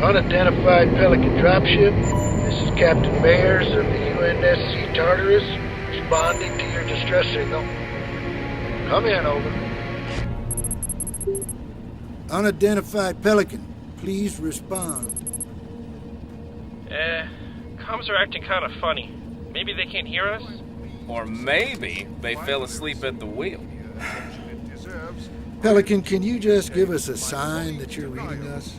Unidentified Pelican dropship. This is Captain Mayers of the UNSC Tartarus, responding to your distress signal. Come in, over. Unidentified Pelican, please respond. Comms are acting kind of funny. Maybe they can't hear us? Or maybe they fell asleep at the wheel. Pelican, can you just give us a sign that you're reading us?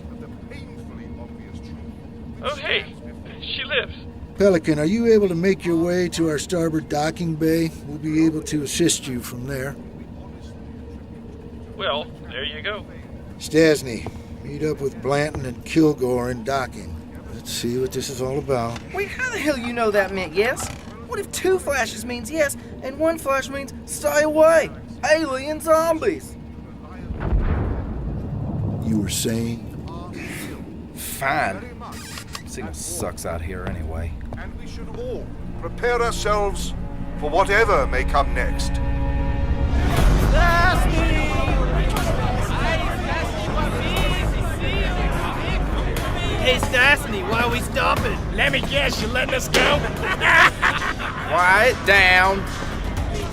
Oh, hey, she lives. Pelican, are you able to make your way to our starboard docking bay? We'll be able to assist you from there. Well, there you go. Stasny, meet up with Blanton and Kilgore in docking. Let's see what this is all about. Wait, how the hell you know that meant yes? What if 2 flashes means yes, and 1 flash means stay away? Alien zombies! You were saying? Fine. Signal sucks out here anyway. And we should all prepare ourselves for whatever may come next. Hey, Stasny, why are we stopping? Let me guess, you letting us go? Quiet down.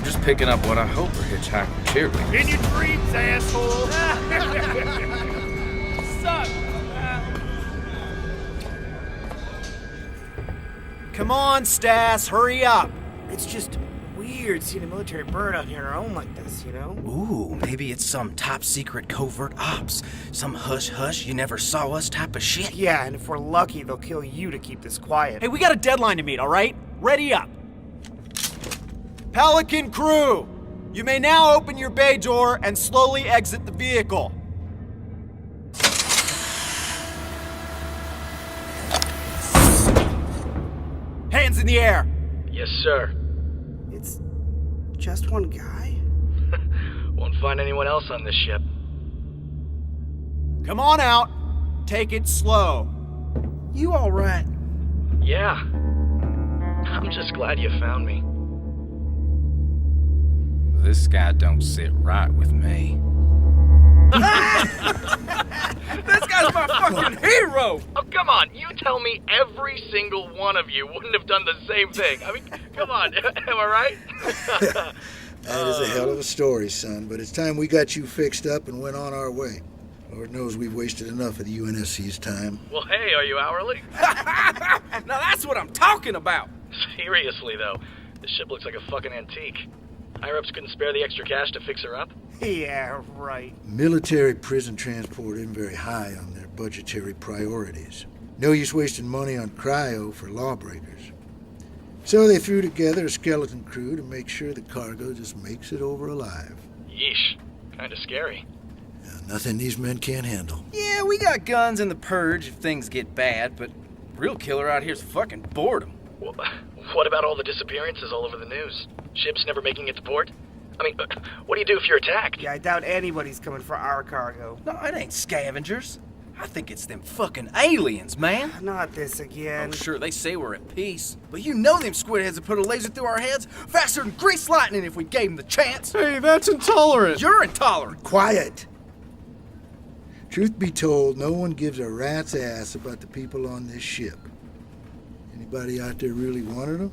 Just picking up what I hope are hitchhiker cheerleaders. In your dreams, asshole! Suck! Come on, Stas, hurry up! It's just weird seeing a military bird out here on our own like this, you know? Ooh, maybe it's some top-secret covert ops. Some hush-hush, you never saw us type of shit. Yeah, and if we're lucky, they'll kill you to keep this quiet. Hey, we got a deadline to meet, all right? Ready up! Pelican crew! You may now open your bay door and slowly exit the vehicle. Hands in the air! Yes, sir. It's just one guy? Won't find anyone else on this ship. Come on out. Take it slow. You alright? Yeah. I'm just glad you found me. This guy don't sit right with me. This guy's my fucking hero! Oh, come on. You tell me every single one of you wouldn't have done the same thing. I mean, come on. Am I right? That is a hell of a story, son, but it's time we got you fixed up and went on our way. Lord knows we've wasted enough of the UNSC's time. Well, hey, are you hourly? Now that's what I'm talking about! Seriously, though. This ship looks like a fucking antique. Higher-ups couldn't spare the extra cash to fix her up? Yeah, right. Military prison transport isn't very high on their budgetary priorities. No use wasting money on cryo for lawbreakers. So they threw together a skeleton crew to make sure the cargo just makes it over alive. Yeesh. Kinda scary. Nothing these men can't handle. Yeah, we got guns in the purge if things get bad, but real killer out here's fucking boredom. Well, what about all the disappearances all over the news? Ships never making it to port? I mean, what do you do if you're attacked? Yeah, I doubt anybody's coming for our cargo. No, it ain't scavengers. I think it's them fucking aliens, man. Not this again. Oh, sure, they say we're at peace. But you know them squid heads would put a laser through our heads faster than grease lightning if we gave them the chance. Hey, that's intolerant. You're intolerant. Quiet! Truth be told, no one gives a rat's ass about the people on this ship. Anybody out there really wanted them?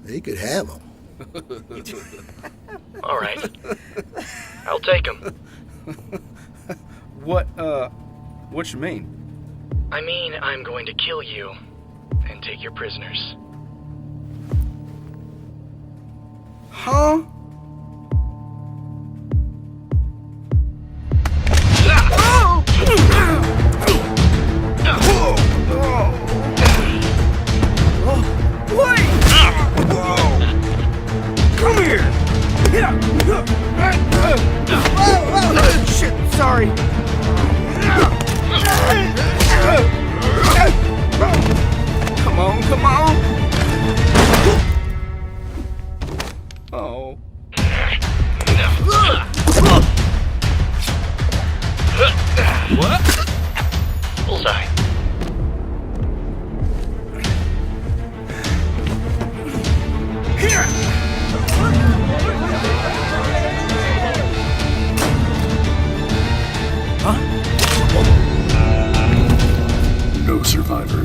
They could have them. All right. I'll take them. What you mean? I mean, I'm going to kill you and take your prisoners. Huh? Come here! Shit, sorry. Come on, come on! Oh.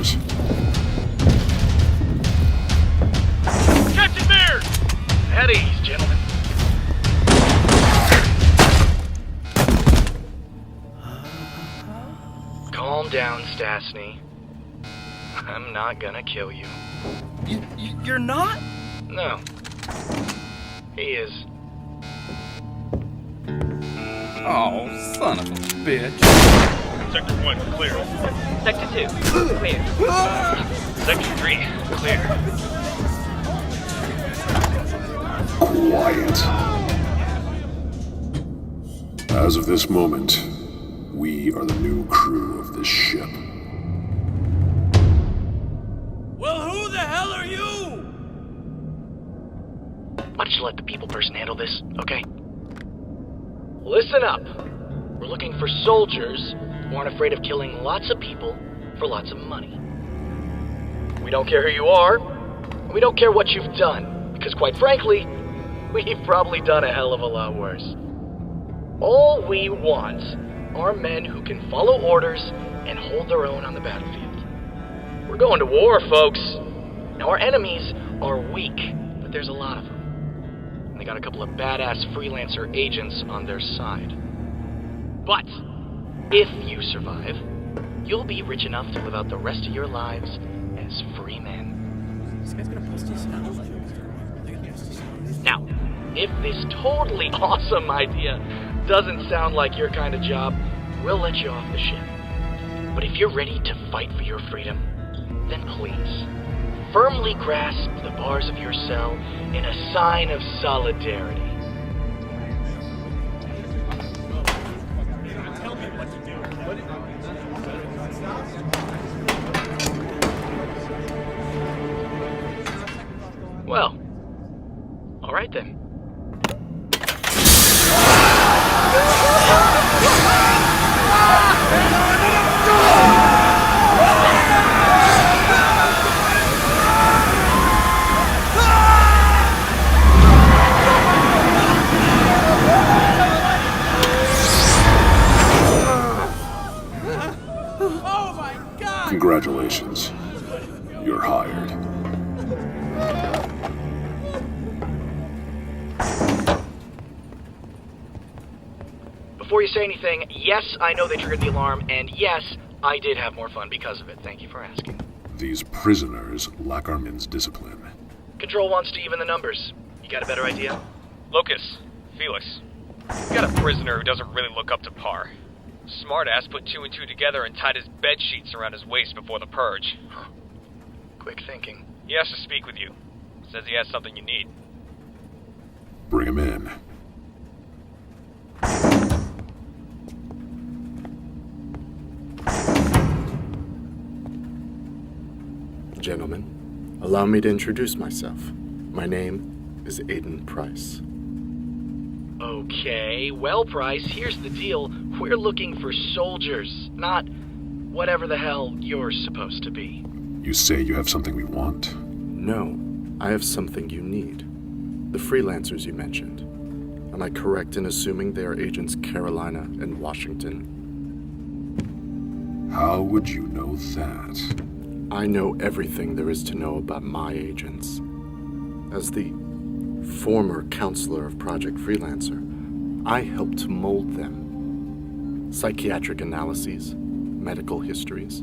orders. Captain Bears! At ease, gentlemen. Calm down, Stastny. I'm not gonna kill you. You're not? No. He is. Oh, son of a bitch. Sector 1, clear. Sector 2, clear. Sector 3, clear. Quiet. As of this moment, we are the new crew of this ship. Well, who the hell are you? Why don't you let the people person handle this, okay? Listen up. We're looking for soldiers who aren't afraid of killing lots of people for lots of money. We don't care who you are, and we don't care what you've done, because quite frankly, we've probably done a hell of a lot worse. All we want are men who can follow orders and hold their own on the battlefield. We're going to war, folks. Now, our enemies are weak, but there's a lot of them. And they got a couple of badass freelancer agents on their side. But if you survive, you'll be rich enough to live out the rest of your lives as free men. This guy's gonna bust us out. Now, if this totally awesome idea doesn't sound like your kind of job, we'll let you off the ship. But if you're ready to fight for your freedom, then please, firmly grasp the bars of your cell in a sign of solidarity. Well, all right then. Congratulations. You're hired. Before you say anything, yes, I know they triggered the alarm, and yes, I did have more fun because of it. Thank you for asking. These prisoners lack our men's discipline. Control wants to even the numbers. You got a better idea? Locus, Felix. We got a prisoner who doesn't really look up to par. Smartass put 2 and 2 together and tied his bed sheets around his waist before the purge. Huh. Quick thinking. He has to speak with you. Says he has something you need. Bring him in. Gentlemen, allow me to introduce myself. My name is Aiden Price. Okay, well, Price, here's the deal. We're looking for soldiers, not whatever the hell you're supposed to be. You say you have something we want? No, I have something you need. The freelancers you mentioned. Am I correct in assuming they are agents Carolina and Washington? How would you know that? I know everything there is to know about my agents. As the former counselor of Project Freelancer, I helped to mold them. Psychiatric analyses, medical histories.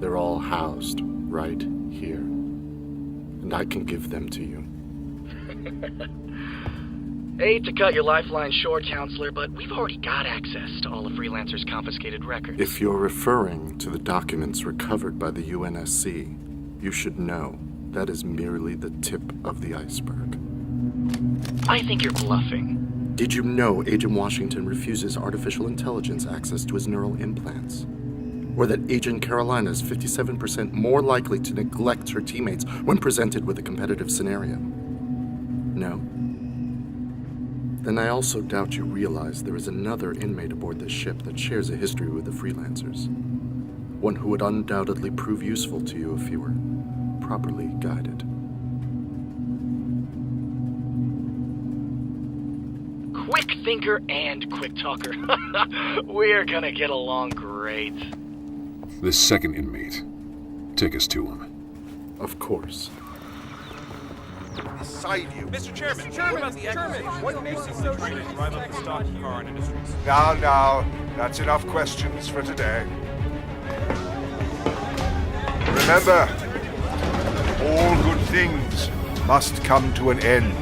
They're all housed right here. And I can give them to you. Hate to cut your lifeline short, Counselor, but we've already got access to all of Freelancer's confiscated records. If you're referring to the documents recovered by the UNSC, you should know that is merely the tip of the iceberg. I think you're bluffing. Did you know Agent Washington refuses artificial intelligence access to his neural implants? Or that Agent Carolina is 57% more likely to neglect her teammates when presented with a competitive scenario? No? Then I also doubt you realize there is another inmate aboard this ship that shares a history with the Freelancers. One who would undoubtedly prove useful to you if you were properly guided. Quick thinker and quick talker. We're gonna get along great. This second inmate, Take us to him. Of course. Beside you. Mr. Chairman, what makes you so sure to drive up the stock of Karan Industries? Now, that's enough questions for today. Remember, all good things must come to an end.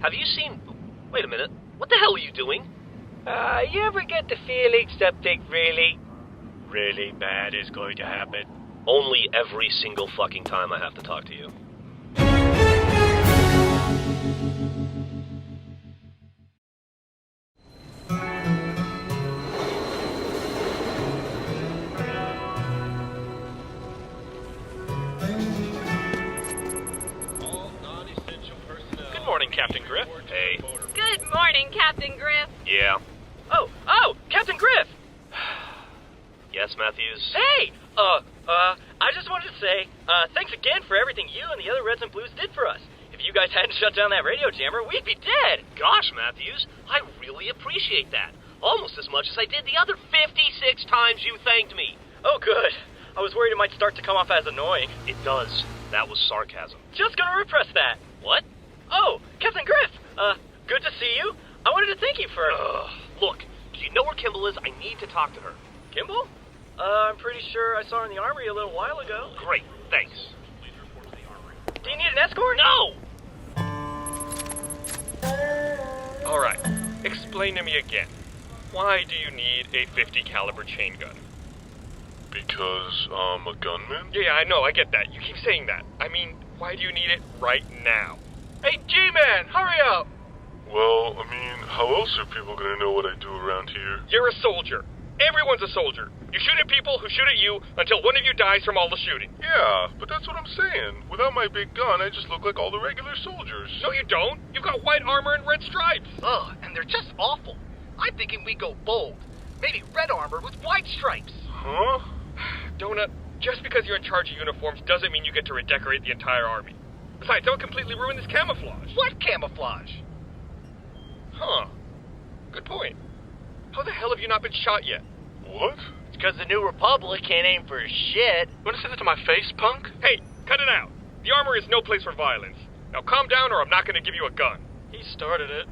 Have you seen... Wait a minute. What the hell are you doing? You ever get the feeling something really bad is going to happen? Only every single fucking time I have to talk to you. Good morning, Captain Griff. Hey. Good morning, Captain Griff. Yeah. Oh, Captain Griff! Yes, Matthews? Hey! I just wanted to say, thanks again for everything you and the other Reds and Blues did for us. If you guys hadn't shut down that radio jammer, we'd be dead. Gosh, Matthews, I really appreciate that. Almost as much as I did the other 56 times you thanked me. Oh, good. I was worried it might start to come off as annoying. It does. That was sarcasm. Just gonna repress that. What? Oh, Captain Griff! Good to see you. I wanted to thank you for... Look, do you know where Kimball is? I need to talk to her. Kimball? I'm pretty sure I saw her in the armory a little while ago. Great, thanks. Do you need an escort? No! Alright, explain to me again. Why do you need a .50 caliber chain gun? Because I'm a gunman? Yeah, I know, I get that. You keep saying that. I mean, why do you need it right now? Hey, G-Man, hurry up! Well, I mean, how else are people gonna know what I do around here? You're a soldier. Everyone's a soldier. You shoot at people who shoot at you until one of you dies from all the shooting. Yeah, but that's what I'm saying. Without my big gun, I just look like all the regular soldiers. No, you don't. You've got white armor and red stripes. Ugh, and they're just awful. I'm thinking we go bold. Maybe red armor with white stripes. Huh? Donut, just because you're in charge of uniforms doesn't mean you get to redecorate the entire army. Besides, that would completely ruin this camouflage. What camouflage? Huh. Good point. How the hell have you not been shot yet? What? It's because the New Republic can't aim for shit. You want to say that to my face, punk? Hey, cut it out. The armor is no place for violence. Now calm down or I'm not going to give you a gun. He started it.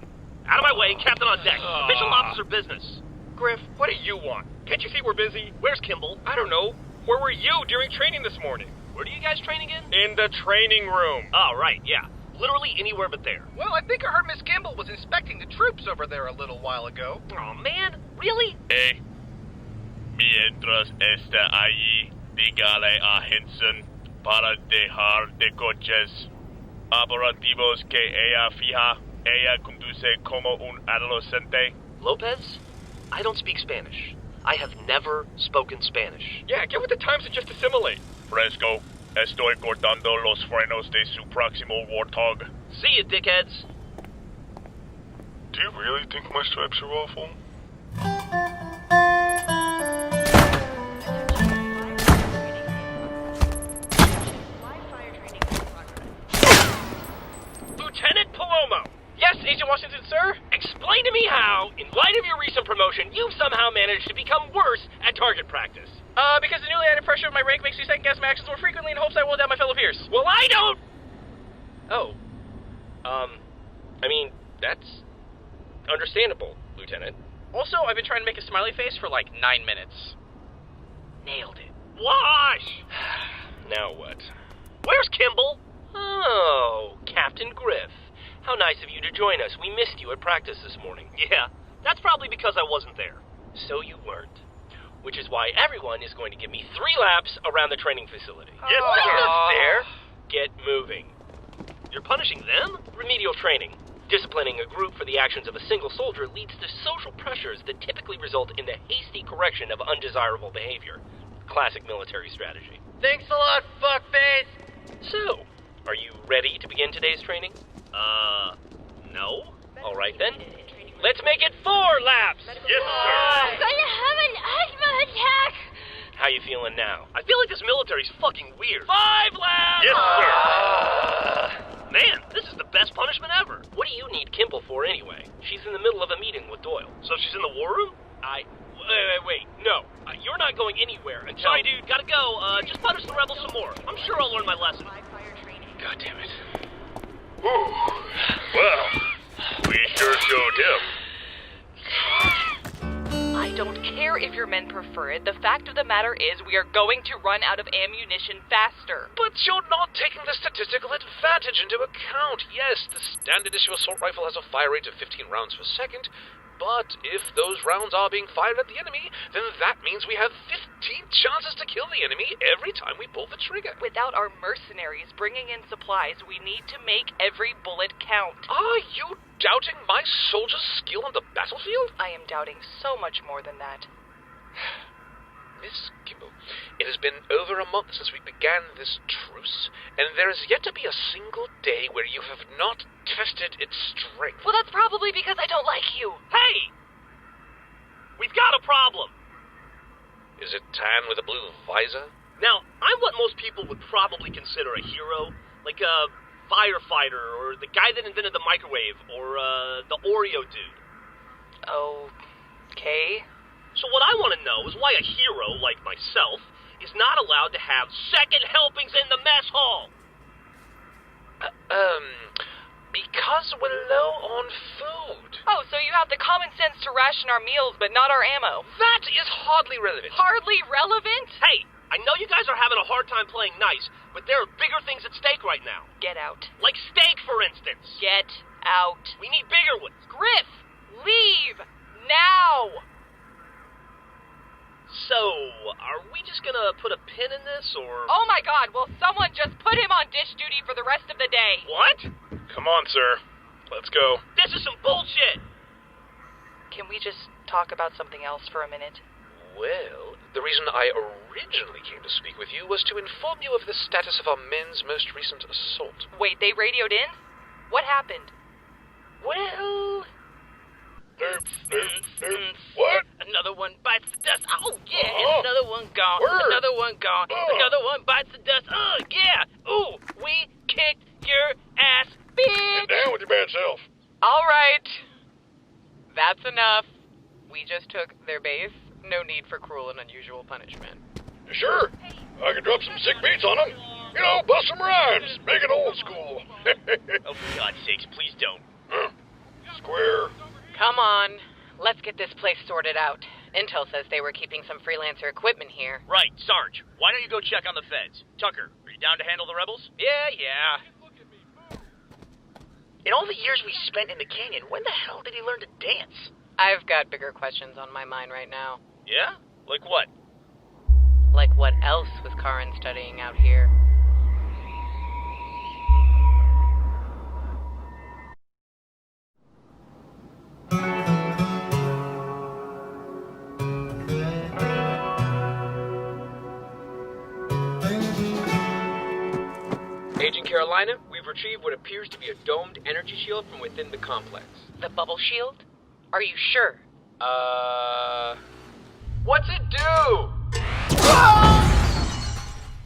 Out of my way, Captain on deck. Official officer business. Griff, what do you want? Can't you see we're busy? Where's Kimball? I don't know. Where were you during training this morning? Where do you guys train again? In the training room. Oh, right, yeah. Literally anywhere but there. Well, I think I heard Miss Kimball was inspecting the troops over there a little while ago. Oh, man. Really? Hey. Mientras está allí, dígale a Henson para dejar de coches operativos que ella fija. Ella conduce como un adolescente. Lopez? I don't speak Spanish. I have never spoken Spanish. Yeah, get with the times and just assimilate. Fresco. Estoy cortando los frenos de su próximo Warthog. See you, dickheads. Do you really think my stripes are awful? Lieutenant Palomo! Yes, Agent Washington, sir? Explain to me how, in light of your recent promotion, you've somehow managed to become worse at target practice. Because the newly added pressure of my rank makes me second-guess my actions more frequently in hopes I will down my fellow peers. Well, I don't... Oh. I mean, that's understandable, Lieutenant. Also, I've been trying to make a smiley face for like 9 minutes. Nailed it. Wash! Now what? Where's Kimball? Oh, Captain Griff. How nice of you to join us. We missed you at practice this morning. Yeah, that's probably because I wasn't there. So you weren't. Which is why everyone is going to give me 3 laps around the training facility. Yes, There. Get moving. You're punishing them? Remedial training. Disciplining a group for the actions of a single soldier leads to social pressures that typically result in the hasty correction of undesirable behavior. Classic military strategy. Thanks a lot, fuckface. So, are you ready to begin today's training? No. All right then. Let's make it 4 laps. Yes, sir. I'm gonna have an asthma attack. How you feeling now? I feel like this military's fucking weird. 5 labs! Yes, sir. Man, this is the best punishment ever. What do you need Kimble for anyway? She's in the middle of a meeting with Doyle. So she's in the war room? Wait. No. You're not going anhere until... Sorry, dude, gotta go. Just punish the rebels some more. I'm sure I'll learn my lesson. God damn it. Well, we sure showed him. I don't care if your men prefer it. The fact of the matter is we are going to run out of ammunition faster. But you're not taking the statistical advantage into account. Yes, the standard issue assault rifle has a fire rate of 15 rounds per second, but if those rounds are being fired at the enemy, then that means we have 15 chances to kill the enemy every time we pull the trigger. Without our mercenaries bringing in supplies, we need to make every bullet count. Are you doubting my soldiers' skill on the battlefield? I am doubting so much more than that. Miss Kimble, it has been over a month since we began this truce, and there is yet to be a single day where you have not tested its strength. Well, that's probably because I don't like you. Hey! We've got a problem. Is it Tan with a blue visor? Now, I'm what most people would probably consider a hero, like a firefighter, or the guy that invented the microwave, or the Oreo dude. Okay. So what I want to know is why a hero like myself is not allowed to have second helpings in the mess hall. Because we're low on food. Oh, so you have the common sense to ration our meals, but not our ammo. That is hardly relevant. Hardly relevant? Hey, I know you guys are having a hard time playing nice, but there are bigger things at stake right now. Get out. Like steak, for instance. Get out. We need bigger ones. Griff, leave now. So, are we just gonna put a pin in this, or... Oh my god, will someone just put him on dish duty for the rest of the day? What? Come on, sir. Let's go. This is some bullshit! Can we just talk about something else for a minute? Well, the reason I originally came to speak with you was to inform you of the status of our men's most recent assault. Wait, they radioed in? What happened? Well... What? Another one bites the dust. Oh, yeah. And another one gone. Word. Another one gone. Another one bites the dust. Oh, yeah. Ooh, we kicked your ass, bitch. Get down with your bad self. All right. That's enough. We just took their base. No need for cruel and unusual punishment. Sure. I can drop some sick beats on them. You know, bust some rhymes. Make it old school. Oh, for God's sakes, please don't. Square. Come on. Let's get this place sorted out. Intel says they were keeping some freelancer equipment here. Right, Sarge. Why don't you go check on the feds? Tucker, are you down to handle the rebels? Yeah. In all the years we spent in the canyon, when the hell did he learn to dance? I've got bigger questions on my mind right now. Yeah? Like what? Like what else was Karin studying out here? Agent Carolina, we've retrieved what appears to be a domed energy shield from within the complex. The bubble shield? Are you sure? What's it do?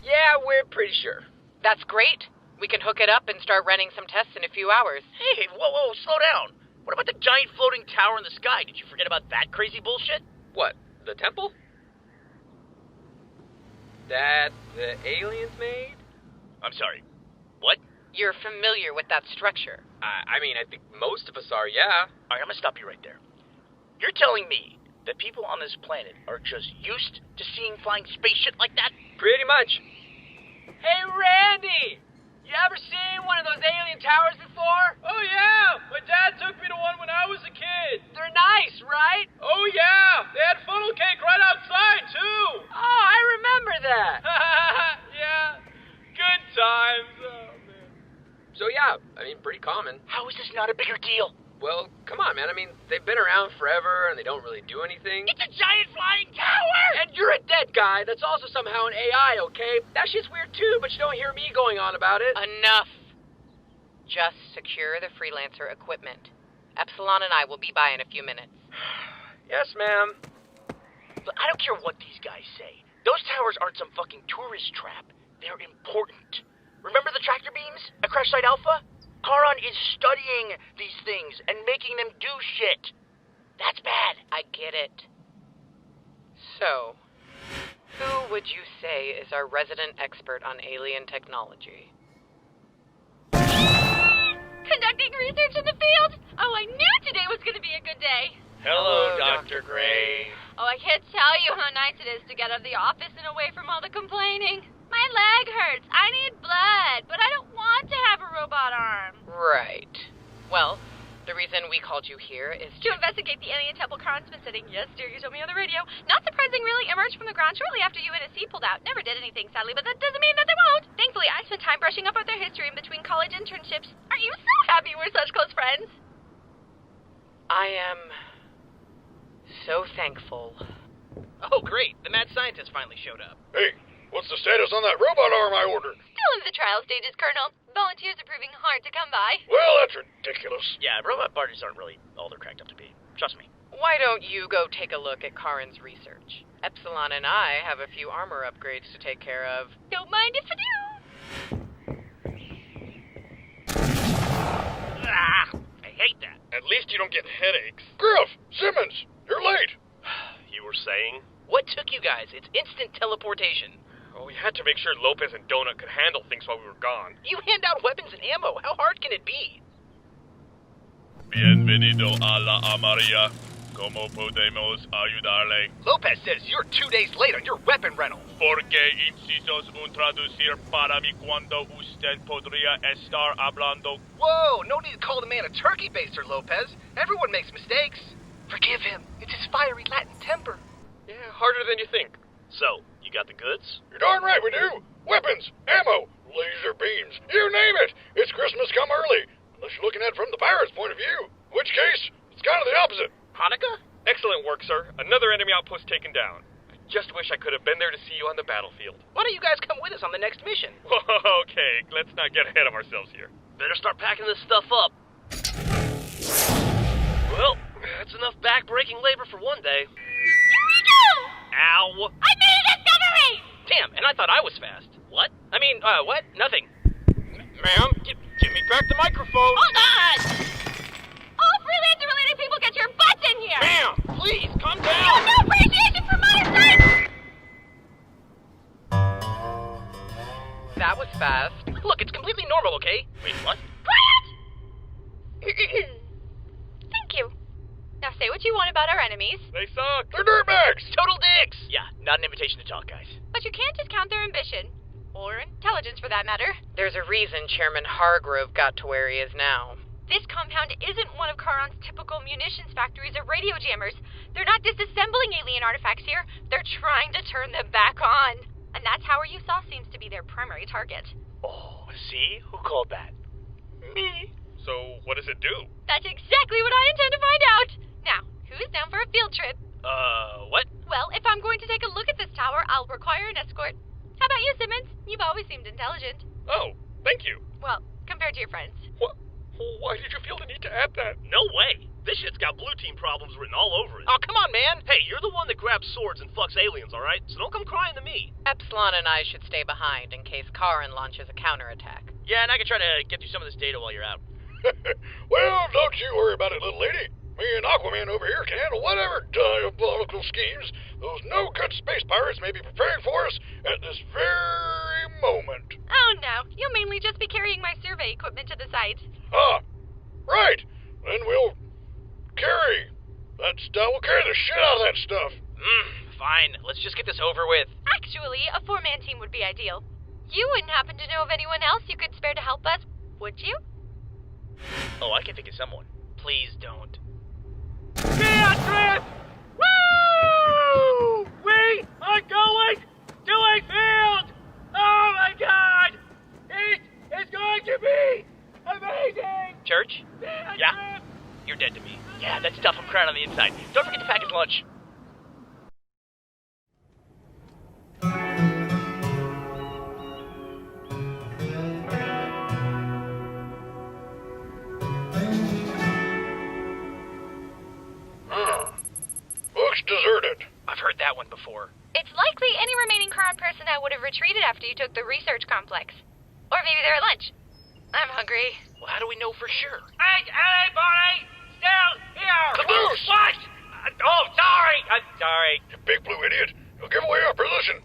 Yeah, we're pretty sure. That's great. We can hook it up and start running some tests in a few hours. Hey, whoa, slow down. What about the giant floating tower in the sky? Did you forget about that crazy bullshit? What, the temple? That the aliens made? I'm sorry. What? You're familiar with that structure. I mean, I think most of us are, yeah. All right, I'm gonna stop you right there. You're telling me that people on this planet are just used to seeing flying space shit like that? Pretty much. Hey, Randy! You ever seen one of those alien towers before? Oh, yeah! My dad took me to one when I was a kid. They're nice, right? Oh, yeah! They had funnel cake right outside, too! Oh, I remember that! Yeah. Good times. Oh, man. So, yeah, I mean, pretty common. How is this not a bigger deal? Well, come on, man. I mean, they've been around forever, and they don't really do anything. It's a giant flying tower! And you're a dead guy that's also somehow an AI, okay? That shit's weird, too, but you don't hear me going on about it. Enough. Just secure the freelancer equipment. Epsilon and I will be by in a few minutes. Yes, ma'am. Look, I don't care what these guys say. Those towers aren't some fucking tourist trap. They're important. Remember the tractor beams at Crash Site Alpha? Charon is studying these things and making them do shit. That's bad. I get it. So, who would you say is our resident expert on alien technology? Conducting research in the field? Oh, I knew today was going to be a good day. Hello, Dr. Gray. Oh, I can't tell you how nice it is to get out of the office and away from all the complaining. My leg hurts. I need blood, but I don't want to have a robot arm. Right. Well, the reason we called you here is To investigate the alien temple Charon's been sitting. Yes, dear, you told me on the radio. Not surprising, really. Emerged from the ground shortly after UNSC pulled out. Never did anything, sadly, but that doesn't mean that they won't. Thankfully, I spent time brushing up on their history in between college internships. Aren't you so happy we're such close friends? I am so thankful. Oh, great. The mad scientist finally showed up. Hey, what's the status on that robot arm I ordered? Still in the trial stages, Colonel. Volunteers are proving hard to come by. Well, that's ridiculous. Yeah, robot parties aren't really all they're cracked up to be. Trust me. Why don't you go take a look at Charon's research? Epsilon and I have a few armor upgrades to take care of. Don't mind if I do. I hate that. At least you don't get headaches. Griff! Simmons! You're late! You were saying? What took you guys? It's instant teleportation. Well, we had to make sure Lopez and Donut could handle things while we were gone. You hand out weapons and ammo. How hard can it be? Bienvenido a la Amaria. ¿Cómo podemos ayudarle? Lopez says you're 2 days late on your weapon rental. Porque incisos un traducir para mí cuando usted podría estar hablando. Whoa, no need to call the man a turkey baster, Lopez. Everyone makes mistakes. Forgive him. It's his fiery Latin temper. Yeah, harder than you think. So, you got the goods? You're darn right we do! Weapons, ammo, laser beams, you name it! It's Christmas come early, unless you're looking at it from the pirate's point of view. In which case, it's kind of the opposite. Hanukkah? Excellent work, sir. Another enemy outpost taken down. I just wish I could have been there to see you on the battlefield. Why don't you guys come with us on the next mission? Okay, let's not get ahead of ourselves here. Better start packing this stuff up. Well, that's enough back-breaking labor for one day. Eureka! Ow! I made a discovery! Damn, and I thought I was fast. What? I mean, what? Nothing. Ma'am, give me back the microphone. Hold on! All freelancer-related people get your butts in here! Ma'am, please, calm You down. have no appreciation for modern science! That was fast. Look, it's completely normal, okay? Wait, what? Quiet! Thank you. Now say what you want about our enemies. They suck. They're dirtbags! Total dicks! Yeah, not an invitation to talk, guys. But you can't discount their ambition. Or intelligence, for that matter. There's a reason Chairman Hargrove got to where he is now. This compound isn't one of Charon's typical munitions factories or radio jammers. They're not disassembling alien artifacts here. They're trying to turn them back on. And that's how our Usaw seems to be their primary target. Oh, see? Who called that? Me. So, what does it do? That's exactly what I intend to find out. Now, who's down for a field trip? What? Well, if I'm going to take a look at this tower, I'll require an escort. How about you, Simmons? You've always seemed intelligent. Oh, thank you. Well, compared to your friends. What? Why did you feel the need to add that? No way. This shit's got blue team problems written all over it. Oh, come on, man. Hey, you're the one that grabs swords and fucks aliens, all right? So don't come crying to me. Epsilon and I should stay behind in case Charon launches a counterattack. Yeah, and I can try to get you some of this data while you're out. Well, don't you worry about it, little lady. Me and Aquaman over here can handle whatever diabolical schemes those no-good space pirates may be preparing for us at this very moment. Oh, no. You'll mainly just be carrying my survey equipment to the site. Ah, right. Then we'll carry that stuff. We'll carry the shit out of that stuff. Fine. Let's just get this over with. Actually, a four-man team would be ideal. You wouldn't happen to know of anyone else you could spare to help us, would you? Oh, I can think of someone. Please don't. Beatrice! Woo! We are going to a field! Oh my god! It is going to be amazing! Church? Yeah? You're dead to me. Yeah, that stuff I'm crying on the inside. Don't forget to pack his lunch. Looks deserted. I've heard that one before. It's likely any remaining Necron personnel would have retreated after you took the research complex. Or maybe they're at lunch. I'm hungry. Well, how do we know for sure? Hey, anybody still here? Caboose! What? Oh, sorry. I'm sorry. You big blue idiot. You'll give away our position.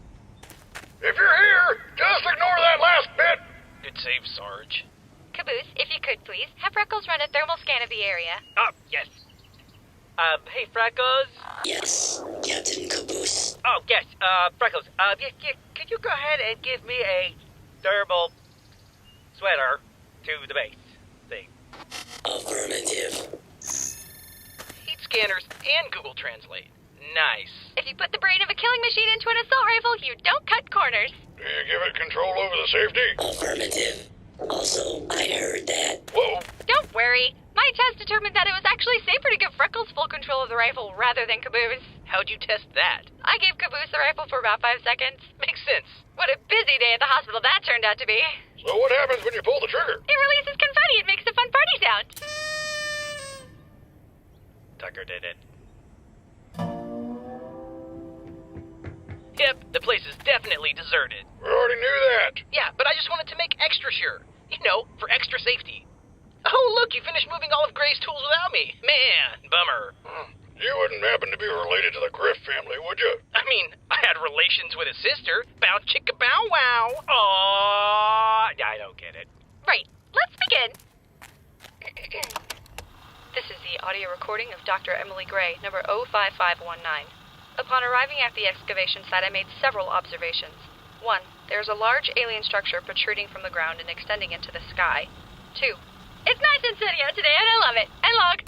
If you're here, just ignore that last bit. Good save, Sarge. Caboose, if you could please, have Freckles run a thermal scan of the area. Oh, yes. Hey, Freckles? Yes, Captain Caboose. Oh, yes, Freckles, could you go ahead and give me a thermal sweater to the base thing? Affirmative. Heat scanners and Google Translate. Nice. If you put the brain of a killing machine into an assault rifle, you don't cut corners. Do you give it control over the safety? Affirmative. Also, I heard that. Whoa. Don't worry. My test determined that it was actually safer to give Freckles full control of the rifle rather than Caboose. How'd you test that? I gave Caboose the rifle for about 5 seconds. Makes sense. What a busy day at the hospital that turned out to be. So what happens when you pull the trigger? It releases confetti and makes a fun party sound. Tucker did it. Yep, the place is definitely deserted. We already knew that. Yeah, but I just wanted to make extra sure. You know, for extra safety. Oh, look, you finished moving all of Gray's tools without me. Man, bummer. You wouldn't happen to be related to the Griff family, would you? I mean, I had relations with his sister. Bow chicka bow wow. Aww, I don't get it. Right, let's begin. This is the audio recording of Dr. Emily Gray, number 05519. Upon arriving at the excavation site, I made several observations. 1. There is a large alien structure protruding from the ground and extending into the sky. 2. It's nice in studio today, and I love it. And log.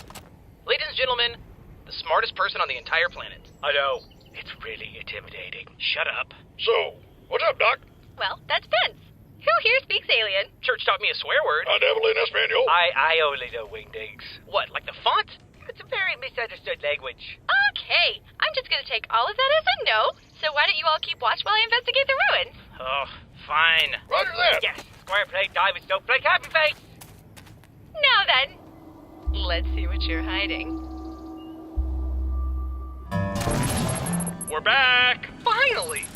Ladies and gentlemen, the smartest person on the entire planet. I know. It's really intimidating. Shut up. So, what's up, Doc? Well, that depends. Who here speaks alien? Church taught me a swear word. Devil in Espanol. I only know wingdings. What, like the font? It's a very misunderstood language. Okay, I'm just gonna take all of that as a no, so why don't you all keep watch while I investigate the ruins? Oh, fine. Roger that. Yes, square plate, diamond, snowflake, happy face. Now then, let's see what you're hiding. We're back! Finally!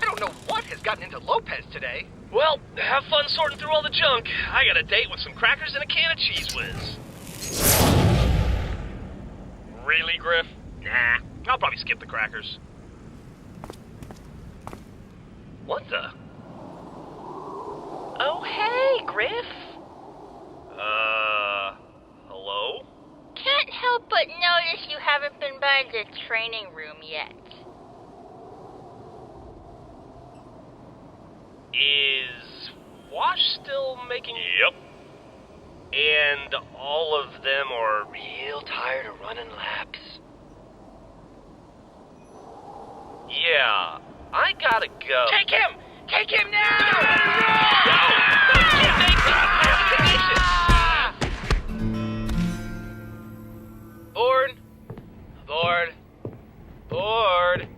I don't know what has gotten into Lopez today. Well, have fun sorting through all the junk. I got a date with some crackers and a can of Cheese Whiz. Really, Griff? Nah, I'll probably skip the crackers. What the? Oh, hey, Griff. Hello? Can't help but notice you haven't been by the training room yet. Is Wash still making... Yep. And all of them are real tired of running laps. Yeah, I gotta go. Take him! Take him now! Board.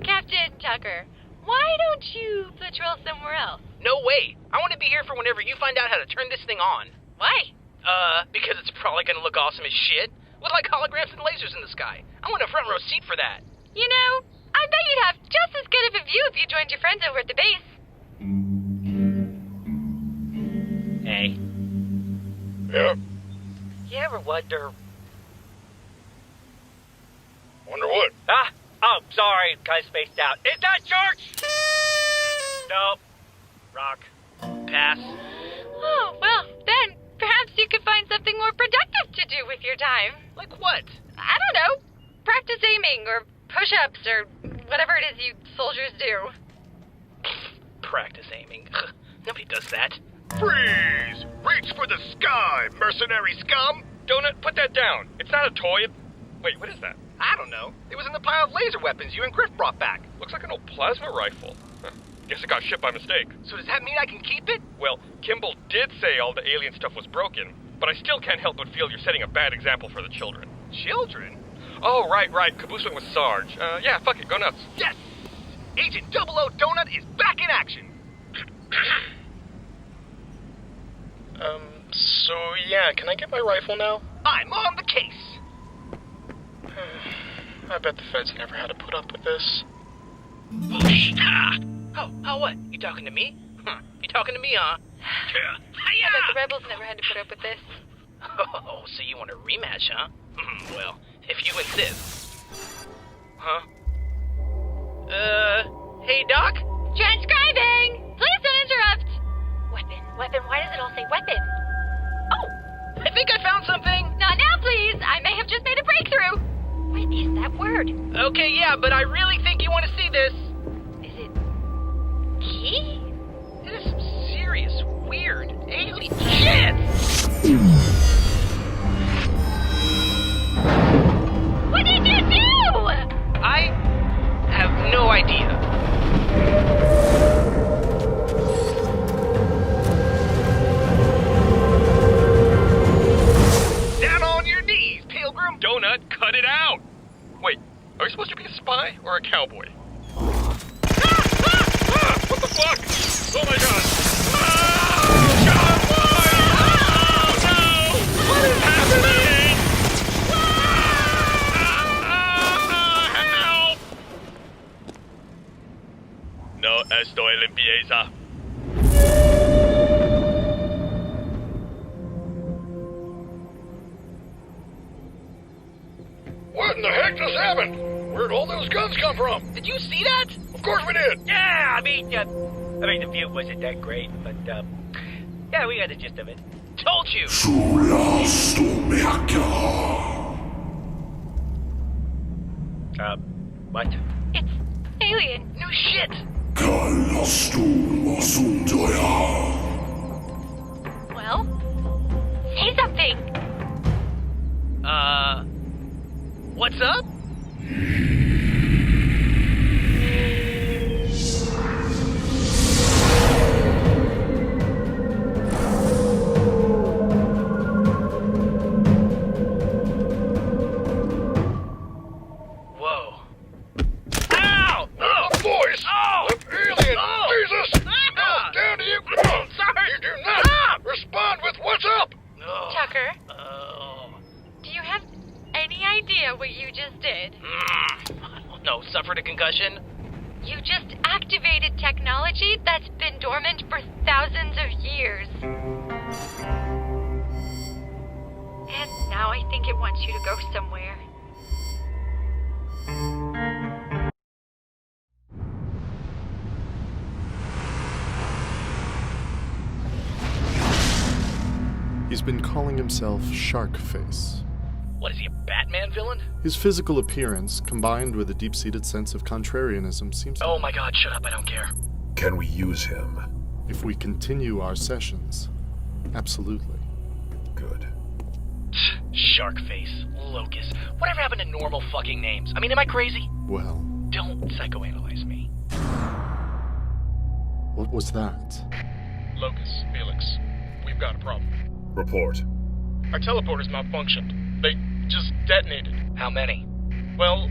Captain Tucker, why don't you patrol somewhere else? No way. I want to be here for whenever you find out how to turn this thing on. Why? Because it's probably gonna look awesome as shit. With like holograms and lasers in the sky. I want a front row seat for that. You know, I bet you'd have just as good of a view if you joined your friends over at the base. Hey. Yeah? You ever wonder... Wonder what? Oh, sorry, kinda spaced out. Is that George? Nope. Rock. Pass. Oh, well, then, perhaps you could find something more productive to do with your time. Like what? I don't know. Practice aiming, or push-ups, or whatever it is you soldiers do. Practice aiming. Nobody does that. Freeze! Reach for the sky, mercenary scum! Donut, put that down. It's not a toy. Wait, what is that? I don't know. It was in the pile of laser weapons you and Griff brought back. Looks like an old plasma rifle. Guess it got shipped by mistake. So does that mean I can keep it? Well, Kimball did say all the alien stuff was broken, but I still can't help but feel you're setting a bad example for the children. Children? Oh, right. Caboose went with Sarge. Yeah, fuck it, go nuts. Yes! Agent 00 Donut is back in action! So yeah, can I get my rifle now? I'm on the case! I bet the feds never had to put up with this. Whoosh! Ha! Oh, what? You talking to me? Huh. You talking to me, huh? Yeah. Yeah, but the rebels never had to put up with this. Oh, so you want a rematch, huh? Well, if you insist. Huh? Hey, Doc? Transcribing! Please don't interrupt! Weapon, why does it all say weapon? Oh! I think I found something! Not now, please! I may have just made a breakthrough! What is that word? Okay, yeah, but I really think you want to see this. Is it... key? It is some serious, weird, alien shit! What did you do? I have no idea. Down on your knees, Pilgrim! Donut, cut it out! Wait, are you supposed to be a spy or a cowboy? What the fuck? Oh my god! Cowboy! Oh no! What is happening? Help! No estoy limpieza. What in the heck just happened? Where'd all those guns come from? Did you see that? Of course we did. Yeah, I mean, the view wasn't that great, but, yeah, we got the gist of it. Told you! What? It's alien. No shit! Well, say something. What's up? Whoa. Ow! Oh, boys! Oh! An alien! Oh! Jesus! Ah! Down to you! Sorry! You do not Ah! respond with what's up! Oh. Tucker, Oh. do you have any idea what you just did? No, suffered a concussion? You just activated technology that's been dormant for thousands of years. And now I think it wants you to go somewhere. He's been calling himself Sharkface. What is he, a Batman villain? His physical appearance, combined with a deep-seated sense of contrarianism, seems Oh my god, shut up, I don't care. Can we use him? If we continue our sessions, absolutely. Good. Sharkface, Locust, whatever happened to normal fucking names? I mean, am I crazy? Well, Don't psychoanalyze me. what was that? Locus, Felix, we've got a problem. Report. Our teleporters malfunctioned. They just detonated. How many? Well,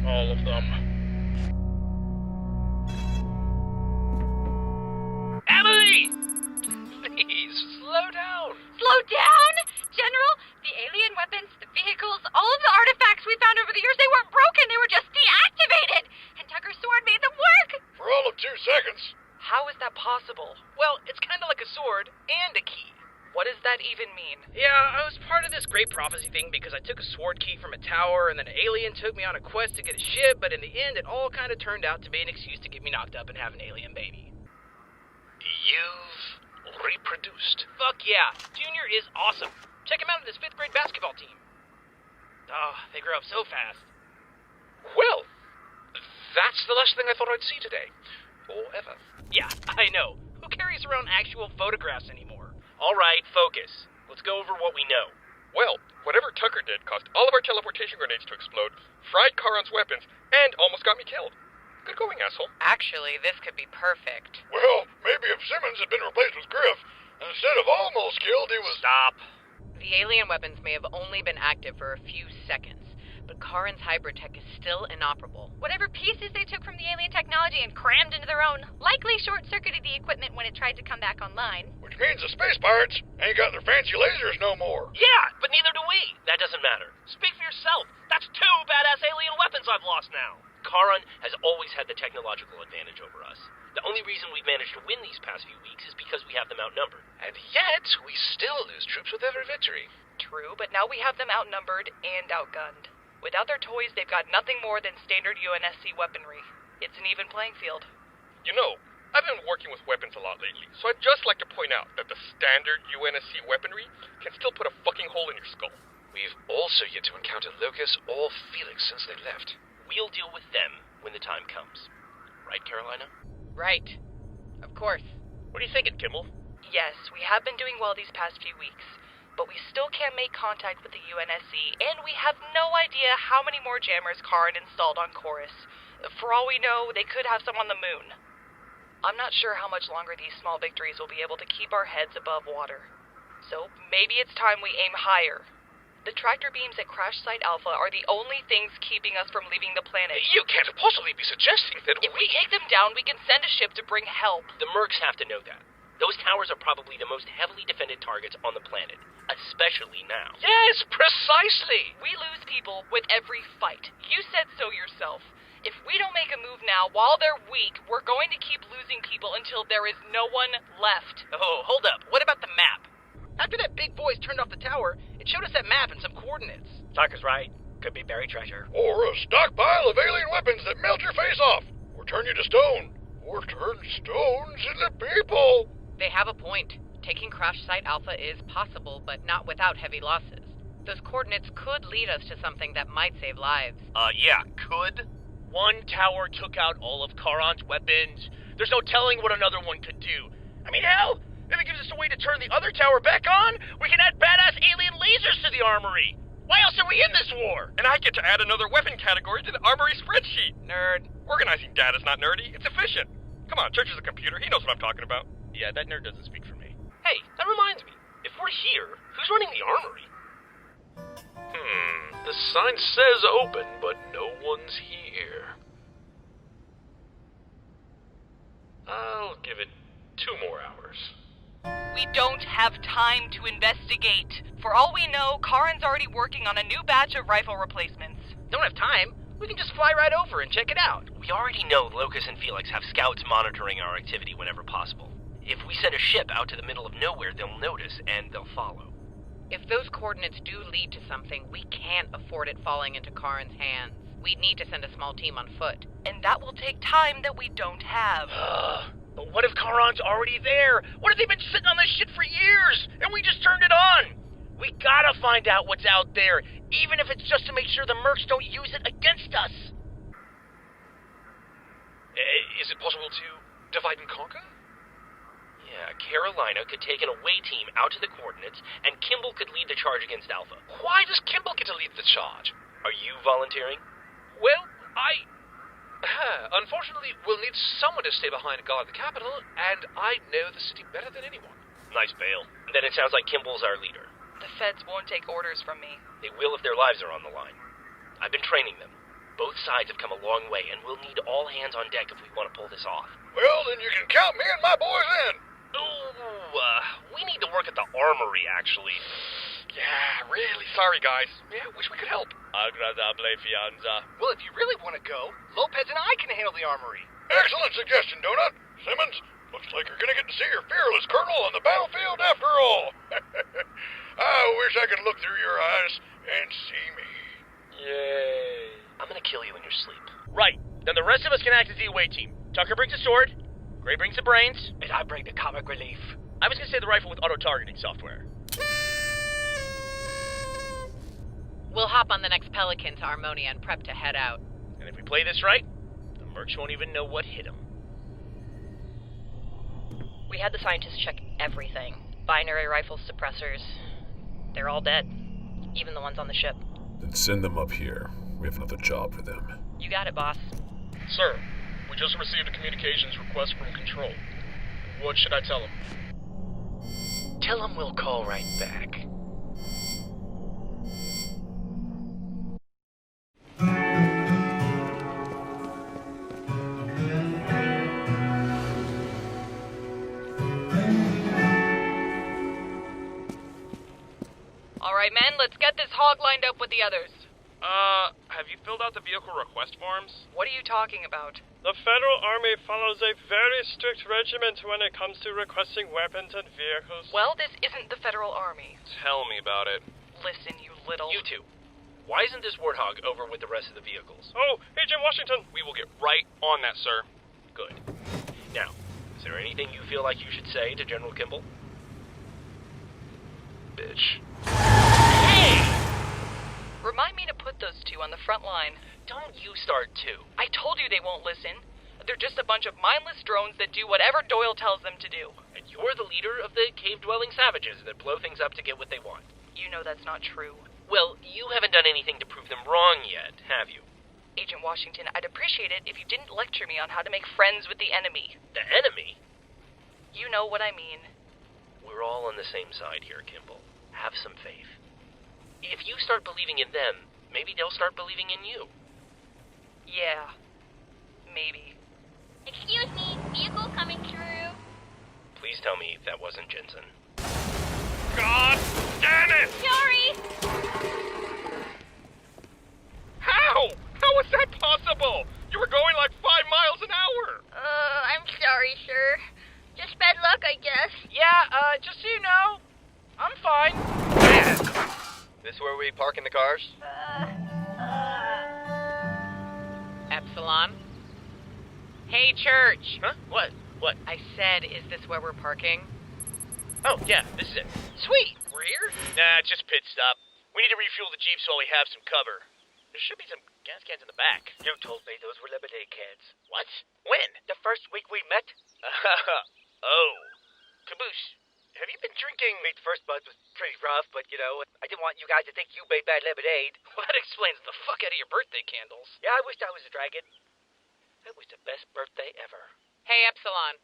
all of them. Emily! Please, slow down. Slow down? General, the alien weapons, the vehicles, all of the artifacts we found over the years, they weren't broken, they were just deactivated. And Tucker's sword made them work. For all of 2 seconds. How is that possible? Well, it's kind of like a sword and a key. What does that even mean? Yeah, I was part of this great prophecy thing because I took a sword key from a tower, and then an alien took me on a quest to get a ship, but in the end, it all kind of turned out to be an excuse to get me knocked up and have an alien baby. You've reproduced. Fuck yeah, Junior is awesome. Check him out on his 5th grade basketball team. Oh, they grow up so fast. Well, that's the last thing I thought I'd see today. Or ever. Yeah, I know. Who carries around actual photographs anymore? All right, focus. Let's go over what we know. Well, whatever Tucker did caused all of our teleportation grenades to explode, fried Charon's weapons, and almost got me killed. Good going, asshole. Actually, this could be perfect. Well, maybe if Simmons had been replaced with Griff, instead of almost killed, he was... Stop. The alien weapons may have only been active for a few seconds, but Karin's hybrid tech is still inoperable. Whatever pieces they took from the alien technology and crammed into their own, likely short-circuited the equipment when it tried to come back online. Which means the space pirates ain't got their fancy lasers no more. Yeah, but neither do we. That doesn't matter. Speak for yourself. That's 2 badass alien weapons I've lost now. Charon has always had the technological advantage over us. The only reason we've managed to win these past few weeks is because we have them outnumbered. And yet, we still lose troops with every victory. True, but now we have them outnumbered and outgunned. Without their toys, they've got nothing more than standard UNSC weaponry. It's an even playing field. You know, I've been working with weapons a lot lately, so I'd just like to point out that the standard UNSC weaponry can still put a fucking hole in your skull. We've also yet to encounter Locus or Felix since they left. We'll deal with them when the time comes. Right, Carolina? Right. Of course. What are you thinking, Kimball? Yes, we have been doing well these past few weeks, but we still can't make contact with the UNSC, and we have no idea how many more jammers Karin installed on Chorus. For all we know, they could have some on the moon. I'm not sure how much longer these small victories will be able to keep our heads above water. So maybe it's time we aim higher. The tractor beams at Crash Site Alpha are the only things keeping us from leaving the planet. You can't possibly be suggesting that If we take them down, we can send a ship to bring help. The Mercs have to know that. Those towers are probably the most heavily defended targets on the planet, especially now. Yes, precisely! We lose people with every fight. You said so yourself. If we don't make a move now while they're weak, we're going to keep losing people until there is no one left. Oh, hold up. What about the map? After that big voice turned off the tower, it showed us that map and some coordinates. Tucker's right. Could be buried treasure. Or a stockpile of alien weapons that melt your face off, or turn you to stone, or turn stones into people. They have a point. Taking Crash Site Alpha is possible, but not without heavy losses. Those coordinates could lead us to something that might save lives. Yeah, could. One tower took out all of Charon's weapons. There's no telling what another one could do. I mean, hell, if it gives us a way to turn the other tower back on, we can add badass alien lasers to the armory. Why else are we in this war? And I get to add another weapon category to the armory spreadsheet. Nerd. Organizing data's not nerdy, it's efficient. Come on, Church is a computer, he knows what I'm talking about. Yeah, that nerd doesn't speak for me. Hey, that reminds me. If we're here, who's running the armory? The sign says open, but no one's here. I'll give it 2 more hours. We don't have time to investigate. For all we know, Karin's already working on a new batch of rifle replacements. Don't have time. We can just fly right over and check it out. We already know Locus and Felix have scouts monitoring our activity whenever possible. If we send a ship out to the middle of nowhere, they'll notice and they'll follow. If those coordinates do lead to something, we can't afford it falling into Karin's hands. We need to send a small team on foot. And that will take time that we don't have. But what if Charon's already there? What if they've been sitting on this shit for years, and we just turned it on? We gotta find out what's out there, even if it's just to make sure the Mercs don't use it against us. Is it possible to divide and conquer? Yeah, Carolina could take an away team out to the coordinates, and Kimball could lead the charge against Alpha. Why does Kimball get to lead the charge? Are you volunteering? Well, unfortunately, we'll need someone to stay behind and guard the capital, and I know the city better than anyone. Nice bail. Then it sounds like Kimball's our leader. The feds won't take orders from me. They will if their lives are on the line. I've been training them. Both sides have come a long way, and we'll need all hands on deck if we want to pull this off. Well, then you can count me and my boys in. We need to work at the armory, actually. Yeah, really sorry, guys. Yeah, wish we could help. Agradable fianza. Well, if you really want to go, Lopez and I can handle the armory. Excellent suggestion, Donut. Simmons, looks like you're gonna get to see your fearless colonel on the battlefield after all. I wish I could look through your eyes and see me. Yay. I'm gonna kill you in your sleep. Right. Then the rest of us can act as the away team. Tucker brings a sword, Gray brings the brains, and I bring the comic relief. I was gonna say the rifle with auto-targeting software. We'll hop on the next Pelican to Harmonia and prep to head out. And if we play this right, the Mercs won't even know what hit them. We had the scientists check everything. Binary rifles, suppressors. They're all dead. Even the ones on the ship. Then send them up here. We have another job for them. You got it, boss. Sir, we just received a communications request from Control. What should I tell them? Tell them we'll call right back. Alright, men, let's get this hog lined up with the others. Have you filled out the vehicle request forms? What are you talking about? The Federal Army follows a very strict regiment when it comes to requesting weapons and vehicles. Well, this isn't the Federal Army. Tell me about it. Listen, you little... You two. Why isn't this Warthog over with the rest of the vehicles? Oh, Agent Washington! We will get right on that, sir. Good. Now, is there anything you feel like you should say to General Kimball? Bitch. Hey! Remind me to put those two on the front line. Don't you start too. I told you they won't listen. They're just a bunch of mindless drones that do whatever Doyle tells them to do. And you're the leader of the cave-dwelling savages that blow things up to get what they want. You know that's not true. Well, you haven't done anything to prove them wrong yet, have you? Agent Washington, I'd appreciate it if you didn't lecture me on how to make friends with the enemy. The enemy? You know what I mean. We're all on the same side here, Kimball. Have some faith. If you start believing in them, maybe they'll start believing in you. Yeah. Maybe. Excuse me, vehicle coming through. Please tell me that wasn't Jensen. God damn it! Sorry! How? How was that possible? You were going like 5 miles an hour! I'm sorry, sir. Just bad luck, I guess. Yeah, just so you know, I'm fine. This where we parking the cars? Epsilon? Hey, Church! Huh? What? What? I said, is this where we're parking? Oh, yeah, this is it. Sweet! We're here? Nah, just pit stop. We need to refuel the Jeep so we have some cover. There should be some gas cans in the back. You told me those were lemonade cans. What? When? The first week we met? Oh. Caboose, have you been drinking? I mean, first month was pretty rough, but, you know, I didn't want you guys to think you made bad lemonade. Well, that explains the fuck out of your birthday candles. Yeah, I wished I was a dragon. That was the best birthday ever. Hey, Epsilon.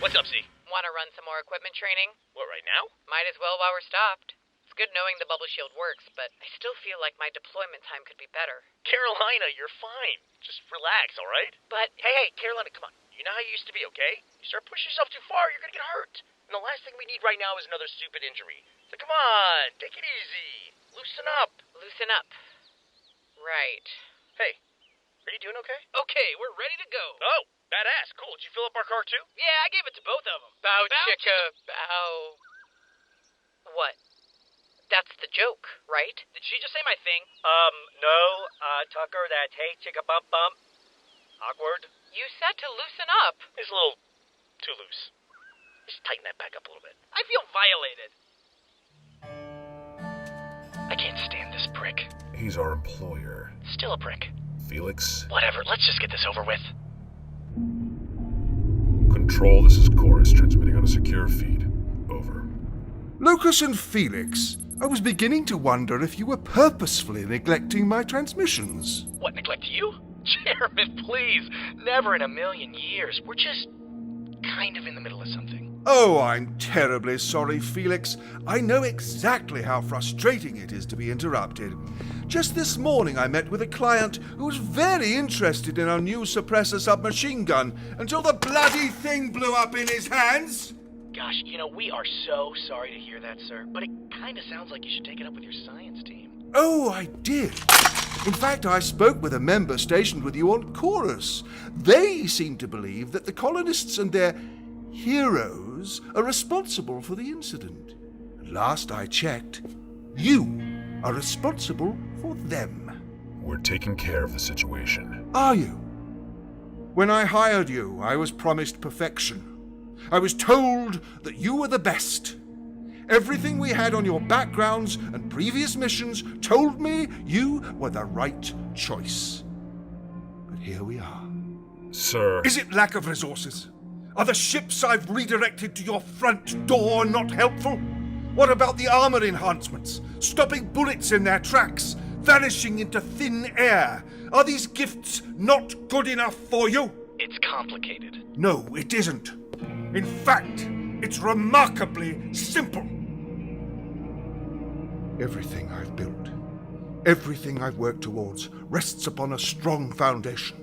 What's up, C? Want to run some more equipment training? What, right now? Might as well while we're stopped. It's good knowing the bubble shield works, but I still feel like my deployment time could be better. Carolina, you're fine. Just relax, all right? But, hey, Carolina, come on. You know how you used to be, okay? You start pushing yourself too far, you're gonna get hurt. And the last thing we need right now is another stupid injury. So come on, take it easy. Loosen up. Loosen up. Right. Hey, are you doing okay? Okay, we're ready to go. Oh, badass. Cool. Did you fill up our car, too? Yeah, I gave it to both of them. Bow chicka, bow. What? That's the joke, right? Did she just say my thing? No, Tucker, that's hey chicka bump bump. Awkward. You said to loosen up. It's a little too loose. Just tighten that back up a little bit. I feel violated. I can't stand this prick. He's our employer. Still a prick. Felix? Whatever, let's just get this over with. Control, this is Chorus, transmitting on a secure feed. Over. Lucas and Felix, I was beginning to wonder if you were purposefully neglecting my transmissions. What, neglect you? Chairman, please. Never in a million years. We're just kind of in the middle of something. Oh, I'm terribly sorry, Felix. I know exactly how frustrating it is to be interrupted. Just this morning I met with a client who was very interested in our new suppressor submachine gun until the bloody thing blew up in his hands. Gosh, you know, we are so sorry to hear that, sir. But it kind of sounds like you should take it up with your science team. Oh, I did. In fact, I spoke with a member stationed with you on Chorus. They seem to believe that the colonists and their heroes are responsible for the incident. Last I checked, you are responsible for them. We're taking care of the situation. Are you? When I hired you, I was promised perfection. I was told that you were the best. Everything we had on your backgrounds and previous missions told me you were the right choice. But here we are. Sir. Is it lack of resources? Are the ships I've redirected to your front door not helpful? What about the armor enhancements? Stopping bullets in their tracks, vanishing into thin air. Are these gifts not good enough for you? It's complicated. No, it isn't. In fact, it's remarkably simple. Everything I've built, everything I've worked towards, rests upon a strong foundation.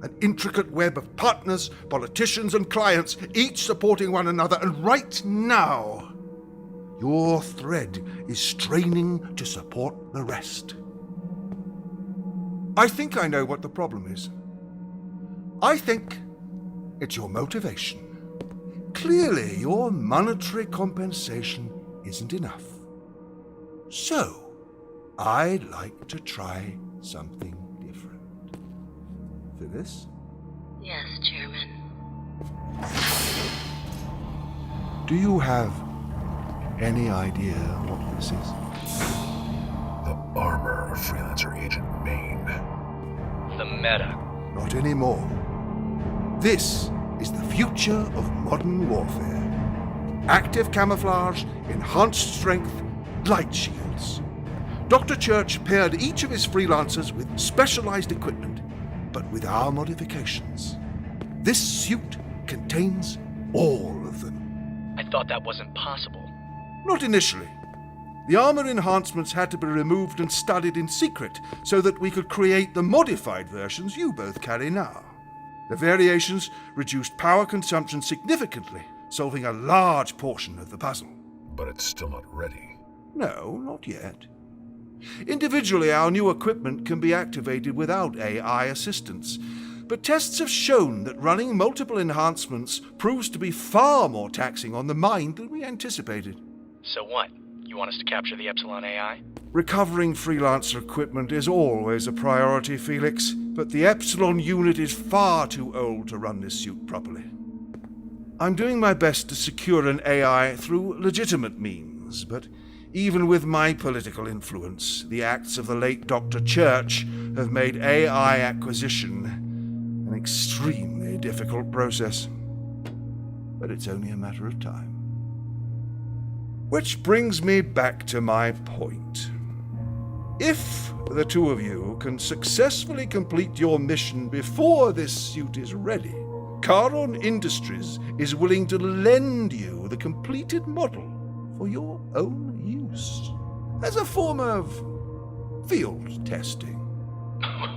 An intricate web of partners, politicians, and clients, each supporting one another. And right now, Your thread is straining to support the rest. I think I know what the problem is. I think it's your motivation. Clearly, your monetary compensation isn't enough. So, I'd like to try something different. Phyllis? Yes, Chairman. Do you have any idea what this is? The armor of Freelancer Agent Maine. The meta. Not anymore. This is the future of modern warfare. Active camouflage, enhanced strength, light shields. Dr. Church paired each of his freelancers with specialized equipment, but with our modifications. This suit contains all of them. I thought that wasn't possible. Not initially. The armor enhancements had to be removed and studied in secret so that we could create the modified versions you both carry now. The variations reduced power consumption significantly, solving a large portion of the puzzle. But it's still not ready. No, not yet. Individually, our new equipment can be activated without AI assistance, but tests have shown that running multiple enhancements proves to be far more taxing on the mind than we anticipated. So what? You want us to capture the Epsilon AI? Recovering freelancer equipment is always a priority, Felix, but the Epsilon unit is far too old to run this suit properly. I'm doing my best to secure an AI through legitimate means, but even with my political influence, the acts of the late Dr. Church have made AI acquisition an extremely difficult process. But it's only a matter of time. Which brings me back to my point. If the two of you can successfully complete your mission before this suit is ready, Charon Industries is willing to lend you the completed model for your own use, as a form of field testing.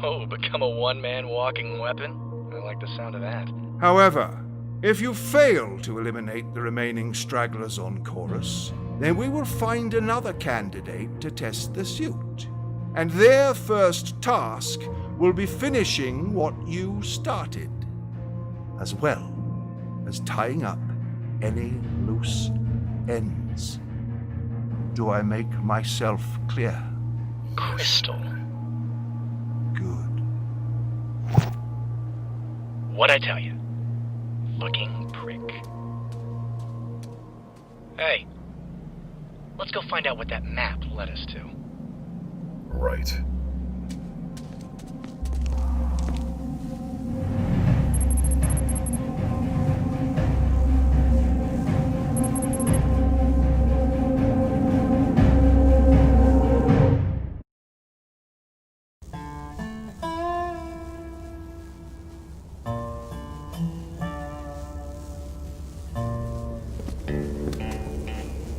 Oh, become a one-man walking weapon? I like the sound of that. However, if you fail to eliminate the remaining stragglers on Chorus, then we will find another candidate to test the suit. And their first task will be finishing what you started, as well as tying up any loose ends. Do I make myself clear? Crystal. Good. What'd I tell you? Looking prick. Hey, let's go find out what that map led us to. Right.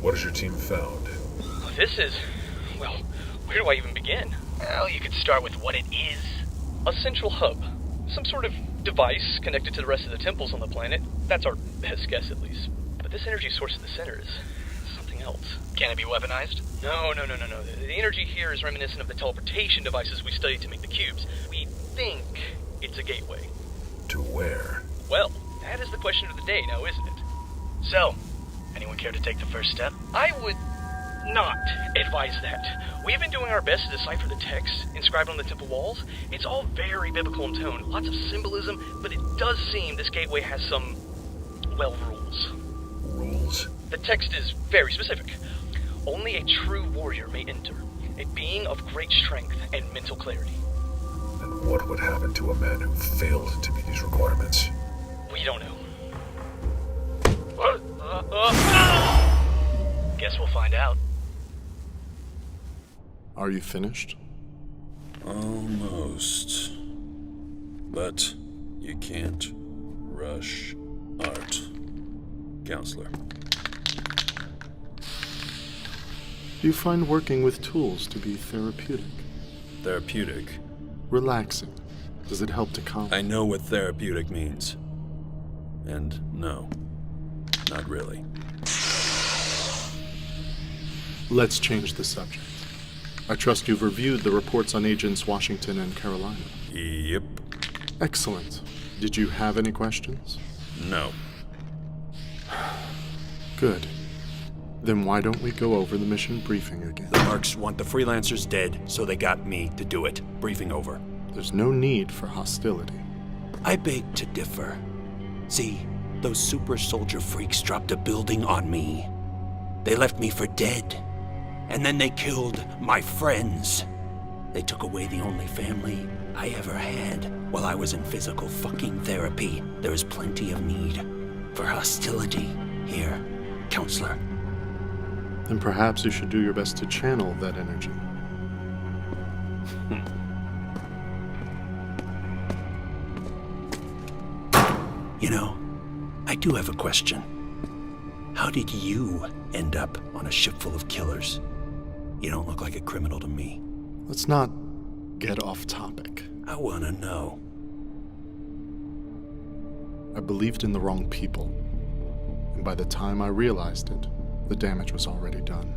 What has your team found? This is... well, where do I even begin? Well, you could start with what it is. A central hub. Some sort of device connected to the rest of the temples on the planet. That's our best guess, at least. But this energy source at the center is something else. Can it be weaponized? No. The energy here is reminiscent of the teleportation devices we studied to make the cubes. We think it's a gateway. To where? Well, that is the question of the day now, isn't it? So, anyone care to take the first step? I would not advise that. We've been doing our best to decipher the text inscribed on the temple walls. It's all very biblical in tone, lots of symbolism, but it does seem this gateway has some, well, rules. Rules? The text is very specific. Only a true warrior may enter, a being of great strength and mental clarity. And what would happen to a man who failed to meet these requirements? We don't know. Guess we'll find out. Are you finished? Almost. But you can't rush art. Counselor. Do you find working with tools to be therapeutic? Therapeutic? Relaxing. Does it help to calm? I know what therapeutic means. And no, not really. Let's change the subject. I trust you've reviewed the reports on Agents Washington and Carolina. Yep. Excellent. Did you have any questions? No. Good. Then why don't we go over the mission briefing again? The Mercs want the freelancers dead, so they got me to do it. Briefing over. There's no need for hostility. I beg to differ. See, those super soldier freaks dropped a building on me. They left me for dead. And then they killed my friends. They took away the only family I ever had while I was in physical fucking therapy. There is plenty of need for hostility here, Counselor. Then perhaps you should do your best to channel that energy. You know, I do have a question. How did you end up on a ship full of killers? You don't look like a criminal to me. Let's not get off topic. I want to know. I believed in the wrong people. And by the time I realized it, the damage was already done.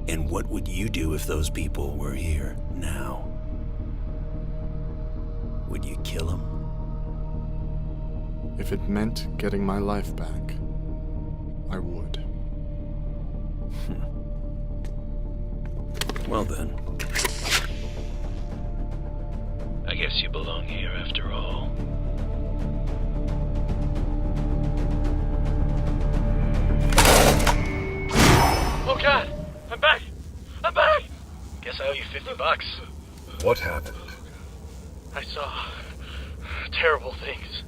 And what would you do if those people were here now? Would you kill them? If it meant getting my life back, I would. Well then. I guess you belong here after all. Oh God! I'm back! I'm back! Guess I owe you $50. What happened? I saw terrible things.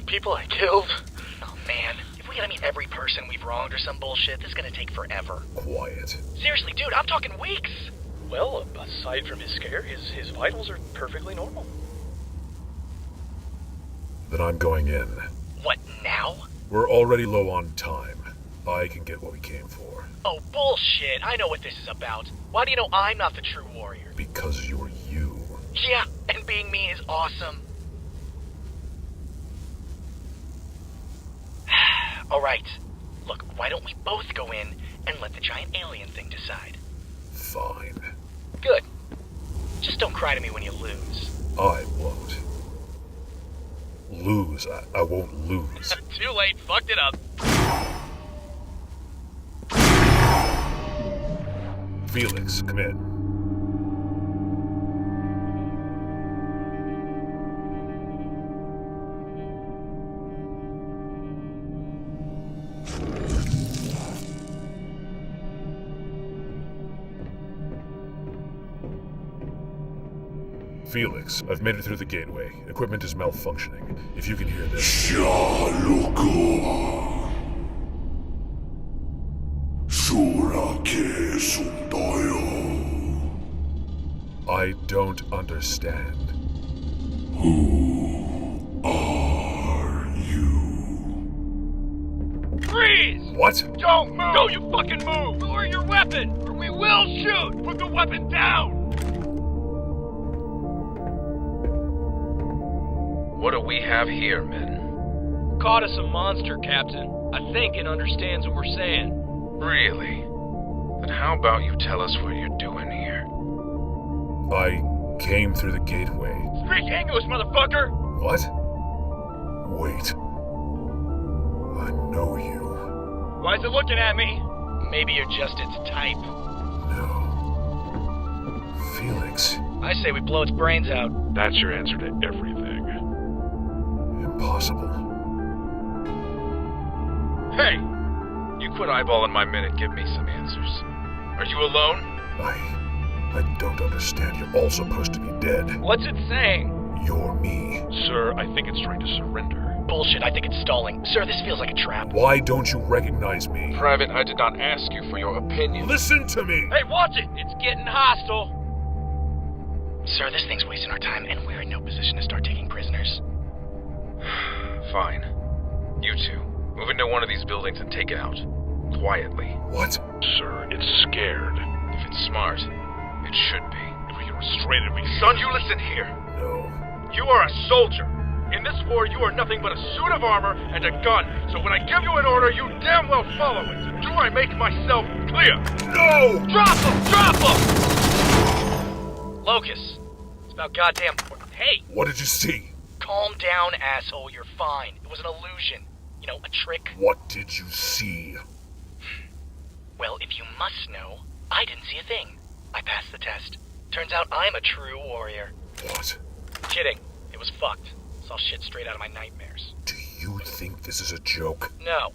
People I killed. Oh man, if we gotta meet every person we've wronged or some bullshit, this is gonna take forever. Quiet. Seriously, dude, I'm talking weeks! Well, aside from his scare, his vitals are perfectly normal. Then I'm going in. What, now? We're already low on time. I can get what we came for. Oh, bullshit. I know what this is about. Why do you know I'm not the true warrior? Because you're you. Yeah, and being me is awesome. Alright. Look, why don't we both go in and let the giant alien thing decide? Fine. Good. Just don't cry to me when you lose. I won't. Lose. I won't lose. Too late. Fucked it up. Felix, come in. Felix, I've made it through the gateway. Equipment is malfunctioning. If you can hear this... I don't understand. Who are you? Freeze! What? Don't move! Don't you fucking move! Lower your weapon, or we will shoot! Put the weapon down! What do we have here, men? Caught us a monster, Captain. I think it understands what we're saying. Really? Then how about you tell us what you're doing here? I came through the gateway. Speak English, motherfucker! What? Wait. I know you. Why is it looking at me? Maybe you're just its type. No. Felix. I say we blow its brains out. That's your answer to everything. Impossible. Hey! You quit eyeballing my men and give me some answers. Are you alone? I don't understand. You're all supposed to be dead. What's it saying? You're me. Sir, I think it's trying to surrender. Bullshit, I think it's stalling. Sir, this feels like a trap. Why don't you recognize me? Private, I did not ask you for your opinion. Listen to me! Hey, watch it! It's getting hostile! Sir, this thing's wasting our time, and we're in no position to start taking prisoners. Fine. You two, move into one of these buildings and take it out. Quietly. What? Sir, it's scared. If it's smart, it should be. If we can restrain it, we can... Son, you listen here. No. You are a soldier. In this war, you are nothing but a suit of armor and a gun. So when I give you an order, you damn well follow it. Do I make myself clear? No! Drop him! Drop him! Locus. It's about goddamn... Hey! What did you see? Calm down, asshole. You're fine. It was an illusion. You know, a trick. What did you see? Well, if you must know, I didn't see a thing. I passed the test. Turns out I'm a true warrior. What? Kidding. It was fucked. Saw shit straight out of my nightmares. Do you think this is a joke? No.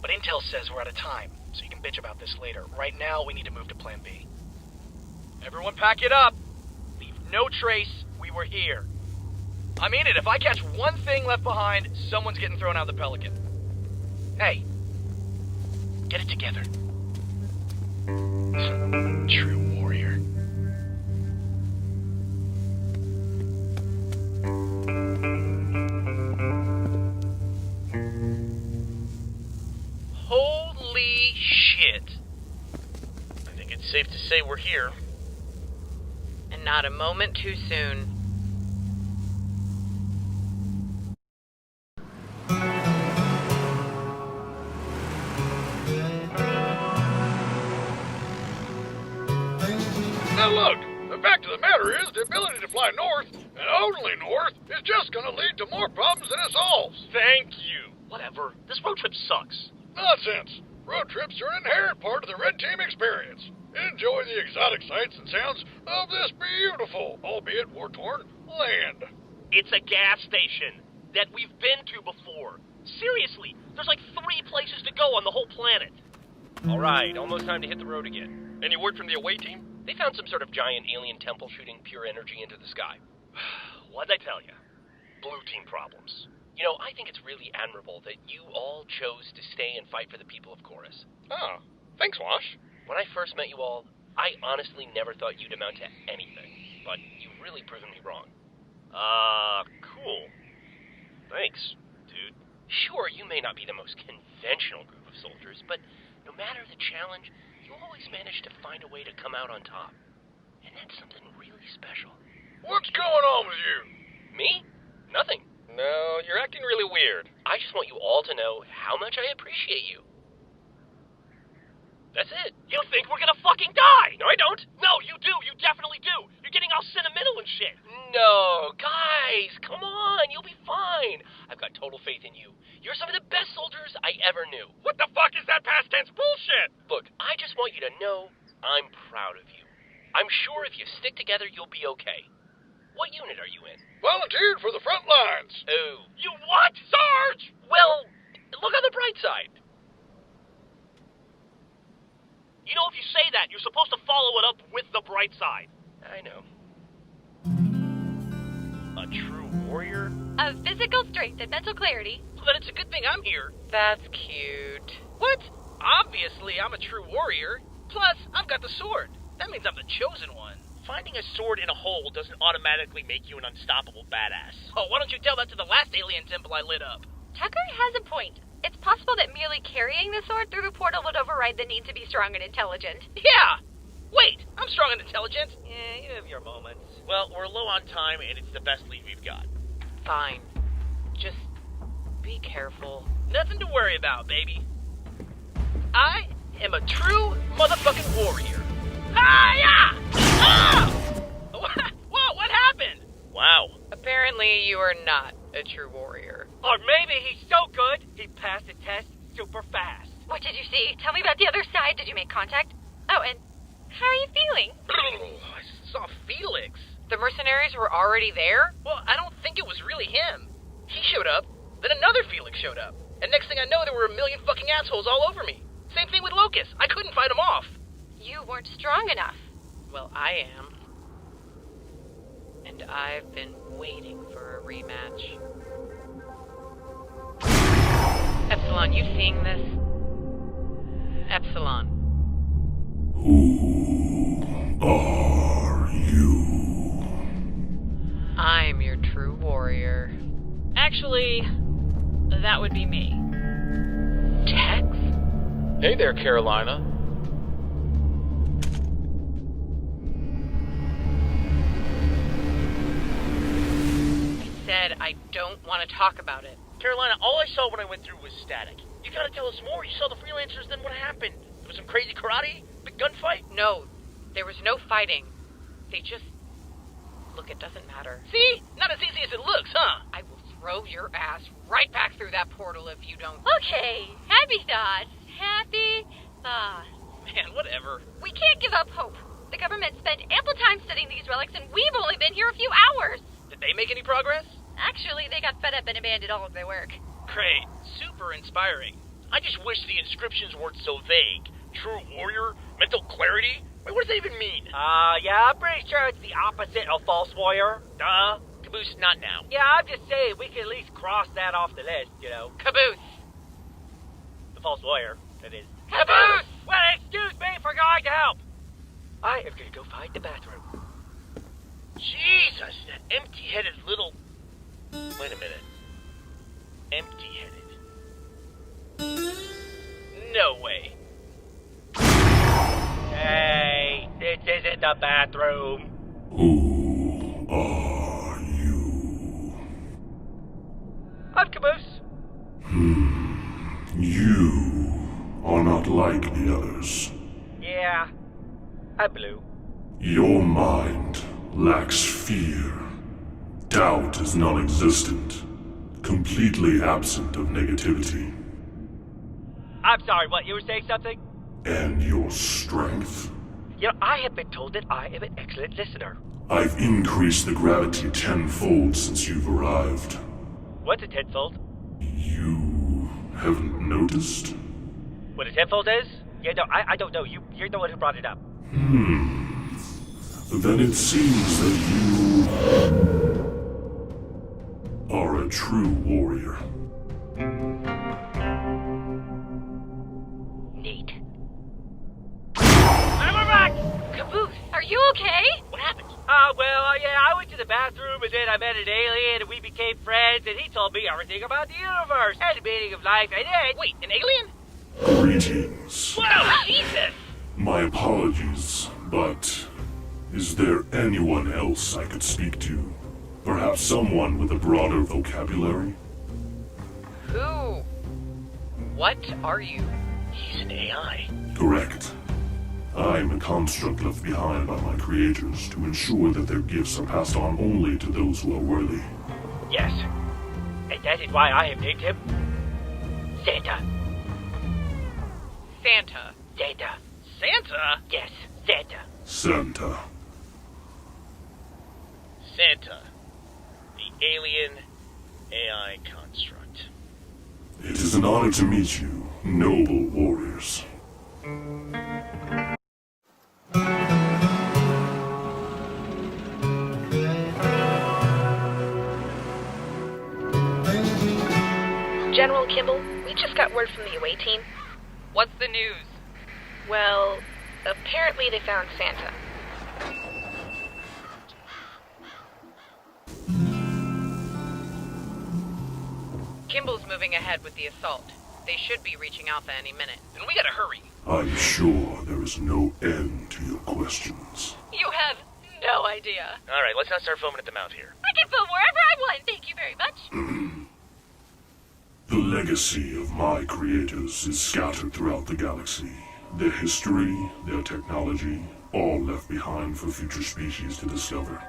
But intel says we're out of time, so you can bitch about this later. Right now, we need to move to Plan B. Everyone pack it up. Leave no trace we were here. I mean it, if I catch one thing left behind, someone's getting thrown out of the Pelican. Hey, get it together. True warrior. Holy shit. I think it's safe to say we're here. And not a moment too soon. Now look, the fact of the matter is the ability to fly north, and only north, is just gonna lead to more problems than it solves. Thank you. Whatever. This road trip sucks. Nonsense. Road trips are an inherent part of the Red Team experience. Enjoy the exotic sights and sounds of this beautiful, albeit war-torn, land. It's a gas station that we've been to before. Seriously, there's like 3 places to go on the whole planet. All right, almost time to hit the road again. Any word from the away team? They found some sort of giant alien temple shooting pure energy into the sky. What'd I tell you? Blue team problems. You know, I think it's really admirable that you all chose to stay and fight for the people of Chorus. Oh, thanks, Wash. When I first met you all, I honestly never thought you'd amount to anything, but you've really proven me wrong. Cool. Thanks, dude. Sure, you may not be the most conventional group of soldiers, but no matter the challenge, you always manage to find a way to come out on top. And that's something really special. What's going on with you? Me? Nothing. No, you're acting really weird. I just want you all to know how much I appreciate you. That's it. You think we're gonna fucking die? No, I don't. No, you do. You definitely do. You're getting all sentimental and shit. No, guys, come on. You'll be fine. I've got total faith in you. You're some of the best soldiers I ever knew. What the fuck is that past tense bullshit? Look, I just want you to know I'm proud of you. I'm sure if you stick together, you'll be okay. What unit are you in? Volunteered for the front lines. Oh. You what, Sarge? Well, look on the bright side. You know, if you say that, you're supposed to follow it up with the bright side. I know. A true warrior? Of physical strength and mental clarity. Well, then it's a good thing I'm here. That's cute. What? Obviously, I'm a true warrior. Plus, I've got the sword. That means I'm the chosen one. Finding a sword in a hole doesn't automatically make you an unstoppable badass. Oh, why don't you tell that to the last alien temple I lit up? Tucker has a point. It's possible that merely carrying the sword through the portal would override the need to be strong and intelligent. Yeah! Wait, I'm strong and intelligent. Yeah, you have your moments. Well, we're low on time, and it's the best lead we've got. Fine. Just be careful. Nothing to worry about, baby. I am a true motherfucking warrior. Hi-ya! Ah! Whoa, what happened? Wow. Apparently you are not a true warrior. Or maybe he's so good, he passed the test super fast. What did you see? Tell me about the other side. Did you make contact? Oh, and how are you feeling? I saw Felix. The mercenaries were already there? Well, I don't think it was really him. He showed up, then another Felix showed up. And next thing I know, there were a million fucking assholes all over me. Same thing with Locus. I couldn't fight them off. You weren't strong enough. Well, I am. And I've been waiting for a rematch. Epsilon, you seeing this? Epsilon. Who are you? I'm your true warrior. Actually, that would be me. Tex? Hey there, Carolina. I said I don't want to talk about it. Carolina, all I saw when I went through was static. You gotta tell us more. You saw the freelancers, then what happened? There was some crazy karate? Big gunfight? No, there was no fighting. They just... Look, it doesn't matter. See? Not as easy as it looks, huh? I will throw your ass right back through that portal if you don't... Okay, happy thoughts. Happy thoughts. Man, whatever. We can't give up hope. The government spent ample time studying these relics, and we've only been here a few hours. Did they make any progress? Actually, they got fed up and abandoned all of their work. Great. Super inspiring. I just wish the inscriptions weren't so vague. True warrior? Mental clarity? Wait, what does that even mean? Yeah, I'm pretty sure it's the opposite of false warrior. Duh. Caboose, not now. Yeah, I'm just saying we can at least cross that off the list, you know. Caboose! The false warrior, that is. Caboose! Well, excuse me for going to help. I am going to go find the bathroom. Jesus, that empty-headed little... Wait a minute. Empty-headed. No way. Hey, this isn't the bathroom. Who are you? I'm Caboose. You are not like the others. Yeah, I'm Blue. Your mind lacks fear. Doubt is non-existent, completely absent of negativity. I'm sorry, what, you were saying something? And your strength. You know, I have been told that I am an excellent listener. I've increased the gravity tenfold since you've arrived. What's a tenfold? You haven't noticed? What a tenfold is? Yeah, no, I don't know. You're the one who brought it up. Then it seems that you are a true warrior. Neat. And we're back! Caboose, are you okay? What happened? Yeah, I went to the bathroom and then I met an alien and we became friends and he told me everything about the universe and the meaning of life and then... Wait, an alien? Greetings. Whoa, Jesus! My apologies, but is there anyone else I could speak to? Perhaps someone with a broader vocabulary? Who? What are you? He's an AI. Correct. I'm a construct left behind by my creators to ensure that their gifts are passed on only to those who are worthy. Yes. And that is why I have named him Santa. Santa. Santa. Santa? Yes, Santa. Santa. Santa. The alien AI construct. It is an honor to meet you, noble warriors. General Kimball, we just got word from the away team. What's the news? Well, apparently they found Santa. Kimball's moving ahead with the assault. They should be reaching Alpha any minute. Then we gotta hurry. I'm sure there is no end to your questions. You have no idea. Alright, let's not start foaming at the mouth here. I can film wherever I want, thank you very much. The legacy of my creators is scattered throughout the galaxy. Their history, their technology, all left behind for future species to discover.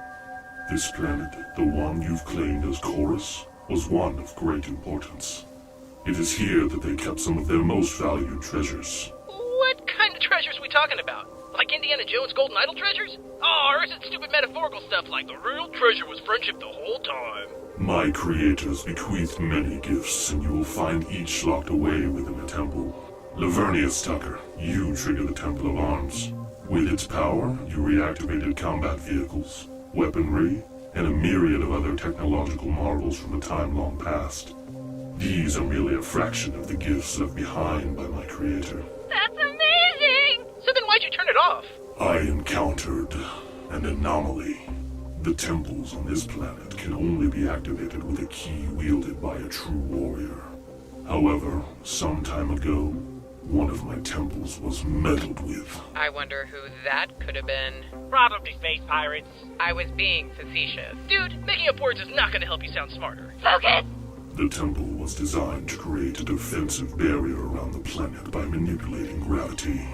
This planet, the one you've claimed as Chorus, was one of great importance. It is here that they kept some of their most valued treasures. What kind of treasures we talking about? Like Indiana Jones' Golden Idol treasures? Oh, or is it stupid metaphorical stuff like the real treasure was friendship the whole time? My creators bequeathed many gifts, and you will find each locked away within a temple. Lavernius Tucker, you trigger the Temple of Arms. With its power, you reactivated combat vehicles, weaponry, and a myriad of other technological marvels from a time long past. These are merely a fraction of the gifts left behind by my creator. That's amazing! So then why'd you turn it off? I encountered an anomaly. The temples on this planet can only be activated with a key wielded by a true warrior. However, some time ago, one of my temples was meddled with. I wonder who that could have been. Probably space pirates. I was being facetious. Dude, making up words is not gonna help you sound smarter. Focus! The temple was designed to create a defensive barrier around the planet by manipulating gravity.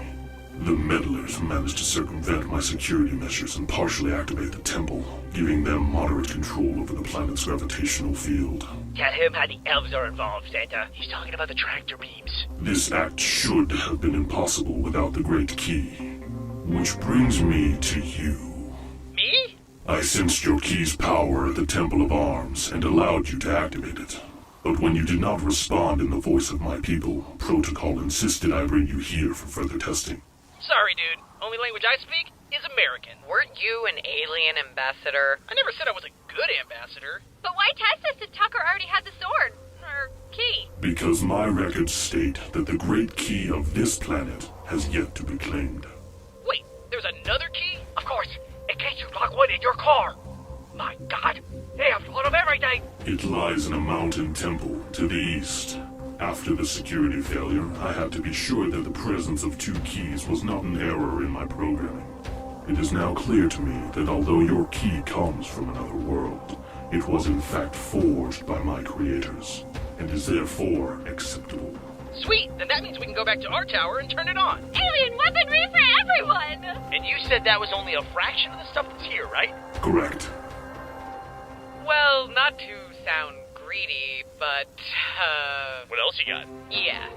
The meddlers managed to circumvent my security measures and partially activate the temple, giving them moderate control over the planet's gravitational field. Tell him how the elves are involved, Santa. He's talking about the tractor beams. This act should have been impossible without the Great Key. Which brings me to you. Me? I sensed your key's power at the Temple of Arms and allowed you to activate it. But when you did not respond in the voice of my people, Protocol insisted I bring you here for further testing. Sorry, dude. Only language I speak is American. Weren't you an alien ambassador? I never said I was a good ambassador. But why test us if Tucker already had the sword? Or key? Because my records state that the Great Key of this planet has yet to be claimed. Wait, there's another key? Of course, in case you lock one in your car. My God, they have thought of everything. It lies in a mountain temple to the east. After the security failure, I had to be sure that the presence of two keys was not an error in my programming. It is now clear to me that although your key comes from another world, it was in fact forged by my creators, and is therefore acceptable. Sweet, then that means we can go back to our tower and turn it on. Alien weaponry for everyone! And you said that was only a fraction of the stuff that's here, right? Correct. Well, not to sound greedy, but, What else you got? yeah.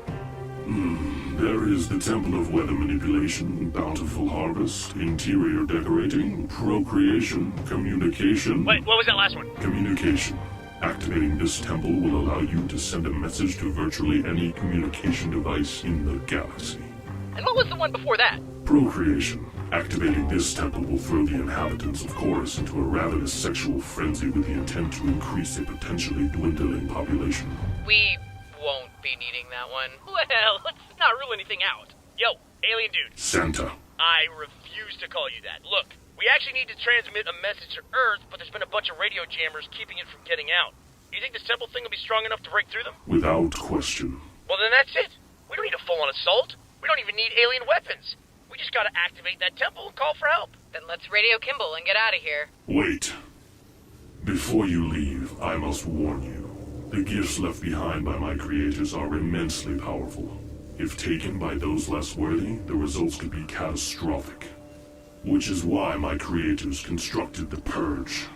There is the Temple of Weather Manipulation, Bountiful Harvest, Interior Decorating, Procreation, Communication... Wait, what was that last one? Communication. Activating this temple will allow you to send a message to virtually any communication device in the galaxy. And what was the one before that? Procreation. Activating this temple will throw the inhabitants of Chorus into a ravenous sexual frenzy with the intent to increase a potentially dwindling population. We won't be needing that one. Well, let's not rule anything out. Yo, alien dude. Santa. I refuse to call you that. Look, we actually need to transmit a message to Earth, but there's been a bunch of radio jammers keeping it from getting out. You think this temple thing will be strong enough to break through them? Without question. Well, then that's it. We don't need a full-on assault. We don't even need alien weapons. We just gotta activate that temple and call for help. Then let's radio Kimball and get out of here. Wait. Before you leave, I must warn you. The gifts left behind by my creators are immensely powerful. If taken by those less worthy, the results could be catastrophic. Which is why my creators constructed the Purge.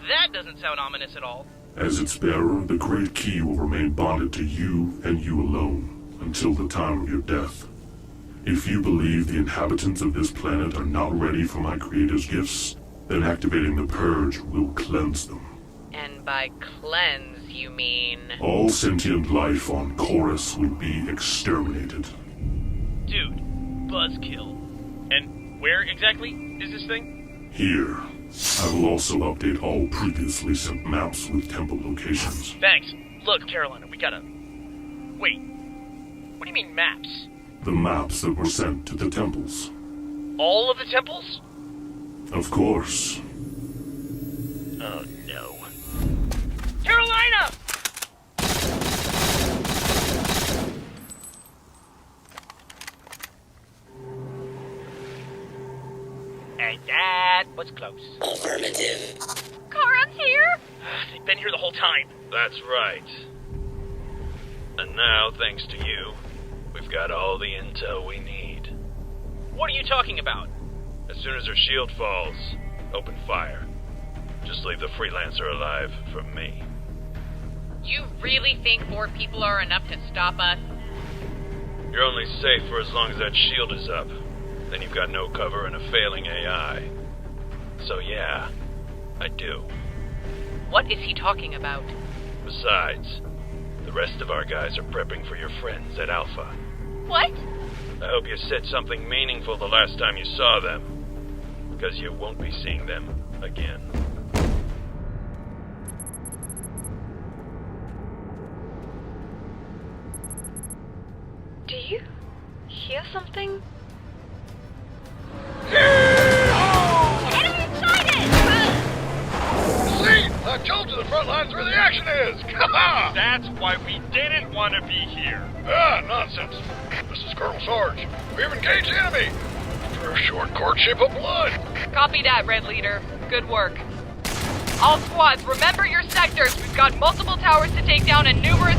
That doesn't sound ominous at all. As its bearer, the Great Key will remain bonded to you and you alone until the time of your death. If you believe the inhabitants of this planet are not ready for my creators' gifts, then activating the Purge will cleanse them. And by cleanse, you mean... All sentient life on Chorus will be exterminated. Dude, buzzkill. And where exactly is this thing? Here. I will also update all previously sent maps with temple locations. Thanks. Look, Carolina, we gotta... Wait. What do you mean maps? The maps that were sent to the temples. All of the temples? Of course. Oh, no. Carolina! And that was close. Affirmative. Karan's here? They've been here the whole time. That's right. And now, thanks to you, we've got all the intel we need. What are you talking about? As soon as her shield falls, open fire. Just leave the freelancer alive for me. You really think 4 people are enough to stop us? You're only safe for as long as that shield is up. Then you've got no cover and a failing AI. So yeah, I do. What is he talking about? Besides, the rest of our guys are prepping for your friends at Alpha. What? I hope you said something meaningful the last time you saw them, because you won't be seeing them again. Do you hear something? See? I told you the front lines where the action is. That's why we didn't want to be here. Nonsense. This is Colonel Sarge. We've engaged the enemy. For a short courtship of blood. Copy that, Red Leader. Good work. All squads, remember your sectors. We've got multiple towers to take down and numerous...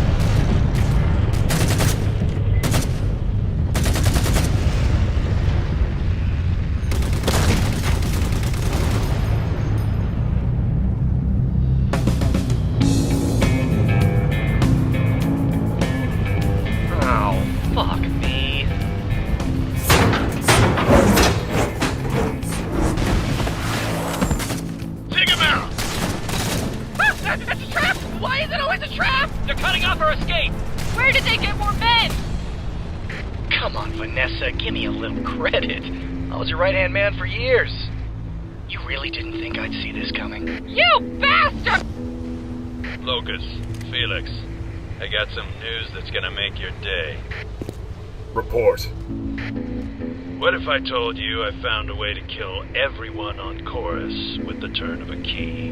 Give me a little credit. I was your right-hand man for years. You really didn't think I'd see this coming? You bastard! Locus, Felix, I got some news that's gonna make your day. Report. What if I told you I found a way to kill everyone on Chorus with the turn of a key?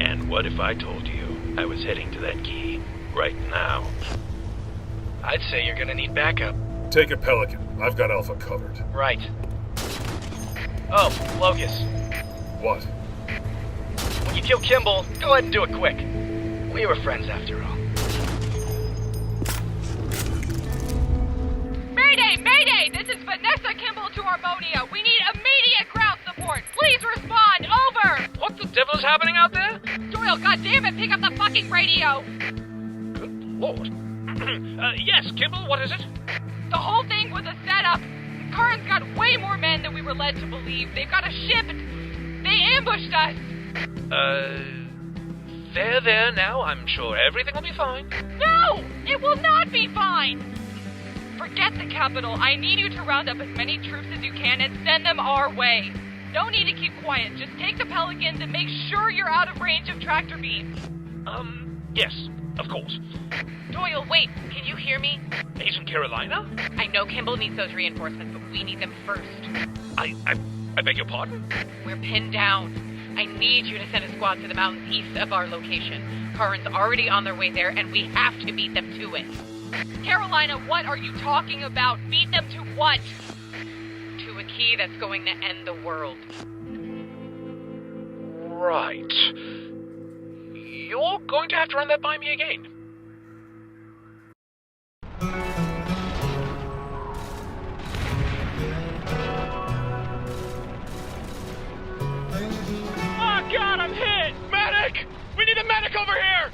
And what if I told you I was heading to that key right now? I'd say you're gonna need backup. Take it, Pelican. I've got Alpha covered. Right. Oh, Locus. What? When you kill Kimball, go ahead and do it quick. We were friends after all. Mayday! Mayday! This is Vanessa Kimball to Harmonia. We need immediate ground support. Please respond. Over! What the devil is happening out there? Doyle, goddammit, pick up the fucking radio! Good lord. Yes, Kimball, what is it? The whole thing was a setup. Karan's got way more men than we were led to believe. They've got a ship. They ambushed us. There now. I'm sure everything will be fine. No! It will not be fine! Forget the capital. I need you to round up as many troops as you can and send them our way. No need to keep quiet. Just take the Pelicans and make sure you're out of range of tractor beams. Yes, of course. Doyle, wait. Can you hear me? Agent Carolina? I know Kimball needs those reinforcements, but we need them first. I beg your pardon? We're pinned down. I need you to send a squad to the mountains east of our location. Karan's already on their way there, and we have to beat them to it. Carolina, what are you talking about? Beat them to what? To a key that's going to end the world. Right. You're going to have to run that by me again. Oh God, I'm hit! Medic! We need a medic over here!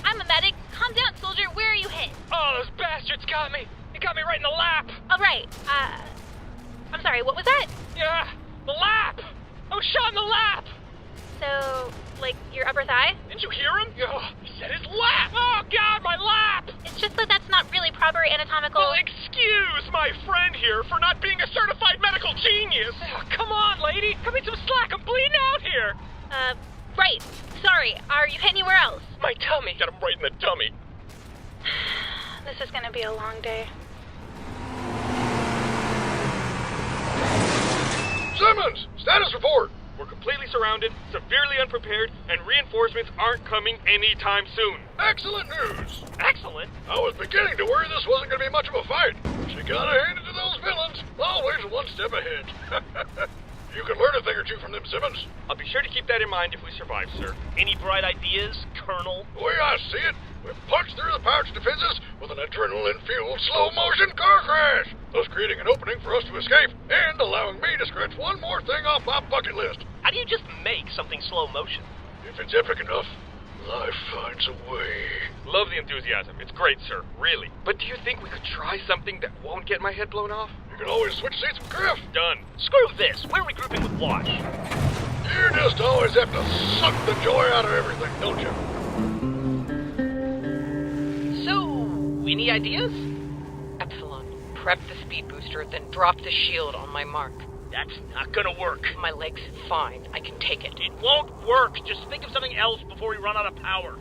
I'm a medic. Calm down, soldier. Where are you hit? Oh, those bastards got me! They got me right in the lap! All right. I'm sorry, what was that? Yeah, the lap! I was shot in the lap! So, like, your upper thigh? Didn't you hear him? Yeah, he said his lap! Oh God, my lap! It's just that that's not really proper anatomical... Well, excuse my friend here for not being a certified medical genius! Oh, come on, lady! Cut me some slack, I'm bleeding out here! Right. Sorry, are you hit anywhere else? My tummy! Got him right in the tummy. This is gonna be a long day. Simmons! Status report! We're completely surrounded, severely unprepared, and reinforcements aren't coming anytime soon. Excellent news! Excellent? I was beginning to worry this wasn't going to be much of a fight. But you gotta hand it to those villains. Always one step ahead. You can learn a thing or two from them, Simmons. I'll be sure to keep that in mind if we survive, sir. Any bright ideas, Colonel? The way I see it, we punched through the pouch defenses with an adrenaline-fueled slow-motion car crash, thus creating an opening for us to escape and allowing me to scratch one more thing off my bucket list. How do you just make something slow motion? If it's epic enough, life finds a way. Love the enthusiasm. It's great, sir. Really. But do you think we could try something that won't get my head blown off? You can always switch seats with Griff. Done. Screw this. We're regrouping with Wash. You just always have to suck the joy out of everything, don't you? So, any ideas? Epsilon, prep the speed booster, then drop the shield on my mark. That's not gonna work. My leg's fine. I can take it. It won't work. Just think of something else before we run out of power.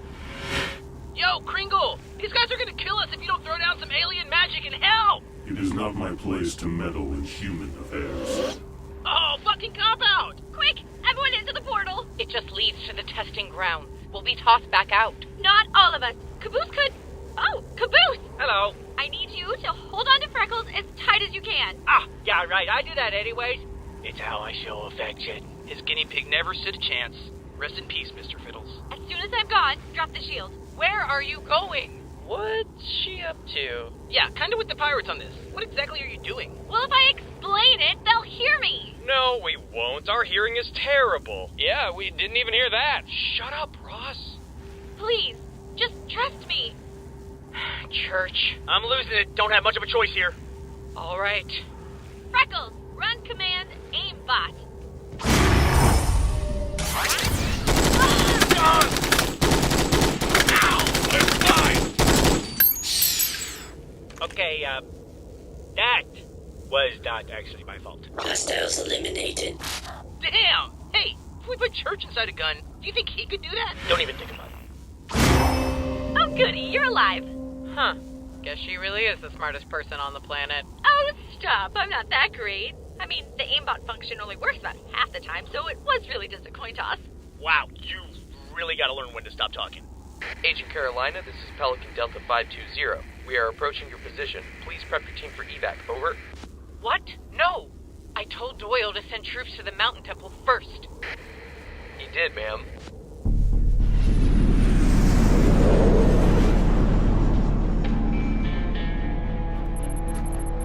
Yo, Kringle! These guys are gonna kill us if you don't throw down some alien magic in hell! It is not my place to meddle in human affairs. Oh, fucking cop out! Quick! Everyone into the portal! It just leads to the testing ground. will be tossed back out. Not all of us. Caboose could... Oh, Caboose! Hello. I need you to hold on to Freckles as tight as you can. Ah, yeah, right. I do that anyways. It's how I show affection. His guinea pig never stood a chance. Rest in peace, Mr. Fiddles. As soon as I'm gone, drop the shield. Where are you going? What's she up to? Yeah, kinda with the pirates on this. What exactly are you doing? Well, if I explain it, they'll hear me. No, we won't. Our hearing is terrible. Yeah, we didn't even hear that. Shut up, Ross. Please, just trust me. Church. I'm losing it. Don't have much of a choice here. All right. Freckles, run command aimbot. Okay, that was not actually my fault. Hostiles eliminated. Damn! Hey, if we put Church inside a gun, do you think he could do that? Don't even think about it. Oh, goody, you're alive. Huh. Guess she really is the smartest person on the planet. Oh, stop. I'm not that great. I mean, the aimbot function only works about half the time, so it was really just a coin toss. Wow, you really gotta learn when to stop talking. Agent Carolina, this is Pelican Delta 520. We are approaching your position. Please prep your team for evac. Over. What? No! I told Doyle to send troops to the mountain temple first. He did, ma'am.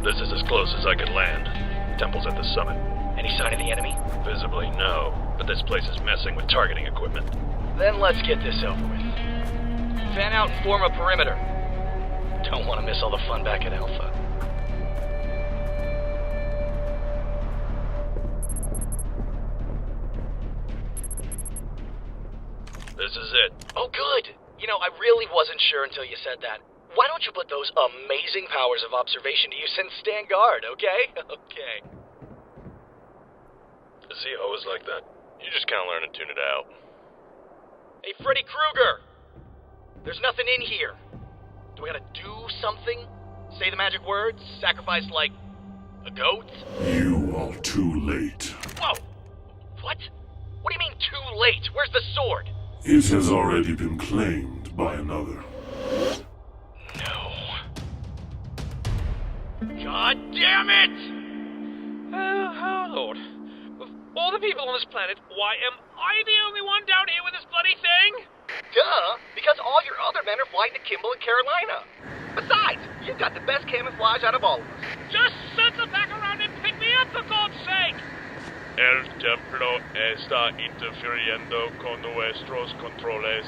This is as close as I can land. Temple's at the summit. Any sign of the enemy? Visibly, no. But this place is messing with targeting equipment. Then let's get this over with. Fan out and form a perimeter. Don't want to miss all the fun back at Alpha. This is it. Oh, good. You know, I really wasn't sure until you said that. Why don't you put those amazing powers of observation to use and stand guard, okay? Okay. Is he always like that? You just can't learn to tune it out. Hey, Freddy Krueger! There's nothing in here. Do we gotta do something? Say the magic words? Sacrifice, like, a goat? You are too late. Whoa! What? What do you mean, too late? Where's the sword? It has already been claimed by another. No. God damn it! Oh, Lord. Of all the people on this planet, why am I the only one down here with this bloody thing? Duh! Because all your other men are flying to Kimball and Carolina. Besides, you've got the best camouflage out of all of us. Just circle back around and pick me up, for God's sake! El Templo está interfiriendo con nuestros controles.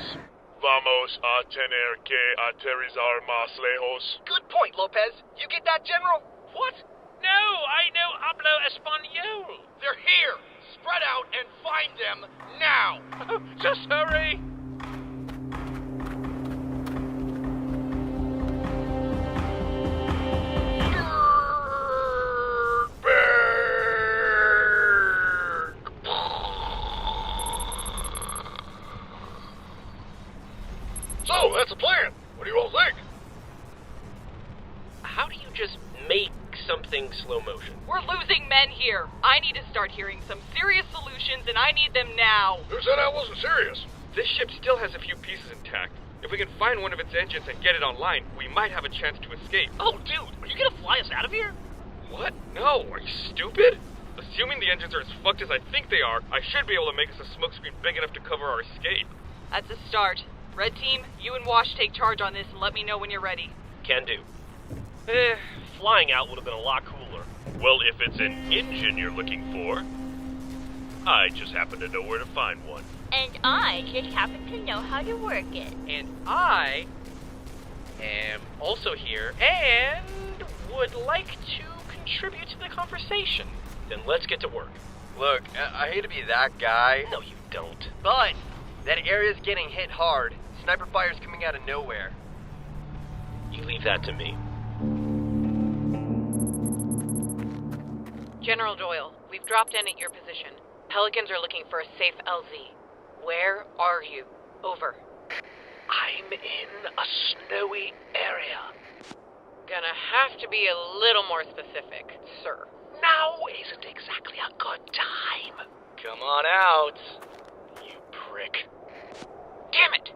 Vamos a tener que aterrizar más lejos. Good point, Lopez. You get that, General? What? No, I no hablo español. They're here. Spread out and find them now. Just hurry. So, that's the plan. What do you all think? How do you just make something slow motion? We're losing men here. I need to start hearing some serious solutions, and I need them now. Who said I wasn't serious? This ship still has a few pieces intact. If we can find one of its engines and get it online, we might have a chance to escape. Oh, dude, are you gonna fly us out of here? What? No, are you stupid? Assuming the engines are as fucked as I think they are, I should be able to make us a smokescreen big enough to cover our escape. That's a start. Red Team, you and Wash take charge on this and let me know when you're ready. Can do. Flying out would have been a lot cooler. Well, if it's an engine you're looking for, I just happen to know where to find one. And I just happen to know how to work it. And I am also here and would like to contribute to the conversation. Then let's get to work. Look, I hate to be that guy. No, you don't. But that area's getting hit hard. Sniper fire's coming out of nowhere. You leave that to me. General Doyle, we've dropped in at your position. Pelicans are looking for a safe LZ. Where are you? Over. I'm in a snowy area. Gonna have to be a little more specific, sir. Now isn't exactly a good time. Come on out. You prick. Damn it!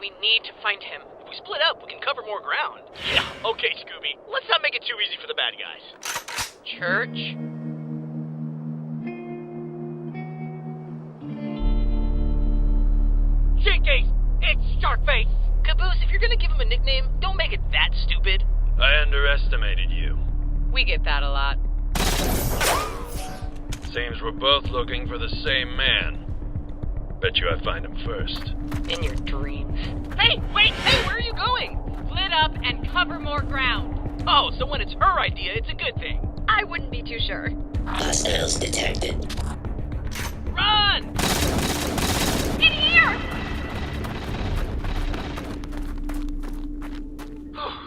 We need to find him. If we split up, we can cover more ground. Yeah, okay, Scooby. Let's not make it too easy for the bad guys. Church? Cheekies! It's Sharkface! Caboose, if you're gonna give him a nickname, don't make it that stupid. I underestimated you. We get that a lot. Seems we're both looking for the same man. Bet you I find him first. In your dreams. Hey, wait! Hey, where are you going? Split up and cover more ground. Oh, so when it's her idea, it's a good thing. I wouldn't be too sure. Hostiles detected. Run! In here!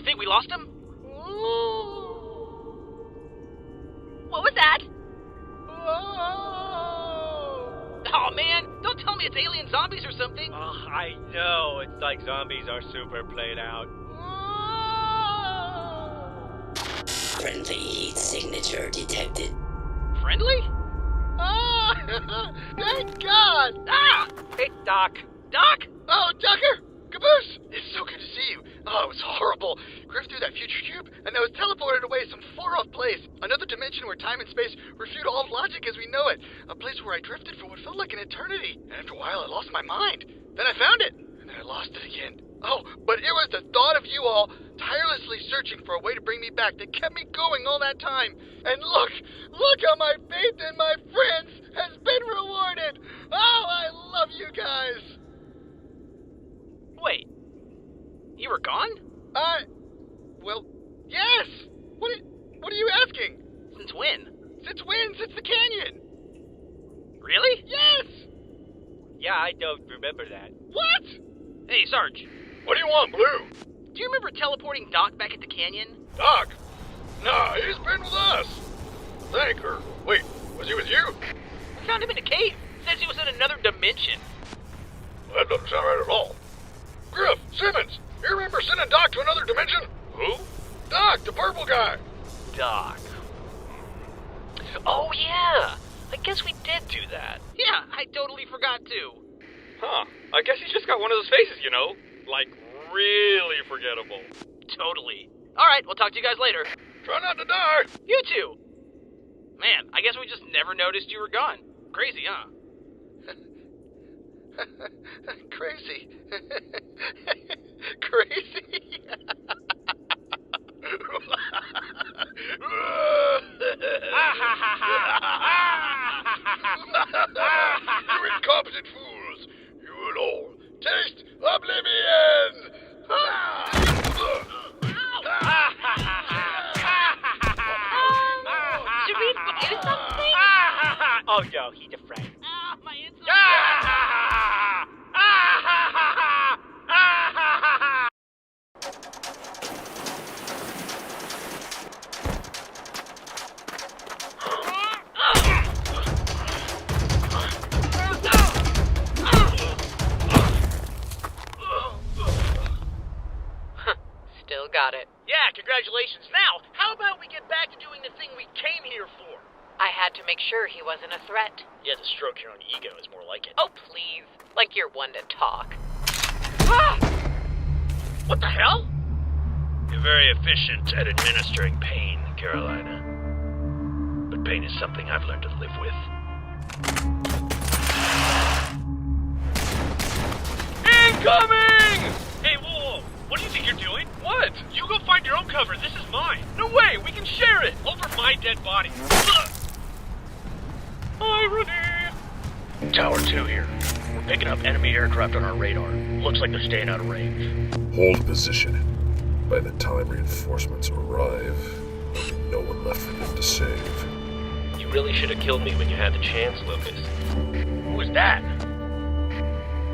Think we lost him? What was that? Oh man, don't tell me it's alien zombies or something. I know, it's like zombies are super played out. Friendly heat signature detected. Friendly? Oh, thank God! Ah! Hey, Doc. Doc? Oh, Tucker! Caboose! It's so good to see you. Oh, it was horrible. Griff threw that future cube, and I was teleported away some far-off place. Another dimension where time and space refute all logic as we know it. A place where I drifted for what felt like an eternity. And after a while, I lost my mind. Then I found it, and then I lost it again. Oh, but it was the thought of you all tirelessly searching for a way to bring me back that kept me going all that time. And look how my faith in my friends has been rewarded. Oh, I love you guys. Wait, you were gone? Well, yes! What are you asking? Since when? Since when? Since the canyon! Really? Yes! Yeah, I don't remember that. What? Hey, Sarge. What do you want, Blue? Do you remember teleporting Doc back at the canyon? Doc? Nah, he's been with us. Thank her. Wait, was he with you? We found him in a cave. Says he was in another dimension. Well, that doesn't sound right at all. Griff, Simmons, you remember sending Doc to another dimension? Who? Doc, the purple guy. Doc. Oh, yeah. I guess we did do that. Yeah, I totally forgot too. Huh. I guess he's just got one of those faces, you know? Like, really forgettable. Totally. Alright, we'll talk to you guys later. Try not to die. You too. Man, I guess we just never noticed you were gone. Crazy, huh? Crazy. Crazy. You incompetent fools! You will all taste oblivion! Should we do something? Oh no, he's afraid. My inside. Still got it. Yeah, congratulations. Now, how about we get back to doing the thing we came here for? I had to make sure he wasn't a threat. Yeah, the stroke your own ego is more like it. Oh, please. Like you're one to talk. Ah! What the hell? You're very efficient at administering pain, Carolina. But pain is something I've learned to live with. Incoming! Hey, whoa! What do you think you're doing? What? You go find your own cover. This is mine. No way! We can share it! Over my dead body. Irony! Tower 2 here. We're picking up enemy aircraft on our radar. Looks like they're staying out of range. Hold position. By the time reinforcements arrive, there'll be no one left for them to save. You really should have killed me when you had the chance, Lucas. Who was that?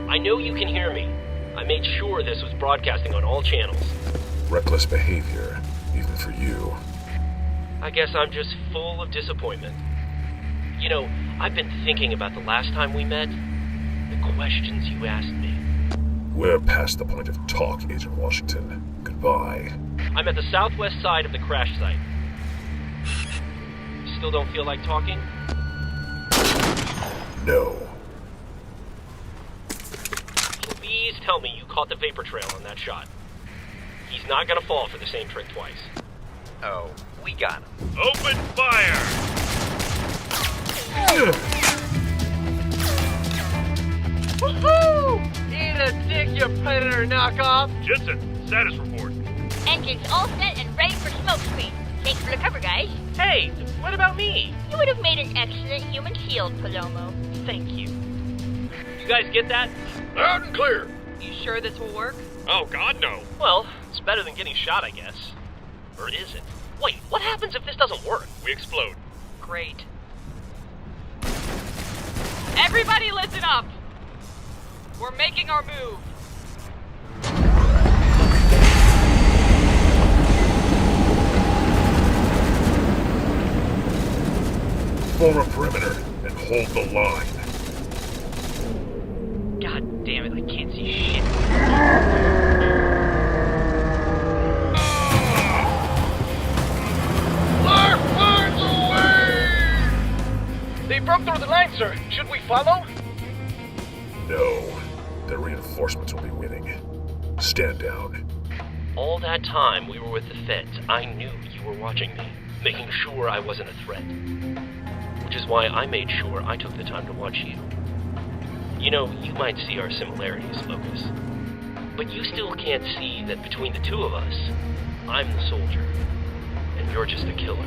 I know you can hear me. I made sure this was broadcasting on all channels. Reckless behavior, even for you. I guess I'm just full of disappointment. You know, I've been thinking about the last time we met. The questions you asked me. We're past the point of talk, Agent Washington. Goodbye. I'm at the southwest side of the crash site. Still don't feel like talking? No. Please Please tell me you caught the vapor trail on that shot. He's not gonna fall for the same trick twice. Oh, we got him. Open fire! Woohoo! Eat a dick, you predator knockoff! Jensen, status report. Engines all set and ready for smoke screen. Thanks for the cover, guys. Hey, what about me? You would have made an excellent human shield, Palomo. Thank you. You guys get that? Loud and clear. You sure this will work? Oh, God, no. Well, it's better than getting shot, I guess. Or is it? Wait, what happens if this doesn't work? We explode. Great. Everybody listen up! We're making our move. Form a perimeter and hold the line. God damn it, I can't see shit. Lifelines away! They broke through the line, sir. Should we follow? No. The reinforcements will be winning. Stand down. All that time we were with the feds, I knew you were watching me, making sure I wasn't a threat. Which is why I made sure I took the time to watch you. You know, you might see our similarities, Locus. But you still can't see that between the two of us, I'm the soldier, and you're just a killer.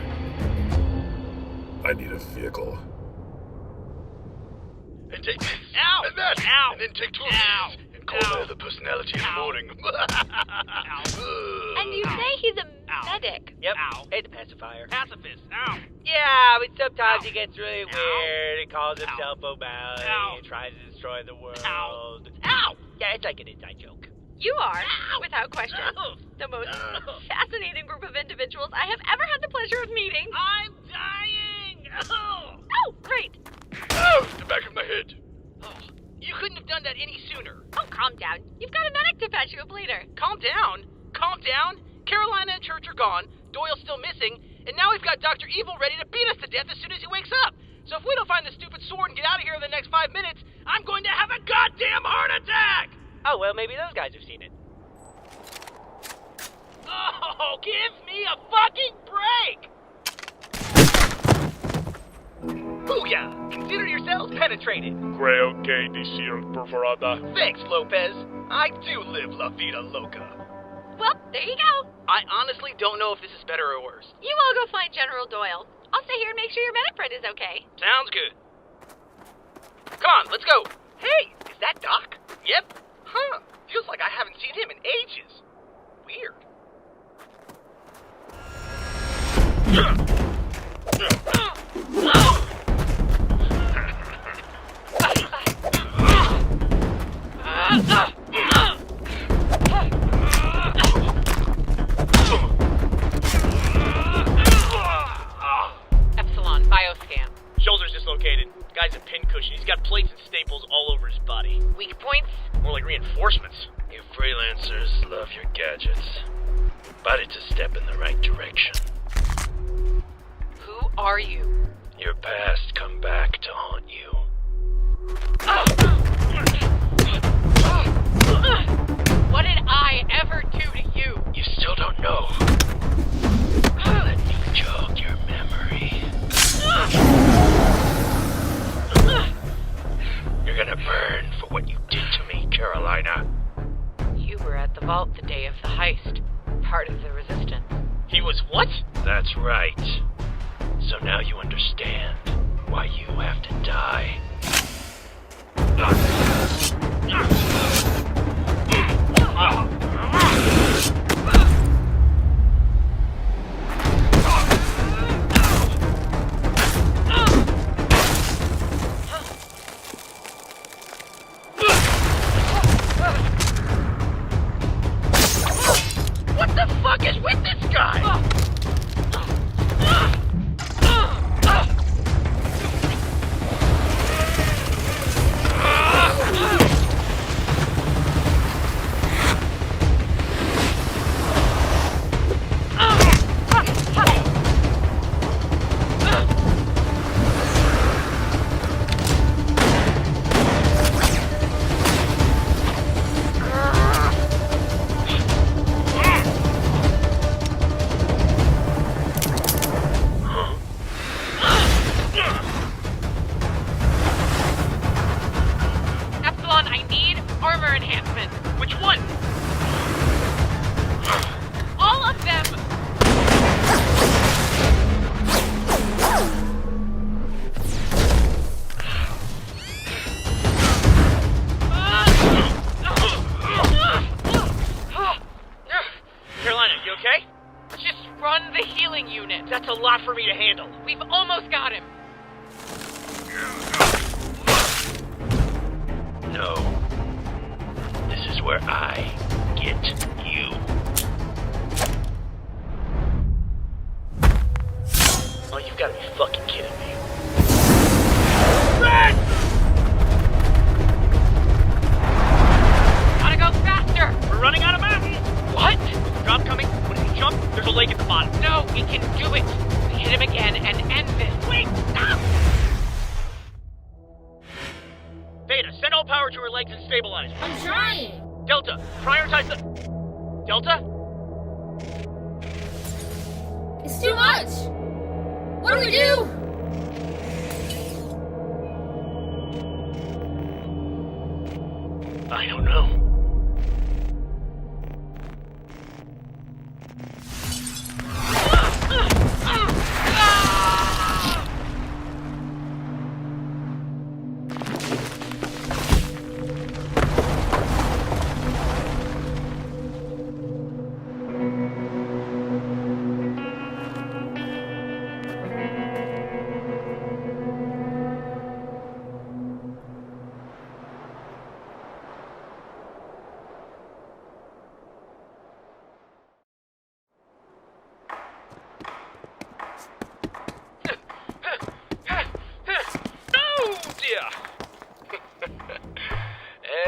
I need a vehicle. And take this. Ow! And that. Ow! And then take two of Ow! these. And call that the personality in the morning. And you say he's a medic. Yep. Ow. It's a pacifier. Pacifist. Ow. Yeah, but sometimes Ow. he gets really Ow. weird. He calls Ow. himself O'Malley. Ow. He tries to destroy the world. Ow. Ow. Yeah, it's like an inside joke. You are, without question, the most fascinating group of individuals I have ever had the pleasure of meeting. I'm dying! Oh! Oh, great. Oh, the back of my head. Oh, you couldn't have done that any sooner. Oh, calm down. You've got a medic to patch you up later. Calm down. Calm down. Carolina and Church are gone. Doyle's still missing. And now we've got Dr. Evil ready to beat us to death as soon as he wakes up. So if we don't find the stupid sword and get out of here in the next 5 minutes, I'm going to have a goddamn heart attack! Oh, well, maybe those guys have seen it. Oh, give me a fucking break! Booyah! Consider yourselves penetrated. Creo que decir perforada. Thanks, Lopez. I do live La Vida Loca. Well, there you go. I honestly don't know if this is better or worse. You all go find General Doyle. I'll stay here and make sure your medic friend is okay. Sounds good. Come on, let's go. Hey, is that Doc? Yep. Huh. Feels like I haven't seen him in ages. Weird. Epsilon, bioscan. Shoulder's dislocated. Guy's a pincushion. He's got plates and staples all over his body. Weak points? More like reinforcements. You freelancers love your gadgets, but it's a step in the right direction. Who are you? Your past come back to haunt you. What did I ever do to you? You still don't know. Let me jog your memory. You're gonna burn for what you did to me, Carolina. You were at the vault the day of the heist. Part of the resistance. He was what? That's right. So now you understand why you have to die. What the fuck is with this guy? Carolina, you okay? Just run the healing unit. That's a lot for me to handle. We've almost got him. No. This is where I get you. Oh, you've got to be fucking kidding me. Red! Gotta go faster! We're running out of mountain! What? Drop coming. When he jump, there's a lake at the bottom. No, we can do it. Hit him again and end this. Wait, stop! Beta, send all power to her legs and stabilize. I'm trying. Delta, prioritize the... Delta? It's too much. What do we do? I don't know.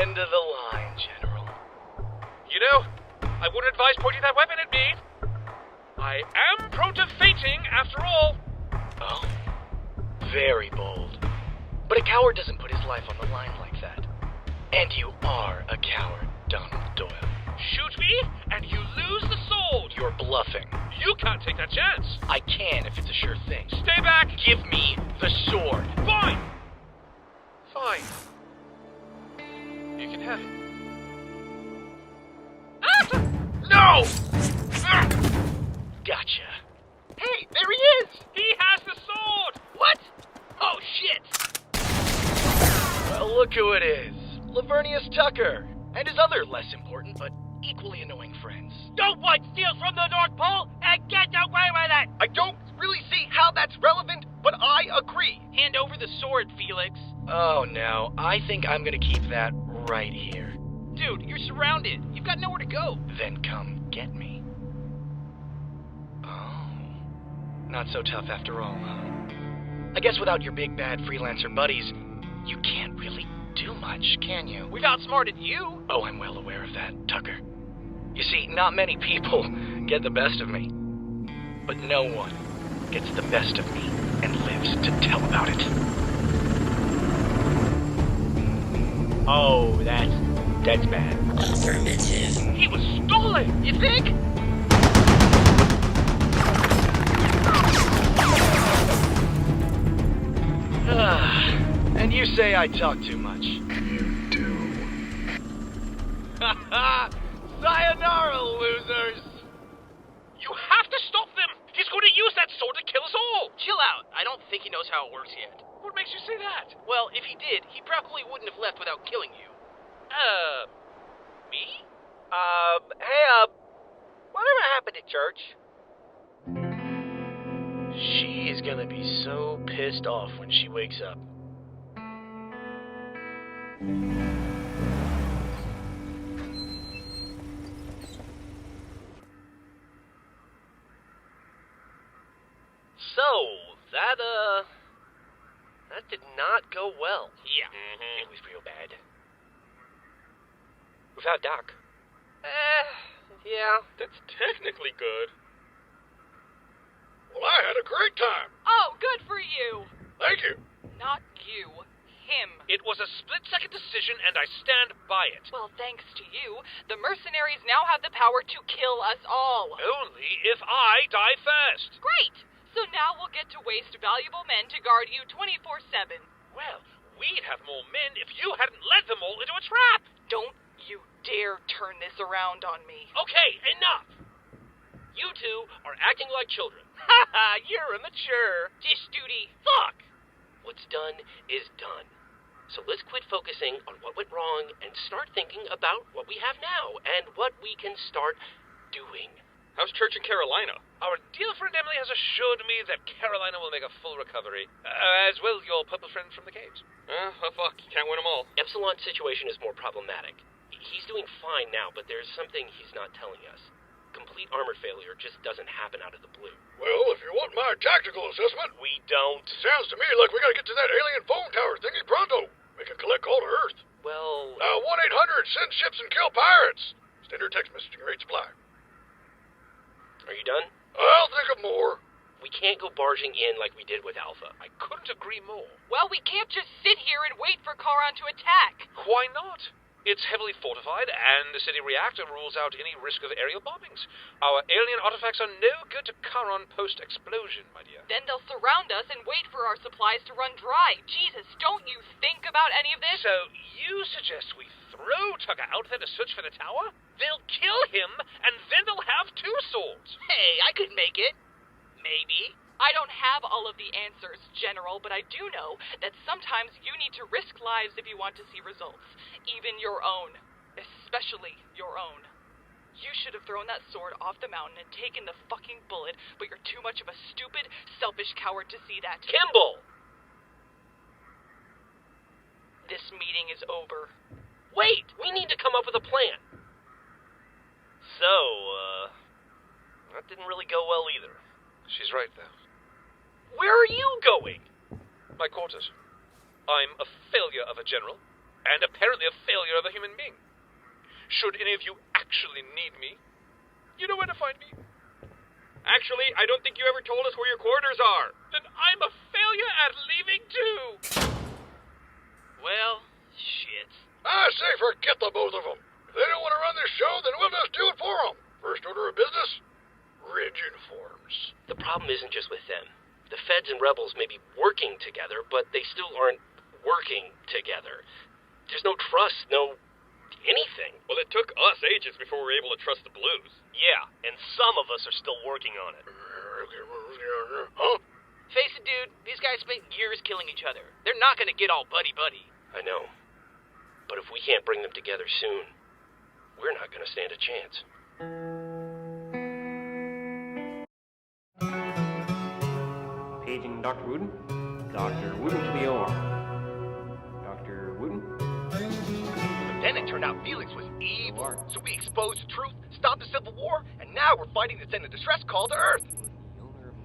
End of the line, General. You know, I wouldn't advise pointing that weapon at me. I am prone to fainting, after all. Oh, very bold. But a coward doesn't put his life on the line like that. And you are a coward, Donald Doyle. Shoot me, and you lose the sword. You're bluffing. You can't take that chance. I can if it's a sure thing. Stay back. Give me the sword. Fine. Fine. You can have it. No! Gotcha. Hey, there he is! He has the sword! What? Oh, shit! Well, look who it is. Lavernius Tucker. And his other less important, but equally annoying friends. No one steals from the North Pole and gets away with it! I don't really see how that's relevant, but I agree. Hand over the sword, Felix. Oh, no. I think I'm gonna keep that right here. Dude, you're surrounded. You've got nowhere to go. Then come get me. Oh. Not so tough after all, huh? I guess without your big bad freelancer buddies, you can't really do much, can you? We've outsmarted you. Oh, I'm well aware of that, Tucker. You see, not many people get the best of me. But no one gets the best of me and lives to tell about it. Oh, that's bad. Affirmative. He was stolen, you think? And you say I talk too much. You do. Sayonara, losers! You have to stop them! He's going to use that sword to kill us all! Chill out. I don't think he knows how it works yet. What makes you say that? Well, if he did, he probably wouldn't have left without killing you. Me? Hey, whatever happened to church? She is gonna be so pissed off when she wakes up. So, that did not go well. Yeah. It was real bad. Without Doc. Yeah. That's technically good. Well, I had a great time. Oh, good for you. Thank you. Not you. Him. It was a split-second decision, and I stand by it. Well, thanks to you, the mercenaries now have the power to kill us all. Only if I die first. Great! So now we'll get to waste valuable men to guard you 24/7. Well, we'd have more men if you hadn't led them all into a trap. Don't you dare turn this around on me. Okay, enough. You two are acting like children. Haha, you're immature. Dish duty. Fuck! What's done is done. So let's quit focusing on what went wrong and start thinking about what we have now and what we can start doing How's Church in Carolina? Our dear friend Emily has assured me that Carolina will make a full recovery, as will your purple friend from the caves. Oh, fuck. You can't win them all. Epsilon's situation is more problematic. He's doing fine now, but there's something he's not telling us. Complete armor failure just doesn't happen out of the blue. Well, if you want my tactical assessment... We don't. Sounds to me like we gotta get to that alien phone tower thingy pronto. Make a collect call to Earth. Well... Now, 1-800, send ships and kill pirates. Standard text messaging rate supply. Are you done? I'll think of more. We can't go barging in like we did with Alpha. I couldn't agree more. Well, we can't just sit here and wait for Charon to attack. Why not? It's heavily fortified, and the city reactor rules out any risk of aerial bombings. Our alien artifacts are no good to Charon post-explosion, my dear. Then they'll surround us and wait for our supplies to run dry. Jesus, don't you think about any of this? So, you suggest we throw Tucker out there to search for the tower? They'll kill him, and then they'll have two swords. Hey, I could make it. Maybe. I don't have all of the answers, General, but I do know that sometimes you need to risk lives if you want to see results. Even your own. Especially your own. You should have thrown that sword off the mountain and taken the fucking bullet, but you're too much of a stupid, selfish coward to see that. Kimball! This meeting is over. Wait! We need to come up with a plan. So, that didn't really go well either. She's right, though. Where are you going? My quarters. I'm a failure of a general, and apparently a failure of a human being. Should any of you actually need me, you know where to find me. Actually, I don't think you ever told us where your quarters are. Then I'm a failure at leaving, too. Well, shit. I say forget the both of them. If they don't want to run this show, then we'll just do it for them. First order of business, red uniforms. The problem isn't just with them. The Feds and Rebels may be working together, but they still aren't working together. There's no trust, no anything. Well, it took us ages before we were able to trust the Blues. Yeah, and some of us are still working on it. Huh? Face it, dude. These guys spent years killing each other. They're not gonna get all buddy-buddy. I know. But if we can't bring them together soon, we're not gonna stand a chance. Paging Dr. Wooten. Dr. Wooten to the OR. Dr. Wooten? But then it turned out Felix was evil, so we exposed the truth, stopped the Civil War, and now we're fighting to send a distress call to Earth.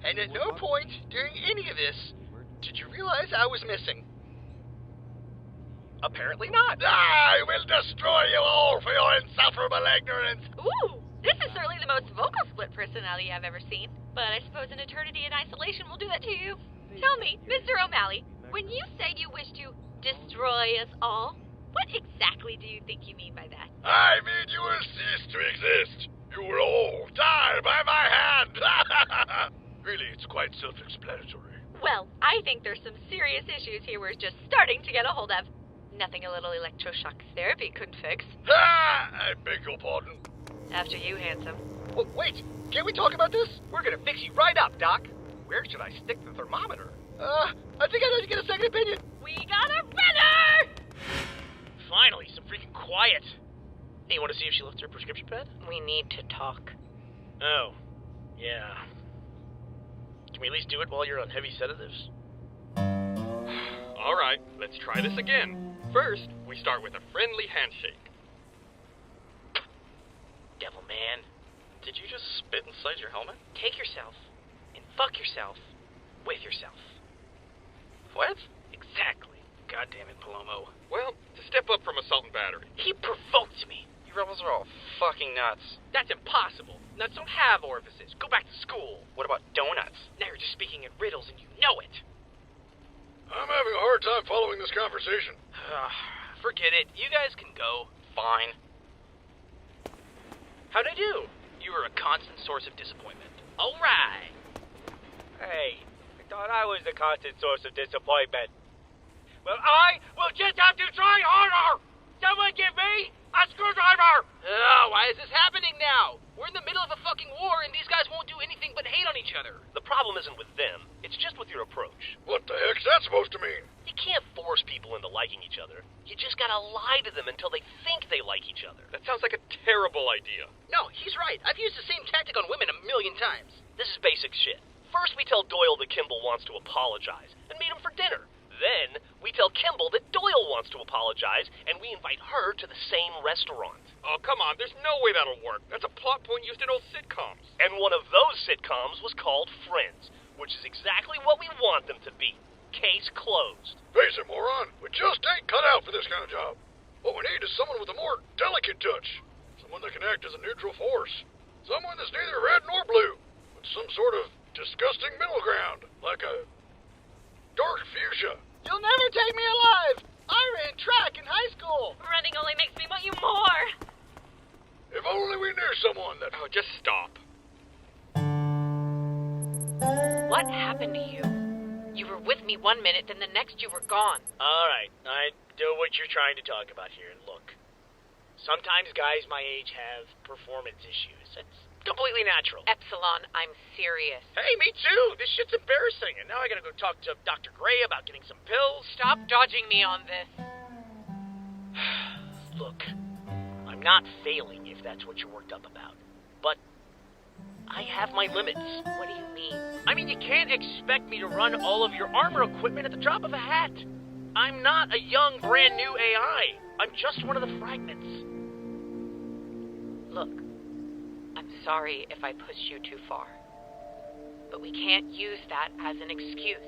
And at no point during any of this did you realize I was missing. Apparently not. I will destroy you all for your insufferable ignorance. Ooh, this is certainly the most vocal split personality I've ever seen. But I suppose an eternity in isolation will do that to you. Tell me, Mr. O'Malley, when you say you wish to destroy us all, what exactly do you think you mean by that? I mean you will cease to exist. You will all die by my hand. Really, it's quite self-explanatory. Well, I think there's some serious issues here we're just starting to get a hold of. Nothing a little electroshock therapy couldn't fix. I beg your pardon. After you, handsome. Wait, can't we talk about this? We're gonna fix you right up, Doc. Where should I stick the thermometer? I think I need to get a second opinion. We got a runner! Finally, some freaking quiet. Hey, you want to see if she left her prescription pad? We need to talk. Oh, yeah. Can we at least do it while you're on heavy sedatives? All right, let's try this again. First, we start with a friendly handshake. Devil man, did you just spit inside your helmet? Take yourself and fuck yourself with yourself. What? Exactly. God damn it, Palomo. Well, to step up from assault and battery. He provoked me. You rebels are all fucking nuts. That's impossible. Nuts don't have orifices. Go back to school. What about donuts? Now you're just speaking in riddles and you know it. I'm having a hard time following this conversation. Forget it. You guys can go. Fine. How'd I do? You were a constant source of disappointment. All right. Hey, I thought I was the constant source of disappointment. Well, I will just have to try harder! Someone give me a screwdriver! Oh, why is this happening now? We're in the middle of a fucking war and these guys won't do anything but hate on each other. The problem isn't with them, it's just with your approach. What the heck's that supposed to mean? You can't force people into liking each other. You just gotta lie to them until they think they like each other. That sounds like a terrible idea. No, he's right. I've used the same tactic on women a times. This is basic shit. First, we tell Doyle that Kimball wants to apologize and meet him for dinner. Then, we tell Kimball that Doyle wants to apologize, and we invite her to the same restaurant. Oh, come on, there's no way that'll work. That's a plot point used in old sitcoms. And one of those sitcoms was called Friends, which is exactly what we want them to be. Case closed. Face it, moron. We just ain't cut out for this kind of job. What we need is someone with a more delicate touch. Someone that can act as a neutral force. Someone that's neither red nor blue, but some sort of disgusting middle ground, like a dark fuchsia. You'll never take me alive! I ran track in high school! Running only makes me want you more! If only we knew someone that... Oh, just stop. What happened to you? You were with me 1 minute, then the next you were gone. Alright, I know what you're trying to talk about here, and look. Sometimes guys my age have performance issues. It's completely natural. Epsilon, I'm serious. Hey, me too! This shit's embarrassing, and now I gotta go talk to Dr. Gray about getting some pills. Stop dodging me on this. Look, I'm not failing if that's what you're worked up about. But I have my limits. What do you mean? I mean, you can't expect me to run all of your armor equipment at the drop of a hat. I'm not a young, brand new AI. I'm just one of the fragments. Look, I'm sorry if I pushed you too far. But we can't use that as an excuse.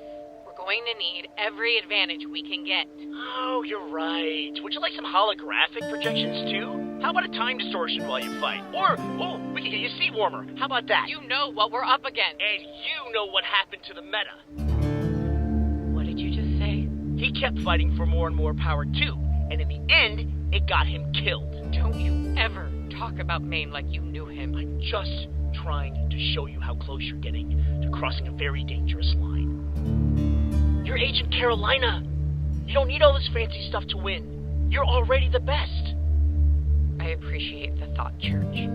We're going to need every advantage we can get. Oh, you're right. Would you like some holographic projections too? How about a time distortion while you fight? Or, oh, we can get you a seat warmer. How about that? You know what we're up against. And you know what happened to the meta. What did you just say? He kept fighting for more and more power too. And in the end, it got him killed. Don't you ever talk about Maine like you knew him. I'm just trying to show you how close you're getting to crossing a very dangerous line. You're Agent Carolina. You don't need all this fancy stuff to win. You're already the best. I appreciate the thought, Church.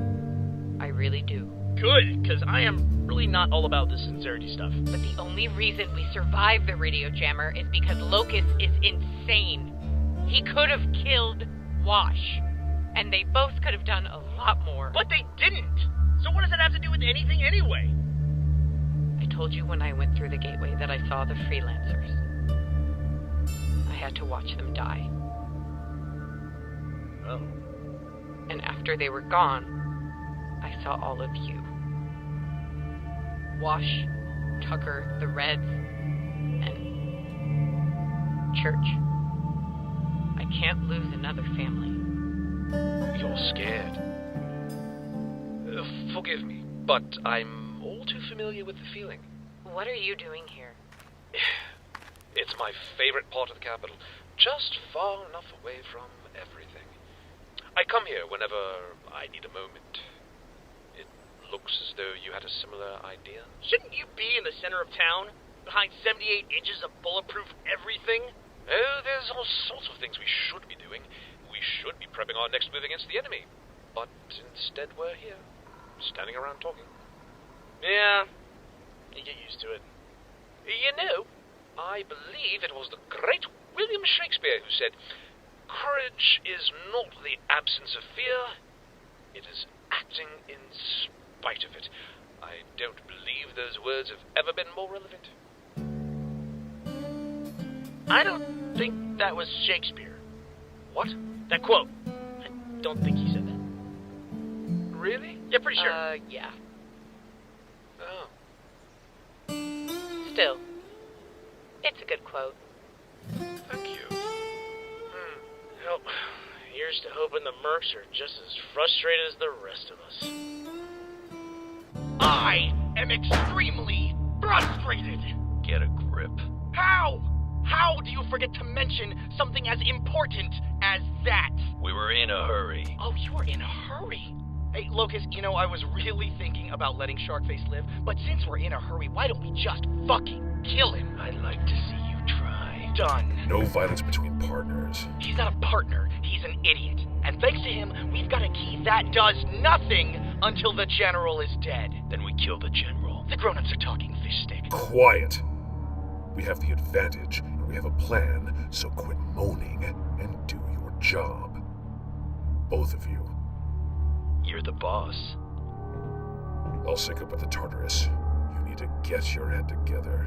I really do. Good, because I am really not all about this sincerity stuff. But the only reason we survived the radio jammer is because Locust is insane. He could have killed Wash. And they both could have done a lot more. But they didn't! So what does that have to do with anything anyway? I told you when I went through the gateway that I saw the freelancers. I had to watch them die. Oh. And after they were gone, I saw all of you. Wash, Tucker, the Reds, and Church. I can't lose another family. You're scared. Forgive me, but I'm all too familiar with the feeling. What are you doing here? It's my favorite part of the capital, just far enough away from everything. I come here whenever I need a moment. It looks as though you had a similar idea. Shouldn't you be in the center of town, behind 78 inches of bulletproof everything? Oh, there's all sorts of things we should be doing. We should be prepping our next move against the enemy. But instead we're here, standing around talking. Yeah, you get used to it. You know, I believe it was the great William Shakespeare who said, "Courage is not the absence of fear, it is acting in spite of it." I don't believe those words have ever been more relevant. I don't think that was Shakespeare. What? That quote. I don't think he said that. Really? Yeah, pretty sure. Yeah. Oh. Still, it's a good quote. Thank you. Well, here's to hoping the Mercs are just as frustrated as the rest of us. I am extremely frustrated! Get a grip. How? How do you forget to mention something as important as that? We were in a hurry. Oh, you were in a hurry? Hey, Locust, you know, I was really thinking about letting Sharkface live, but since we're in a hurry, why don't we just fucking kill him? I'd like to see you try. Done. No violence between partners. He's not a partner, he's an idiot. And thanks to him, we've got a key that does nothing until the General is dead. Then we kill the General. The grown-ups are talking fish stick. Quiet. We have the advantage, and we have a plan, so quit moaning and do your job. Both of you. You're the boss. I'll sync up with the Tartarus. You need to get your head together.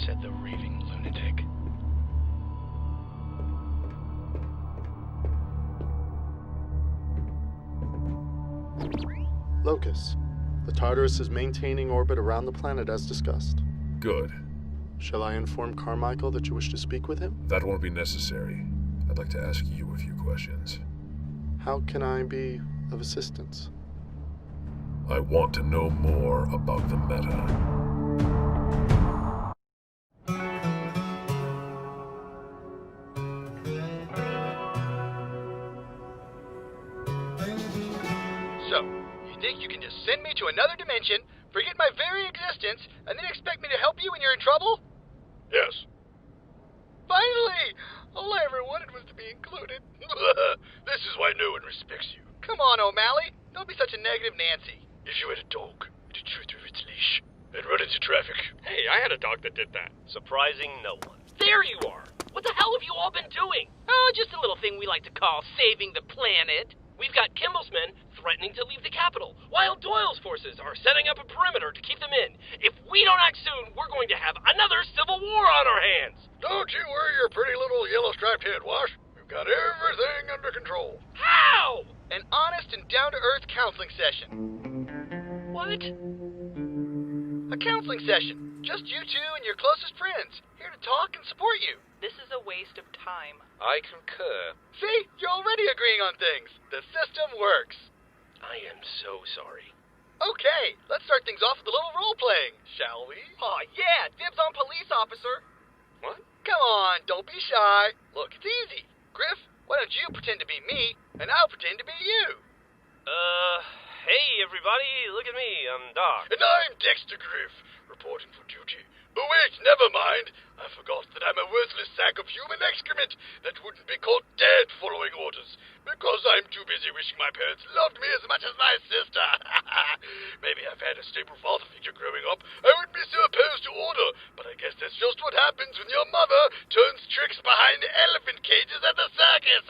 Said the raving lunatic. Locus, the Tartarus is maintaining orbit around the planet as discussed. Good. Shall I inform Carmichael that you wish to speak with him? That won't be necessary. I'd like to ask you a few questions. How can I be of assistance? I want to know more about the meta. So, you think you can just send me to another dimension, forget my very existence, and then expect me to help you when you're in trouble? Yes. Finally! All I ever wanted was to be included. This is why no one respects you. Come on, O'Malley. Don't be such a negative Nancy. If you had a dog, it'd chew through its leash and run into traffic. Hey, I had a dog that did that. Surprising no one. There you are! What the hell have you all been doing? Oh, just a little thing we like to call saving the planet. We've got Kimball's men threatening to leave the capital, while Doyle's forces are setting up a perimeter to keep them in. If we don't act soon, we're going to have another civil war on our hands. Don't you worry your pretty little yellow-striped head, Wash. We've got everything under control. How? An honest and down-to-earth counseling session. What? A counseling session. Just you two and your closest friends. Here to talk and support you. This is a waste of time. I concur. See? You're already agreeing on things. The system works. I am so sorry. Okay, let's start things off with a little role-playing, shall we? Oh, yeah, dibs on police officer. What? Come on, don't be shy. Look, it's easy. Griff, why don't you pretend to be me, and I'll pretend to be you? Hey everybody, look at me, I'm Doc. And I'm Dexter Griff, reporting for duty. But wait, never mind. I forgot that I'm a worthless sack of human excrement that wouldn't be caught dead following orders, because I'm too busy wishing my parents loved me as much as my sister. Maybe if I had a stable father figure growing up, I wouldn't be so opposed to order, but I guess that's just what happens when your mother turns tricks behind elephant cages at the circus.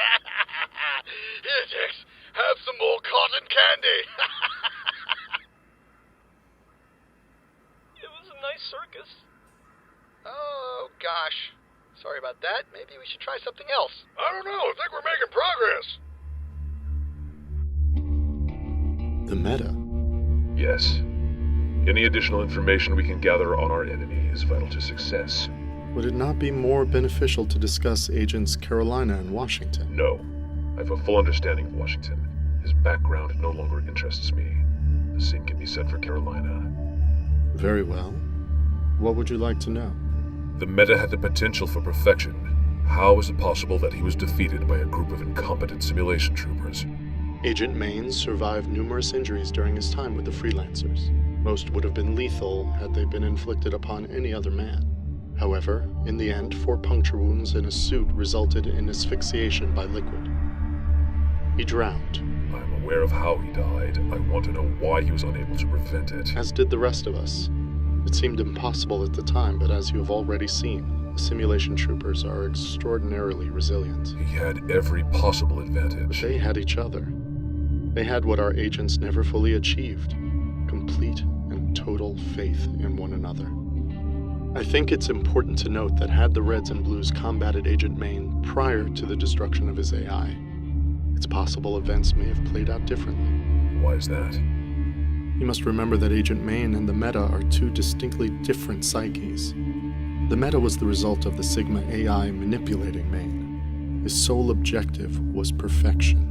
Here, Dex, have some more cotton candy. It was a nice circus. Oh, gosh. Sorry about that. Maybe we should try something else. I don't know. I think we're making progress. The meta? Yes. Any additional information we can gather on our enemy is vital to success. Would it not be more beneficial to discuss Agents Carolina and Washington? No. I have a full understanding of Washington. His background no longer interests me. The same can be said for Carolina. Very well. What would you like to know? The meta had the potential for perfection. How is it possible that he was defeated by a group of incompetent simulation troopers? Agent Maines survived numerous injuries during his time with the Freelancers. Most would have been lethal had they been inflicted upon any other man. However, in the end, 4 puncture wounds in his suit resulted in asphyxiation by liquid. He drowned. I'm aware of how he died. I want to know why he was unable to prevent it. As did the rest of us. It seemed impossible at the time, but as you have already seen, the simulation troopers are extraordinarily resilient. He had every possible advantage. But they had each other. They had what our agents never fully achieved: complete and total faith in one another. I think it's important to note that had the Reds and Blues combated Agent Maine prior to the destruction of his AI, it's possible events may have played out differently. Why is that? You must remember that Agent Maine and the Meta are 2 distinctly different psyches. The Meta was the result of the Sigma AI manipulating Maine. His sole objective was perfection.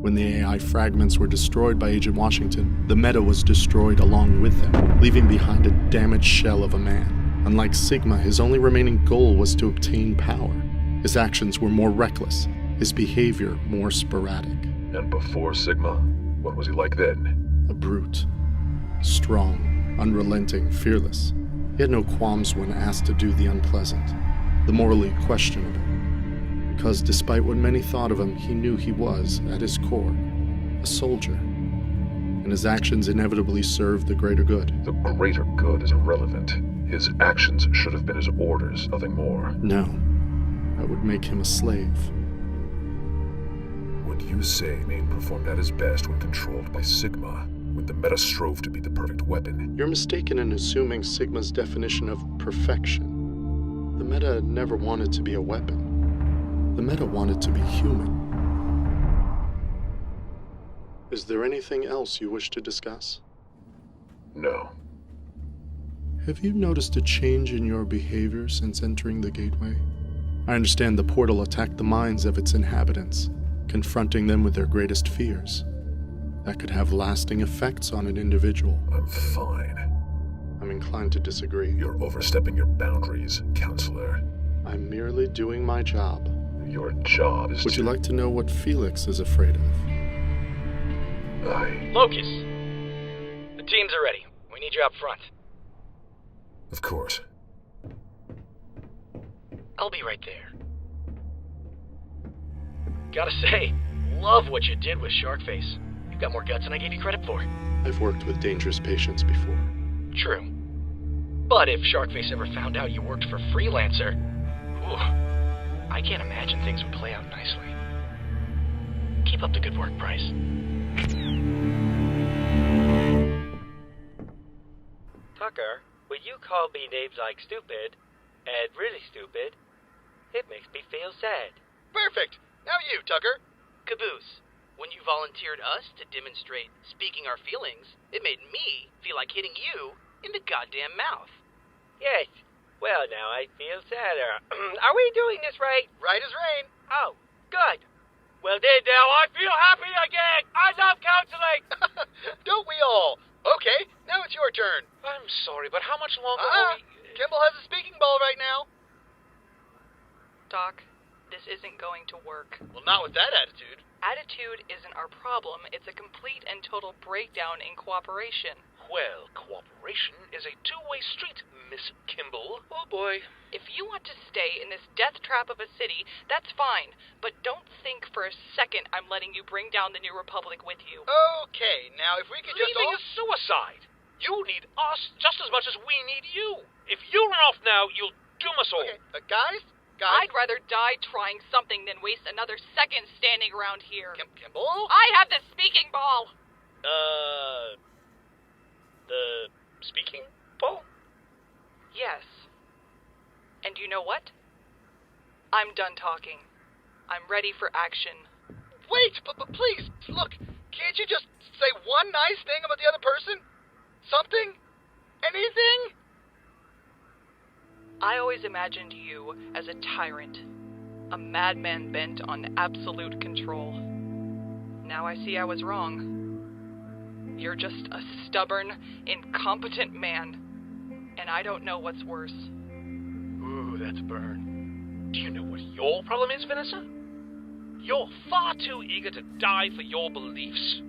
When the AI fragments were destroyed by Agent Washington, the Meta was destroyed along with them, leaving behind a damaged shell of a man. Unlike Sigma, his only remaining goal was to obtain power. His actions were more reckless, his behavior more sporadic. And before Sigma, what was he like then? A brute. Strong, unrelenting, fearless. He had no qualms when asked to do the unpleasant, the morally questionable. Because despite what many thought of him, he knew he was, at his core, a soldier. And his actions inevitably served the greater good. The greater good is irrelevant. His actions should have been his orders, nothing more. No. That would make him a slave. Would heard you say Maine performed at his best when controlled by Sigma, when the Meta strove to be the perfect weapon. You're mistaken in assuming Sigma's definition of perfection. The Meta never wanted to be a weapon. The Meta wanted to be human. Is there anything else you wish to discuss? No. Have you noticed a change in your behavior since entering the gateway? I understand the portal attacked the minds of its inhabitants, confronting them with their greatest fears. That could have lasting effects on an individual. I'm fine. I'm inclined to disagree. You're overstepping your boundaries, counselor. I'm merely doing my job. Your job is Would you like to know what Felix is afraid of? Locus! The teams are ready. We need you up front. Of course. I'll be right there. Gotta say, love what you did with Sharkface. You've got more guts than I gave you credit for. I've worked with dangerous patients before. True. But if Sharkface ever found out you worked for Freelancer, I can't imagine things would play out nicely. Keep up the good work, Bryce. Tucker, when you call me names like stupid, and really stupid, it makes me feel sad. Perfect! Now you, Tucker. Caboose, when you volunteered us to demonstrate speaking our feelings, it made me feel like hitting you in the goddamn mouth. Yes. Well, now I feel sadder. Are we doing this right? Right as rain. Oh, good. Well then, now I feel happy again. I love counseling. Don't we all? Okay, now it's your turn. I'm sorry, but how much longer will we... Kimball has a speaking ball right now. Doc, this isn't going to work. Well, not with that attitude. Attitude isn't our problem. It's a complete and total breakdown in cooperation. Well, cooperation is a two-way street, Miss Kimball. Oh boy. If you want to stay in this death trap of a city, that's fine. But don't think for a second I'm letting you bring down the New Republic with you. Okay, now if we could just Leaving is suicide. You need us just as much as we need you. If you run off now, you'll doom us all. Okay, guys? I'd rather die trying something than waste another second standing around here. Kimball? I have the speaking ball! The speaking ball? Yes. And you know what? I'm done talking. I'm ready for action. Wait, but please, look, can't you just say one nice thing about the other person? Something? Anything? I always imagined you as a tyrant, a madman bent on absolute control. Now I see I was wrong. You're just a stubborn, incompetent man, and I don't know what's worse. Ooh, that's a burn. Do you know what your problem is, Vanessa? You're far too eager to die for your beliefs.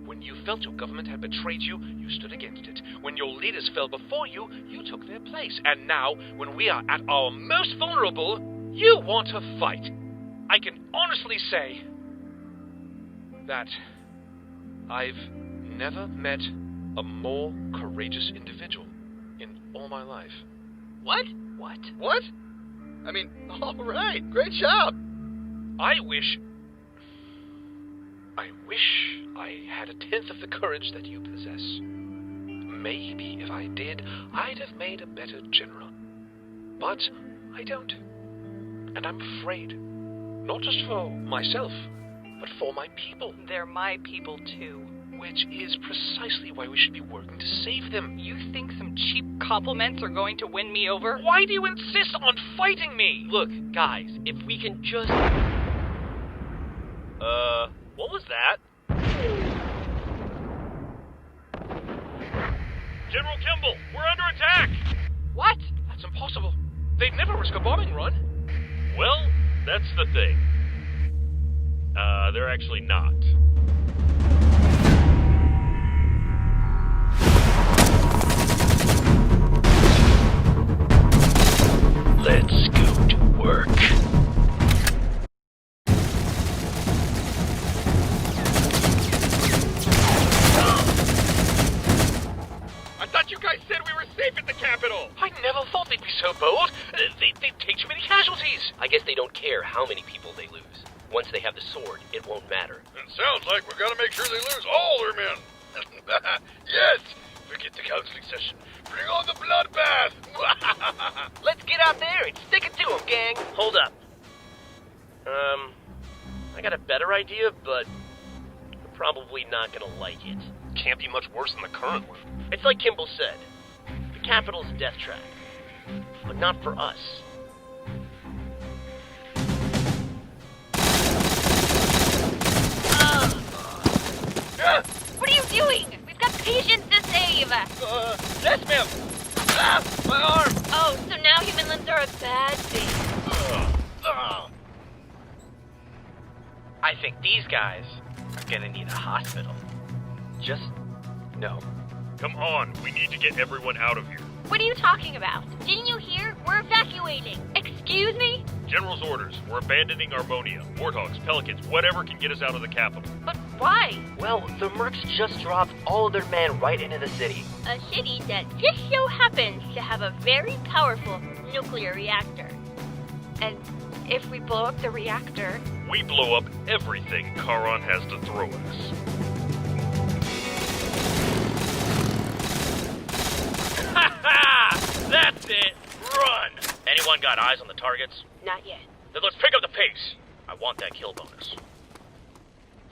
When you felt your government had betrayed you, you stood against it. When your leaders fell before you, you took their place. And now, when we are at our most vulnerable, you want to fight. I can honestly say that I've never met a more courageous individual in all my life. What? What? What? I mean, all right, great job. I wish I had a tenth of the courage that you possess. Maybe if I did, I'd have made a better general. But I don't. And I'm afraid. Not just for myself, but for my people. They're my people too. Which is precisely why we should be working to save them. You think some cheap compliments are going to win me over? Why do you insist on fighting me? Look, guys, if we can just... What was that? General Kimball, we're under attack! What? That's impossible. They'd never risk a bombing run. Well, that's the thing. They're actually not. Let's go to work. I thought you guys said we were safe at the Capitol! I never thought they'd be so bold. They'd take too many casualties. I guess they don't care how many people they lose. Once they have the sword, it won't matter. It sounds like we've got to make sure they lose all their men. Yes! Forget the counseling session. Bring on the bloodbath! Let's get out there and stick it to them, gang. Hold up. I got a better idea, but you're probably not gonna like it. Can't be much worse than the current one. It's like Kimball said. The capital's a death trap. But not for us. What are you doing? We've got patients to save! Yes, ma'am! Ah, my arm! Oh, so now human limbs are a bad thing. I think these guys are gonna need a hospital. Just no. Come on, we need to get everyone out of here. What are you talking about? Didn't you hear? We're evacuating. Excuse me? General's orders. We're abandoning Armonia. Warthogs, Pelicans, whatever can get us out of the capital. But why? Well, the mercs just dropped all of their men right into the city. A city that just so happens to have a very powerful nuclear reactor. And if we blow up the reactor... We blow up everything Charon has to throw at us. That's it! Run! Anyone got eyes on the targets? Not yet. Then let's pick up the pace. I want that kill bonus.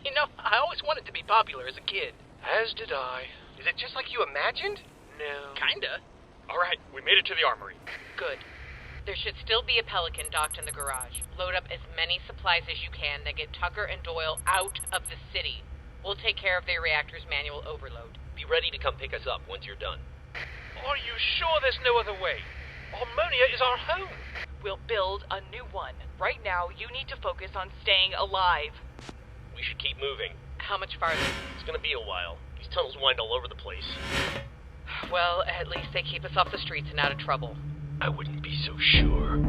You know, I always wanted to be popular as a kid. As did I. Is it just like you imagined? No. Kinda. All right, we made it to the armory. Good. There should still be a Pelican docked in the garage. Load up as many supplies as you can, then get Tucker and Doyle out of the city. We'll take care of their reactor's manual overload. Be ready to come pick us up once you're done. Are you sure there's no other way? Armonia is our home. We'll build a new one. Right now, you need to focus on staying alive. We should keep moving. How much farther? It's gonna be a while. These tunnels wind all over the place. Well, at least they keep us off the streets and out of trouble. I wouldn't be so sure.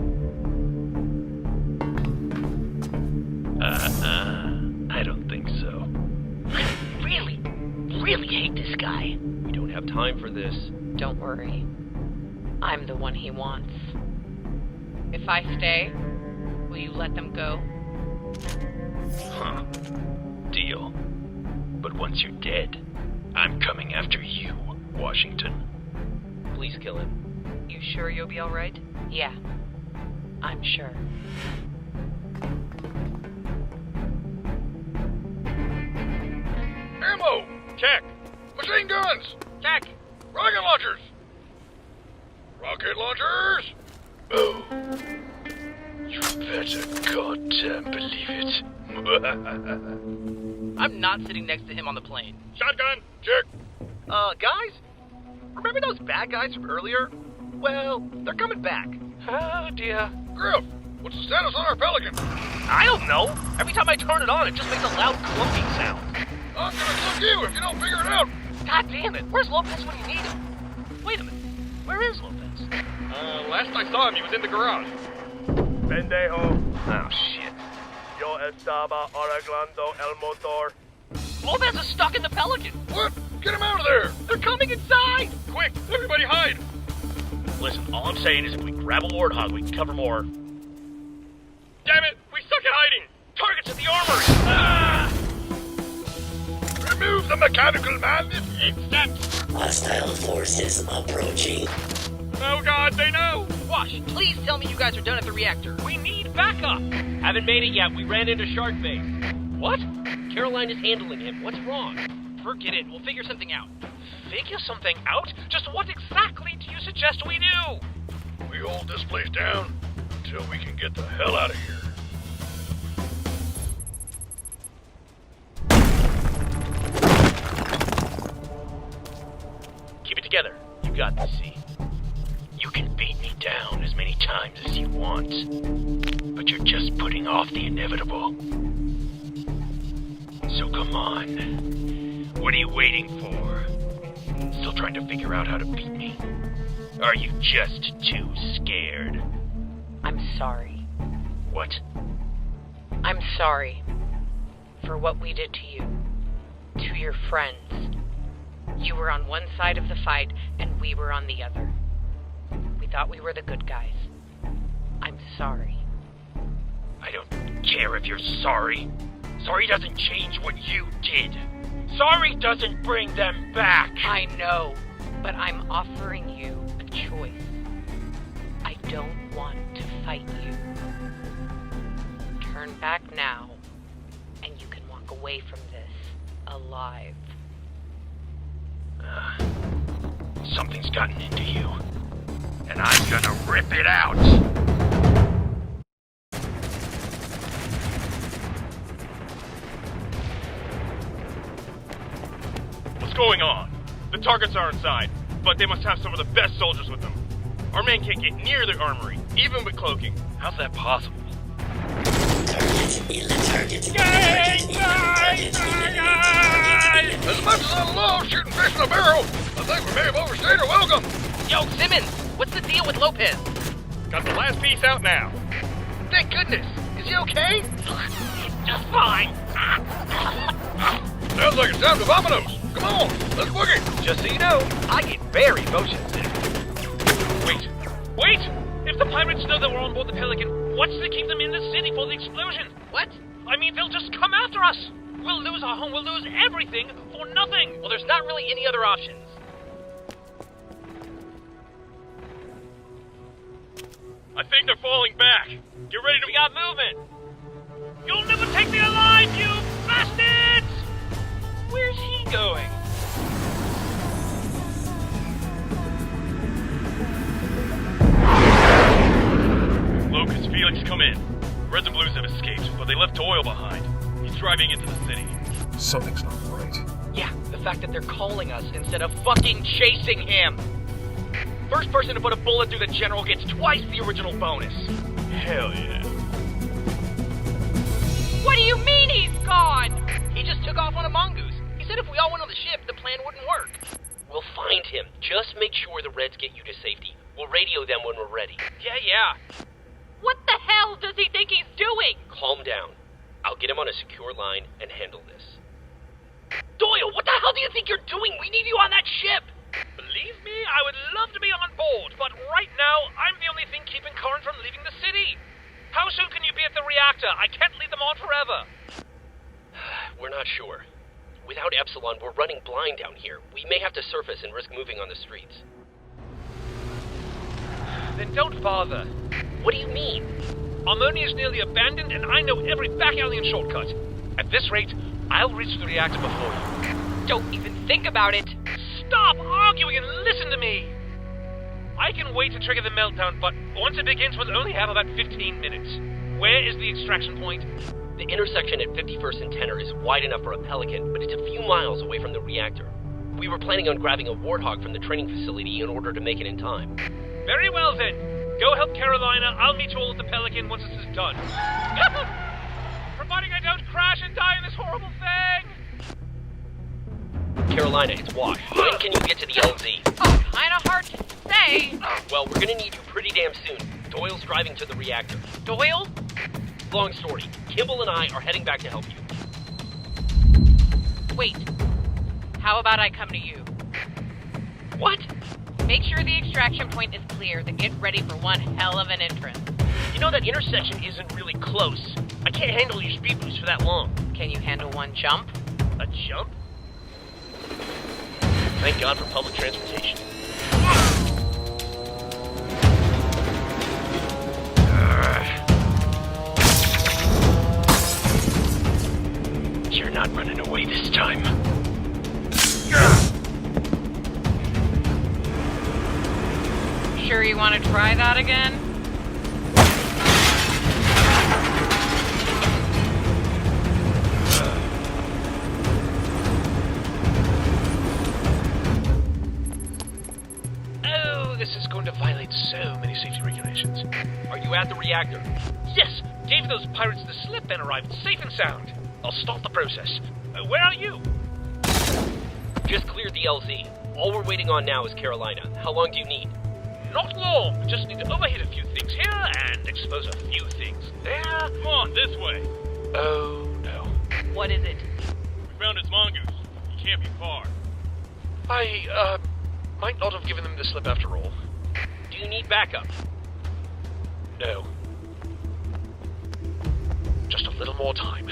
I don't think so. I really hate this guy. We don't have time for this. Don't worry. I'm the one he wants. If I stay, will you let them go? Huh. Deal. But once you're dead, I'm coming after you, Washington. Please kill him. You sure you'll be alright? Yeah. I'm sure. Ammo! Check. Machine guns! Check. Rocket launchers! Rocket launchers! Oh. You better goddamn believe it. I'm not sitting next to him on the plane. Shotgun. Check. Guys? Remember those bad guys from earlier? Well, they're coming back. Oh, dear. Griff, what's the status on our Pelican? I don't know. Every time I turn it on, it just makes a loud clunking sound. I'm gonna cook you if you don't figure it out. God damn it. Where's Lopez when you need him? Wait a minute. Where is Lopez? Last I saw him, he was in the garage. Pendejo. Oh, shit. Yo estaba arreglando el motor. Lopez is stuck in the Pelican. What? Get him out of there! They're coming inside! Quick, everybody hide! Listen, all I'm saying is if we grab a Warthog, we can cover more. Damn it! We suck at hiding! Targets at the armory! Ah! Remove the mechanical man this instant! Hostile forces approaching. Oh god, they know! Wash, please tell me you guys are done at the reactor. We need backup! Haven't made it yet. We ran into Shark Bait. What? Caroline is handling him. What's wrong? Forget it. We'll figure something out. Figure something out? Just what exactly do you suggest we do? We hold this place down until we can get the hell out of here. Keep it together. You got this, C. You can beat me down as many times as you want, but you're just putting off the inevitable. So come on. What are you waiting for? Still trying to figure out how to beat me? Are you just too scared? I'm sorry. What? I'm sorry for what we did to you, to your friends. You were on one side of the fight, and we were on the other. We thought we were the good guys. I'm sorry. I don't care if you're sorry. Sorry doesn't change what you did. Sorry doesn't bring them back. I know, but I'm offering you a choice. I don't want to fight you. Turn back now, and you can walk away from this alive. Something's gotten into you, and I'm gonna rip it out. What's going on? The targets are inside, but they must have some of the best soldiers with them. Our men can't get near the armory, even with cloaking. How's that possible? As much as I love shooting fish in a barrel, I think we may have overstayed our welcome. Yo, Simmons, what's the deal with Lopez? Got the last piece out now. Thank goodness. Is he okay? Just fine. Sounds like it's time to Vamonos. Come on, let's boogie. Just so you know, I get very motion sick. Wait! If the pirates know that we're on board the Pelican, what's to keep them in the city for the explosion? What? I mean, they'll just come after us. We'll lose our home, we'll lose everything for nothing. Well, there's not really any other options. I think they're falling back. Get ready to... We got movement. You'll never take me alive, you bastards! Where's he going? Locust, Felix, come in. Reds and Blues have escaped, but they left Doyle behind. He's driving into the city. Something's not right. Yeah, the fact that they're calling us instead of fucking chasing him. First person to put a bullet through the general gets twice the original bonus. Hell yeah. What do you mean he's gone? He just took off on a mongoose. He said if we all went on the ship, the plan wouldn't work. We'll find him. Just make sure the Reds get you to safety. We'll radio them when we're ready. Yeah. What the hell does he think he's doing? Calm down. I'll get him on a secure line and handle this. Doyle, what the hell do you think you're doing? We need you on that ship. Believe me, I would love to be on board, but right now, I'm the only thing keeping Corin from leaving the city. How soon can you be at the reactor? I can't leave them on forever. We're not sure. Without Epsilon, we're running blind down here. We may have to surface and risk moving on the streets. Then don't bother. What do you mean? Armonia is nearly abandoned, and I know every back alley and shortcut. At this rate, I'll reach the reactor before you. Don't even think about it. Stop arguing and listen to me! I can wait to trigger the meltdown, but once it begins, we'll only have about 15 minutes. Where is the extraction point? The intersection at 51st and Tenor is wide enough for a Pelican, but it's a few miles away from the reactor. We were planning on grabbing a Warthog from the training facility in order to make it in time. Very well then. Go help Carolina. I'll meet you all at the Pelican once this is done. Providing I don't crash and die in this horrible thing! Carolina, it's Wash. When can you get to the LZ? Kinda hard to say. Well, we're gonna need you pretty damn soon. Doyle's driving to the reactor. Doyle? Long story. Kimball and I are heading back to help you. Wait. How about I come to you? What? Make sure the extraction point is clear, then get ready for one hell of an entrance. You know that intersection isn't really close. I can't handle your speed boost for that long. Can you handle one jump? A jump? Thank God for public transportation. You're not running away this time. Sure you want to try that again? Oh, this is going to violate so many safety regulations. Are you at the reactor? Yes! Gave those pirates the slip and arrived safe and sound. I'll start the process. Where are you? Just cleared the LZ. All we're waiting on now is Carolina. How long do you need? Not long. Just need to overhit a few things here and expose a few things there. Come on, this way. Oh, no. What is it? We found his mongoose. He can't be far. I, might not have given them the slip after all. Do you need backup? No. little more time.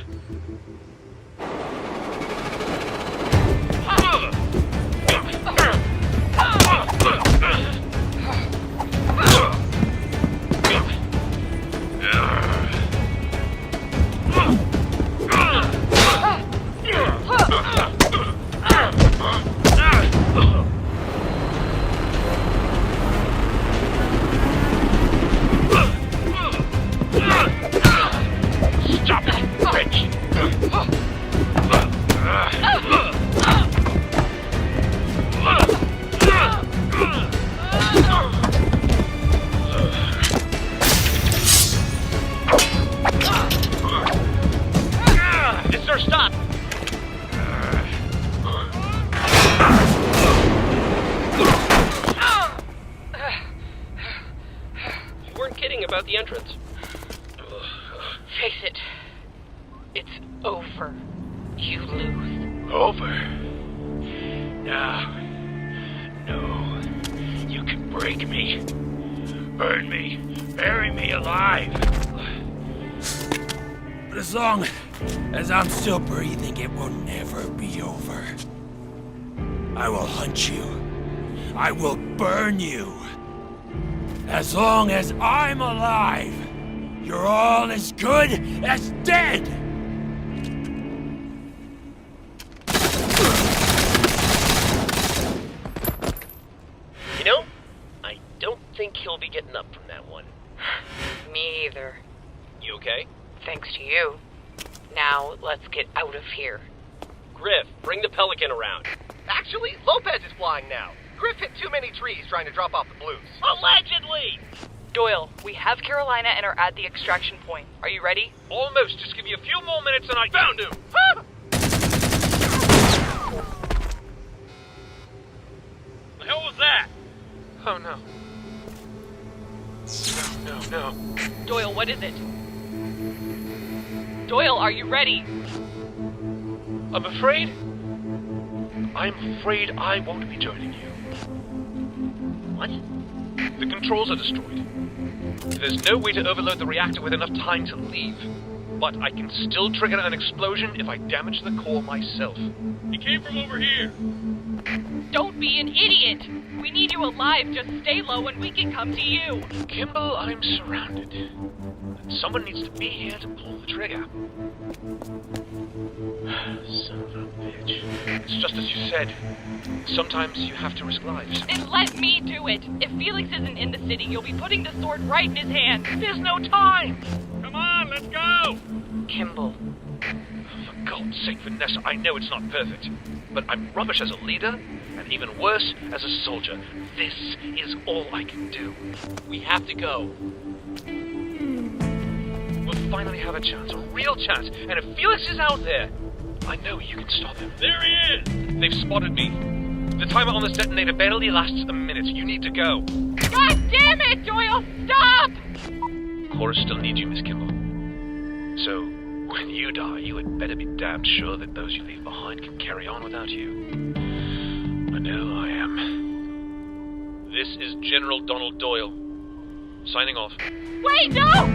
Stop it, bitch! Yes, sir, stop! You weren't kidding about the entrance. Face it. It's over. You lose. Over? No. No. You can break me. Burn me. Bury me alive. But as long as I'm still breathing, it will never be over. I will hunt you. I will burn you. As long as I'm alive, you're all as good as dead! You know, I don't think he'll be getting up from that one. Me either. You okay? Thanks to you. Now, let's get out of here. Griff, bring the Pelican around. Actually, Lopez is flying now. Griff hit too many trees trying to drop off the blues. Allegedly! Doyle, we have Carolina and are at the extraction point. Are you ready? Almost. Just give me a few more minutes and I found him. The hell was that? Oh no. No. Doyle, what is it? Doyle, are you ready? I'm afraid I won't be joining you. What? The controls are destroyed. There's no way to overload the reactor with enough time to leave. But I can still trigger an explosion if I damage the core myself. He came from over here. Don't be an idiot! We need you alive. Just stay low and we can come to you. Kimball, I'm surrounded. And someone needs to be here to pull the trigger. Son of a bitch. It's just as you said. Sometimes you have to risk lives. Then let me do it. If Felix isn't in the city, you'll be putting the sword right in his hand. There's no time. Come on, let's go! Kimball. For God's sake, Vanessa, I know it's not perfect. But I'm rubbish as a leader, and even worse, as a soldier. This is all I can do. We have to go. We'll finally have a chance, a real chance. And if Felix is out there, I know you can stop him. There he is! They've spotted me. The timer on this detonator barely lasts a minute. You need to go. God damn it, Doyle! Stop! Chorus still needs you, Miss Kimball. So, when you die, you had better be damned sure that those you leave behind can carry on without you. I know I am. This is General Donald Doyle. Signing off. Wait, no!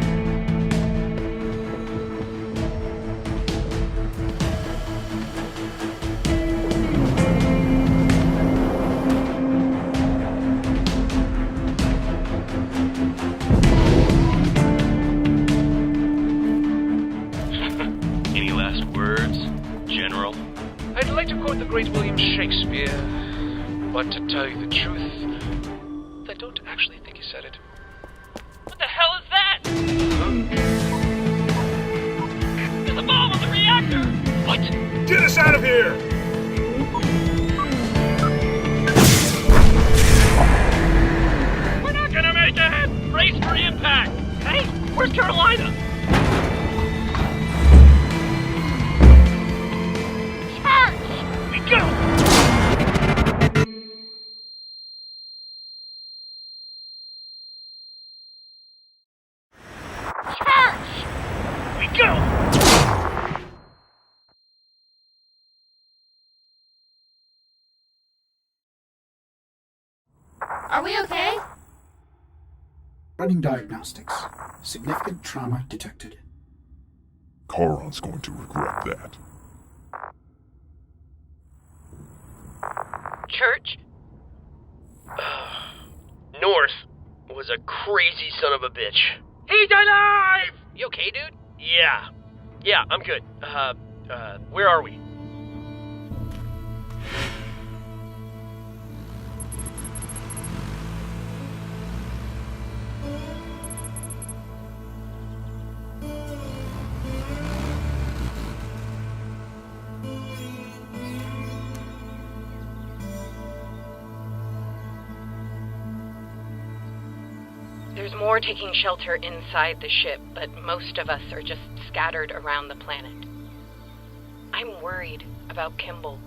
Any last words, General? I'd like to quote the great William Shakespeare, but to tell you the truth, I don't actually think he said it. What the hell is that? There's a bomb on the reactor! What? Get us out of here! We're not gonna make it! Brace for impact! Hey, where's Carolina? Charge! We go! Charge! We go! Are we okay? Running diagnostics. Significant trauma detected. Charon's going to regret that. Church? North was a crazy son of a bitch. He's alive! You okay, dude? Yeah, I'm good. Where are we? There's more taking shelter inside the ship, but most of us are just scattered around the planet. I'm worried about Kimball.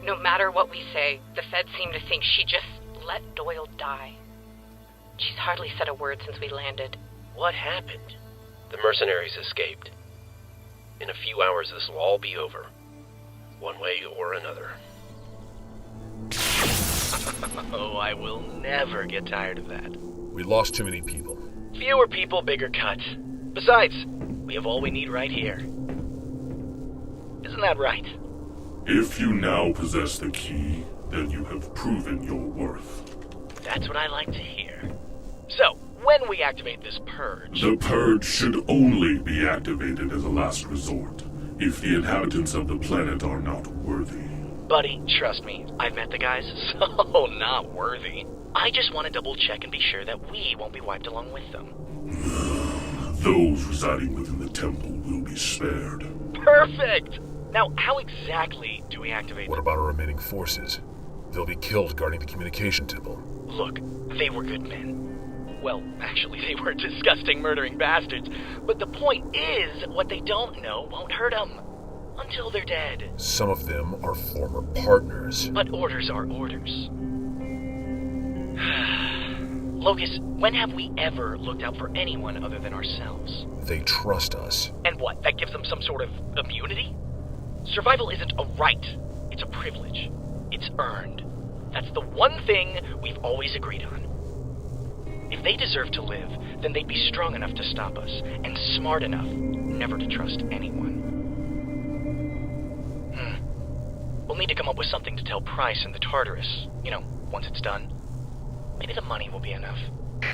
No matter what we say, the feds seem to think she just let Doyle die. She's hardly said a word since we landed. What happened? The mercenaries escaped. In a few hours, this will all be over. One way or another. Oh, I will never get tired of that. We lost too many people. Fewer people, bigger cuts. Besides, we have all we need right here. Isn't that right? If you now possess the key, then you have proven your worth. That's what I like to hear. So, when we activate this purge... The purge should only be activated as a last resort, if the inhabitants of the planet are not worthy. Buddy, trust me, I've met the guys, so not worthy. I just want to double check and be sure that we won't be wiped along with them. Those residing within the temple will be spared. Perfect! Now, how exactly do we activate What about our remaining forces? They'll be killed guarding the communication temple. Look, they were good men. Well, actually, they were disgusting, murdering bastards. But the point is, what they don't know won't hurt them. Until they're dead. Some of them are former partners. But orders are orders. Locus, when have we ever looked out for anyone other than ourselves? They trust us. And what, that gives them some sort of immunity? Survival isn't a right, it's a privilege. It's earned. That's the one thing we've always agreed on. If they deserve to live, then they'd be strong enough to stop us, and smart enough never to trust anyone. We'll need to come up with something to tell Price and the Tartarus. You know, once it's done. Maybe the money will be enough.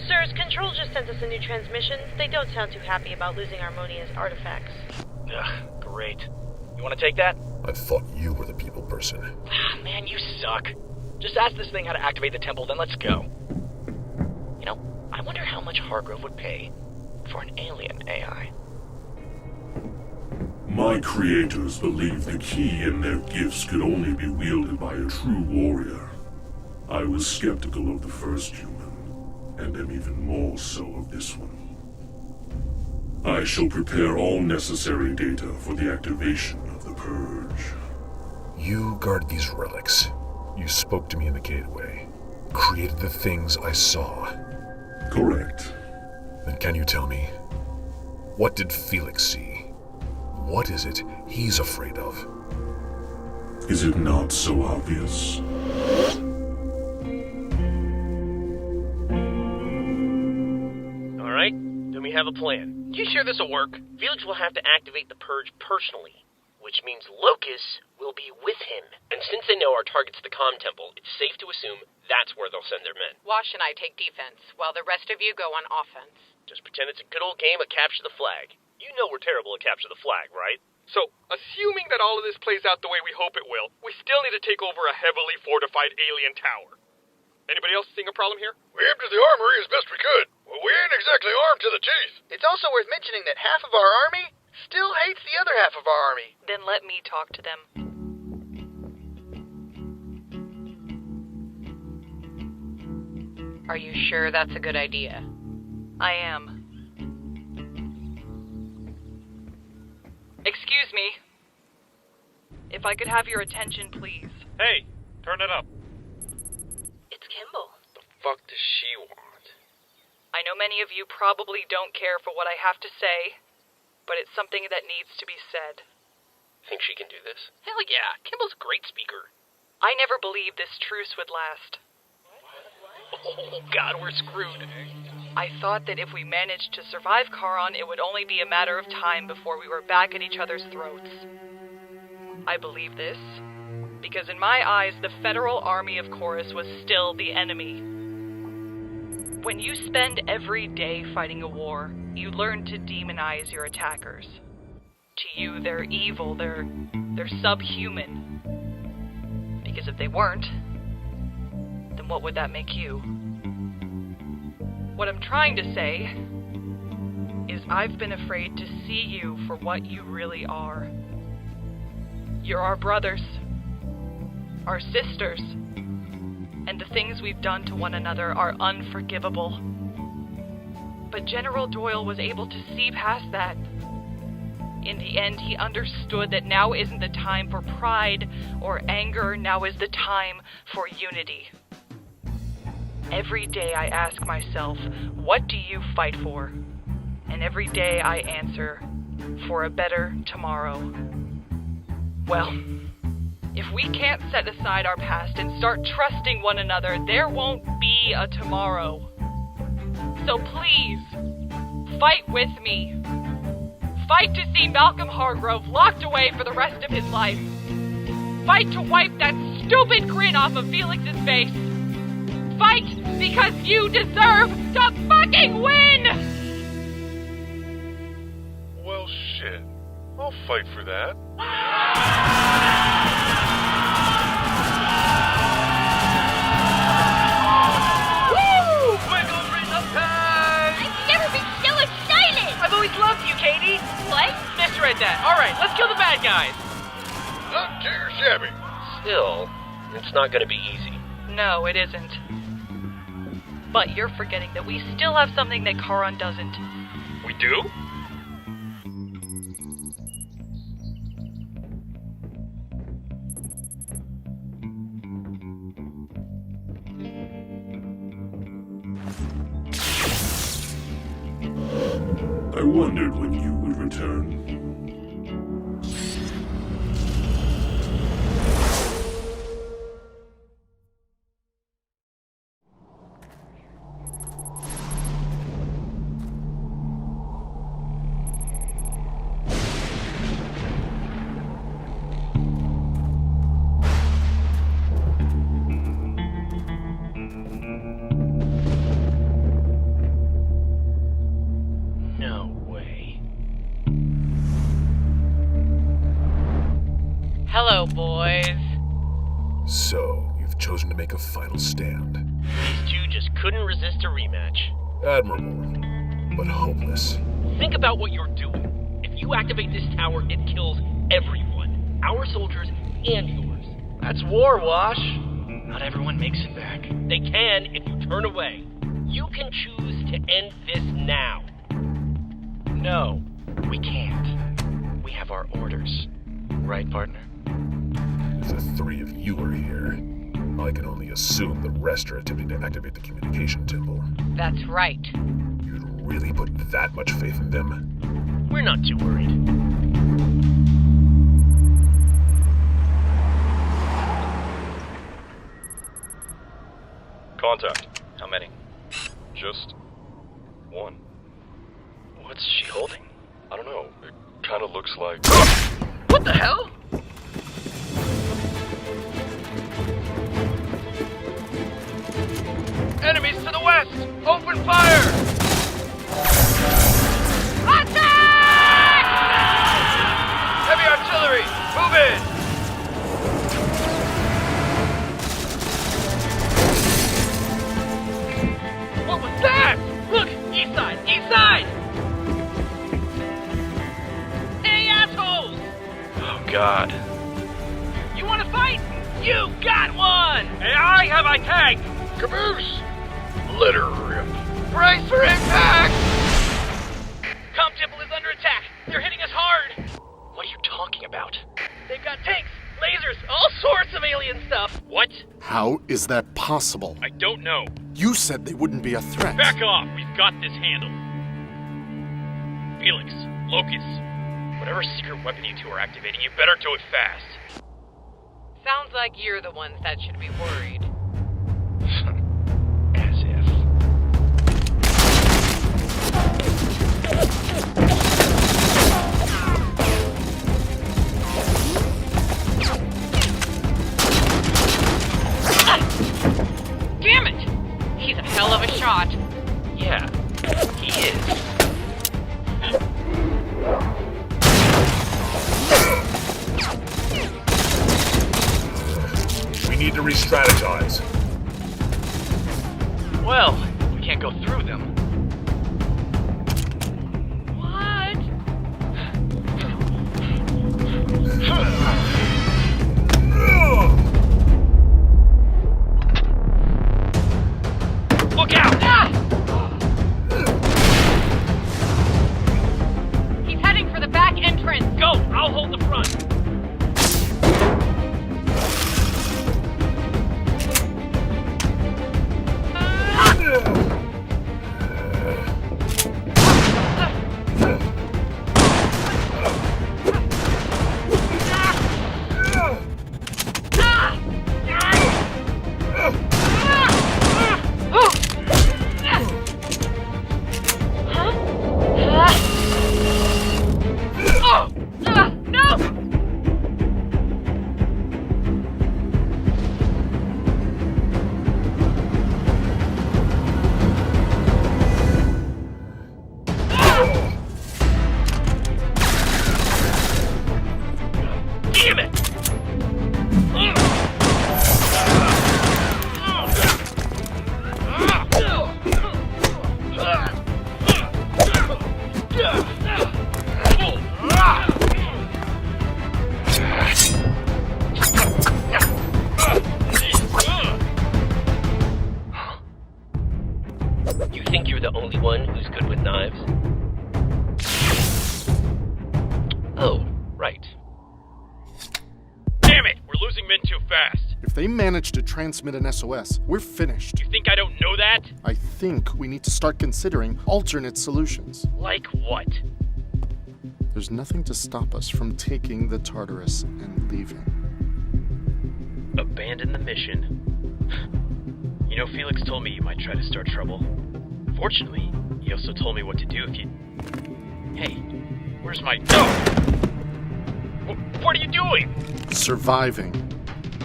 Sirs, Control just sent us a new transmission. They don't sound too happy about losing Harmonia's artifacts. Ugh, great. You want to take that? I thought you were the people person. Man, you suck. Just ask this thing how to activate the temple, then let's go. You know, I wonder how much Hargrove would pay for an alien AI. My creators believed the key and their gifts could only be wielded by a true warrior. I was skeptical of the first human, and am even more so of this one. I shall prepare all necessary data for the activation of the purge. You guard these relics. You spoke to me in the gateway. Created the things I saw. Correct. Then can you tell me, what did Felix see? What is it he's afraid of? Is it not so obvious? Alright, then we have a plan. You sure this'll work? Felix will have to activate the purge personally, which means Locus will be with him. And since they know our target's the comm temple, it's safe to assume that's where they'll send their men. Wash and I take defense, while the rest of you go on offense. Just pretend it's a good old game of capture the flag. You know we're terrible at capture the flag, right? So, assuming that all of this plays out the way we hope it will, we still need to take over a heavily fortified alien tower. Anybody else seeing a problem here? We emptied the armory as best we could. Well, we ain't exactly armed to the teeth. It's also worth mentioning that half of our army still hates the other half of our army. Then let me talk to them. Are you sure that's a good idea? I am. Excuse me. If I could have your attention, please. Hey, turn it up. It's Kimball. The fuck does she want? I know many of you probably don't care for what I have to say, but it's something that needs to be said. Think she can do this? Hell yeah, Kimball's a great speaker. I never believed this truce would last. Oh, God, we're screwed. I thought that if we managed to survive Charon, it would only be a matter of time before we were back at each other's throats. I believe this because in my eyes, the federal army of Chorus was still the enemy. When you spend every day fighting a war, you learn to demonize your attackers. To you, they're evil, they're subhuman. Because if they weren't, then what would that make you? What I'm trying to say is I've been afraid to see you for what you really are. You're our brothers, our sisters, and the things we've done to one another are unforgivable. But General Doyle was able to see past that. In the end, he understood that now isn't the time for pride or anger, now is the time for unity. Every day I ask myself, what do you fight for? And every day I answer, for a better tomorrow. Well, if we can't set aside our past and start trusting one another, there won't be a tomorrow. So please, fight with me. Fight to see Malcolm Hargrove locked away for the rest of his life. Fight to wipe that stupid grin off of Felix's face. Fight because you deserve to fucking win! Well, shit. I'll fight for that. Woo! Wiggle Rhythm time! I've never been so excited! I've always loved you, Katie! What? Misread that. Alright, let's kill the bad guys! Not too shabby. Still, it's not gonna be easy. No, it isn't. But you're forgetting that we still have something that Charon doesn't. We do? I wondered when you would return. Hello, boys. So, you've chosen to make a final stand. These two just couldn't resist a rematch. Admirable, but hopeless. Think about what you're doing. If you activate this tower, it kills everyone. Our soldiers and yours. That's war, Wash. Not everyone makes it back. They can if you turn away. You can choose to end this now. No, we can't. We have our orders. Right, partner? If the three of you are here, I can only assume the rest are attempting to activate the communication temple. That's right. You'd really put that much faith in them? We're not too worried. Contact. How many? Just one. What's she holding? I don't know. It kind of looks like... What the hell? Enemies to the west! Open fire! Attack! Heavy artillery! Move in! What was that? Look! East side! East side! Hey, assholes! Oh, God. You want to fight? You got one! Hey, I have my tank! Caboose! Let her rip. Brace for impact! Com temple is under attack! They're hitting us hard! What are you talking about? They've got tanks, lasers, all sorts of alien stuff. What? How is that possible? I don't know. You said they wouldn't be a threat. Back off! We've got this handled. Felix, Locus, whatever secret weapon you two are activating, you better do it fast. Sounds like you're the ones that should be worried. As if. Well, we can't go through them. What? Look out! He's heading for the back entrance. Go! I'll hold the front. You think you're the only one who's good with knives? Oh, right. Damn it! We're losing men too fast. If they manage to transmit an SOS, we're finished. You think I don't know that? I think we need to start considering alternate solutions. Like what? There's nothing to stop us from taking the Tartarus and leaving. Abandon the mission. You know, Felix told me you might try to start trouble. Fortunately, he also told me what to do if you... Hey, where's my... What are you doing? Surviving.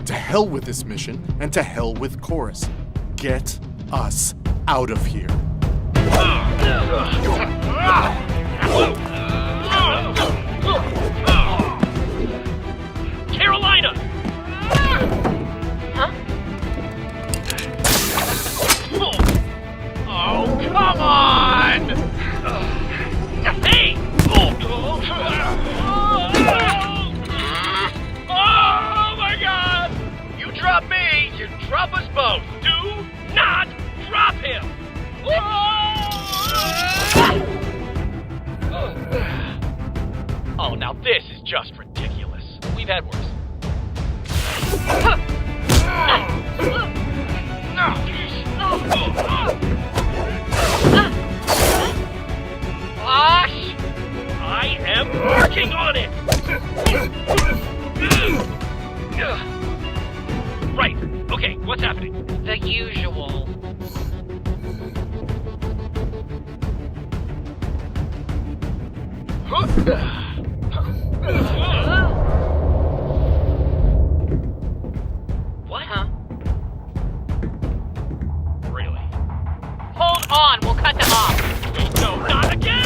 To hell with this mission, and to hell with Chorus. Get us out of here. Carolina! Huh? Oh, come on! Hey! Oh my God! You drop me, you drop us both. Do not drop him! Oh, now this is just ridiculous. We've had worse. Bosh! I am working on it! Right, okay, what's happening? The usual. What? Huh? Really? Hold on, we'll cut them off. No, not again!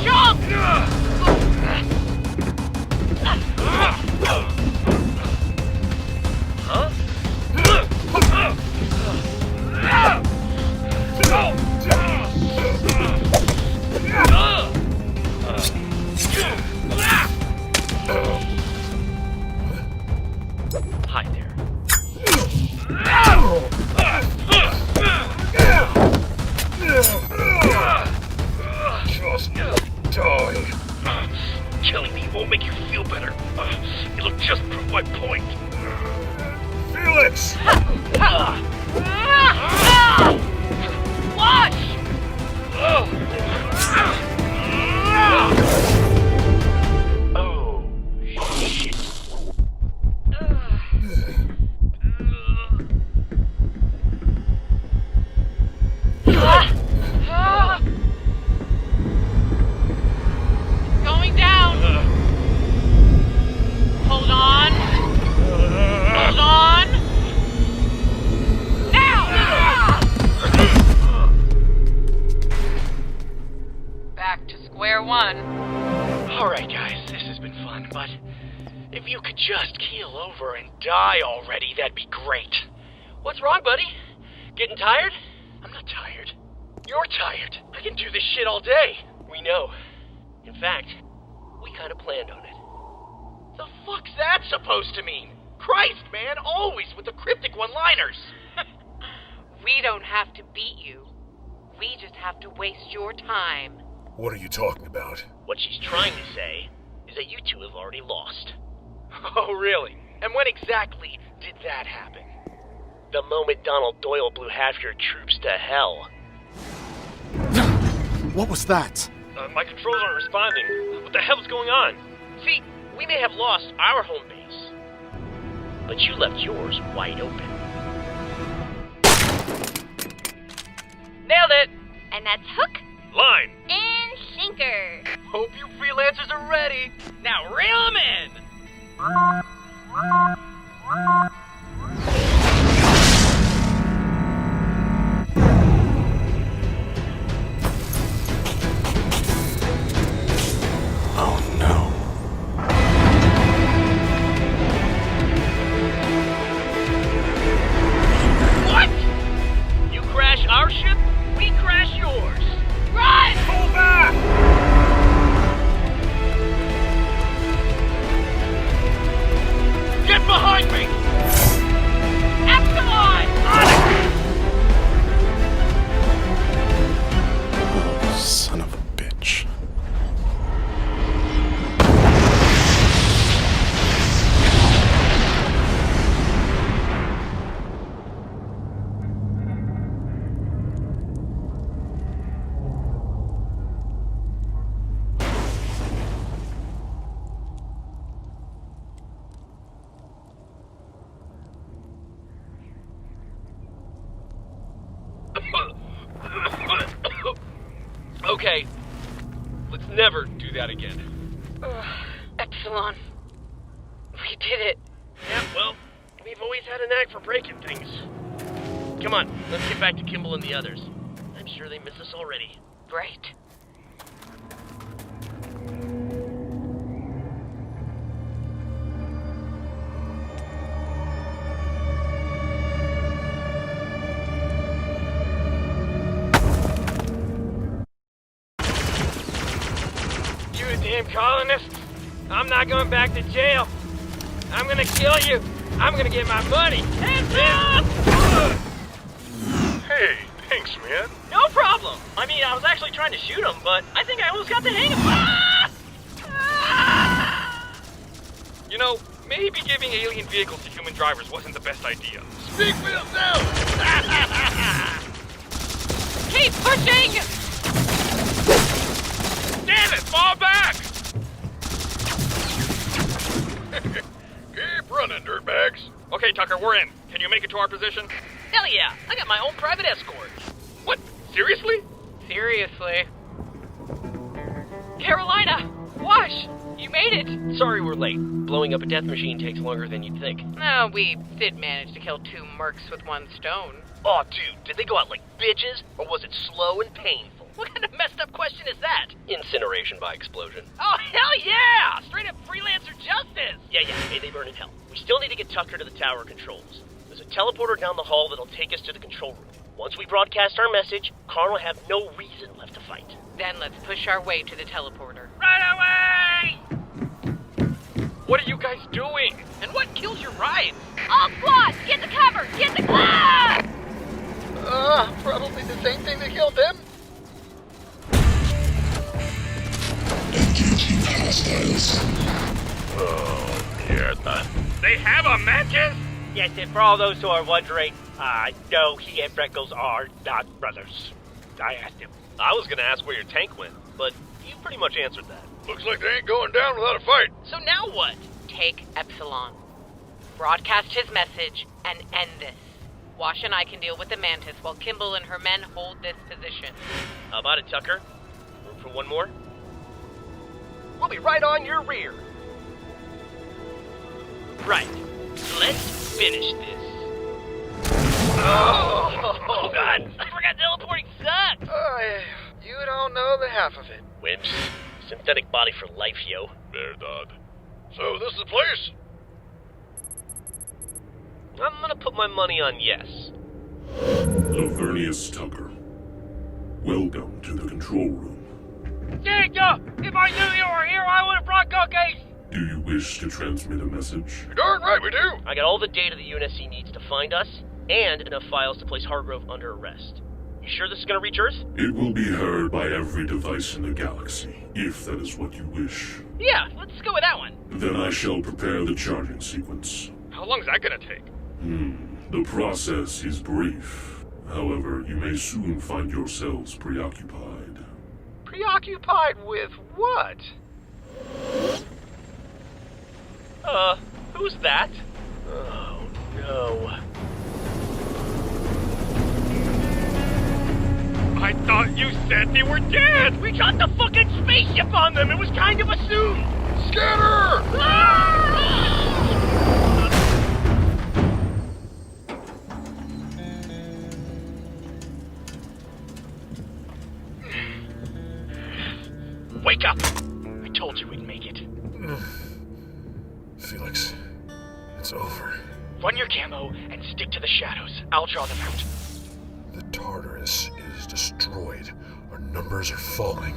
Jump! Hi there. Just die. Killing me won't make you feel better. It'll just prove my point. Felix! Watch! Oh, shit. Going down. Hold on. Hold on. back to square one. Alright, guys, this has been fun, but if you could just keel over and die already, that'd be great. What's wrong, buddy? Getting tired? I'm not tired. You're tired. I can do this shit all day. We know. In fact, we kind of planned on it. The fuck's that supposed to mean? Christ, man, always with the cryptic one-liners. We don't have to beat you. We just have to waste your time. What are you talking about? What she's trying to say is that you two have already lost. Oh, really? And when exactly did that happen? The moment Donald Doyle blew half your troops to hell. What was that? My controls aren't responding. What the hell's going on? See, we may have lost our home base, but you left yours wide open. Nailed it! And that's hook Line! and sinker. Hope you freelancers are ready. Now reel them in! Oh no. What? You crash our ship, we crash yours. Run! Pull back! Get behind me! Epsilon! Oh, son of a bitch. Okay, let's never do that again. Epsilon. We did it. Yeah, well, we've always had a knack for breaking things. Come on, let's get back to Kimball and the others. I'm sure they miss us already. Right. You damn colonists! I'm not going back to jail. I'm gonna kill you. I'm gonna get my money. Hands up! Hey, thanks, man. No problem. I mean, I was actually trying to shoot him, but I think I almost got the hang of it. You know, maybe giving alien vehicles to human drivers wasn't the best idea. Speak for yourself! Keep pushing! Damn it! Fall back! Keep running, dirtbags. Okay, Tucker, we're in. Can you make it to our position? Hell yeah! I got my own private escort. What? Seriously? Seriously. Carolina! Wash! You made it! Sorry we're late. Blowing up a death machine takes longer than you'd think. No, we did manage to kill 2 mercs with 1 stone. Oh, dude, did they go out like bitches, or was it slow and painful? What kind of messed up question is that? Incineration by explosion. Oh, hell yeah! Straight up freelancer justice! Yeah, may they burn in hell. We still need to get Tucker to the tower controls. There's a teleporter down the hall that'll take us to the control room. Once we broadcast our message, Karl will have no reason left to fight. Then let's push our way to the teleporter. Right away! What are you guys doing? And what kills your ride? All squads, get to cover! Get to cover! Probably the same thing that killed them. Engaging hostiles. Oh, mierda. They have a mantis? Yes, and for all those who are wondering, no, he and Freckles are not brothers. I asked him. I was gonna ask where your tank went, but you pretty much answered that. Looks like they ain't going down without a fight. So now what? Take Epsilon. Broadcast his message and end this. Wash and I can deal with the Mantis while Kimball and her men hold this position. How about it, Tucker? Room for one more? We'll be right on your rear. Right. Let's finish this. Oh God! I forgot teleporting sucks! You don't know the half of it. wimps. Synthetic body for life, yo. Verdad. So this is the place? I'm gonna put my money on yes. Lavernius Tucker, welcome to the control room. Jacob! If I knew you were here, I would have brought cookies! Do you wish to transmit a message? Darn right we do! I got all the data the UNSC needs to find us, and enough files to place Hargrove under arrest. You sure this is gonna reach Earth? It will be heard by every device in the galaxy, if that is what you wish. Yeah, let's go with that one. Then I shall prepare the charging sequence. How long is that gonna take? The process is brief. However, you may soon find yourselves preoccupied. Preoccupied with what? Who's that? Oh, no. I thought you said they were dead! We got the fucking spaceship on them! It was kind of assumed! Scatter! Wake up! I told you we'd make it. Felix, it's over. Run your camo and stick to the shadows. I'll draw them out. The Tartarus is destroyed. Our numbers are falling.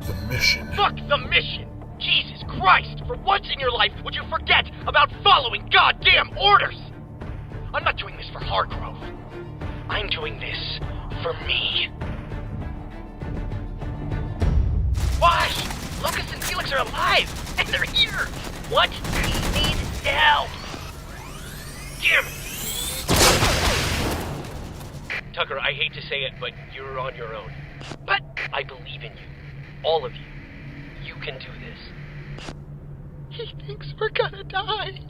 The mission... Fuck the mission! Jesus Christ! For once in your life, would you forget about following goddamn orders? I'm not doing this for Hargrove. I'm doing this for me. What? Lucas and Felix are alive! And they're here! What? We need help! Damn it! Tucker, I hate to say it, but you're on your own. But I believe in you. All of you. You can do this. He thinks we're gonna die.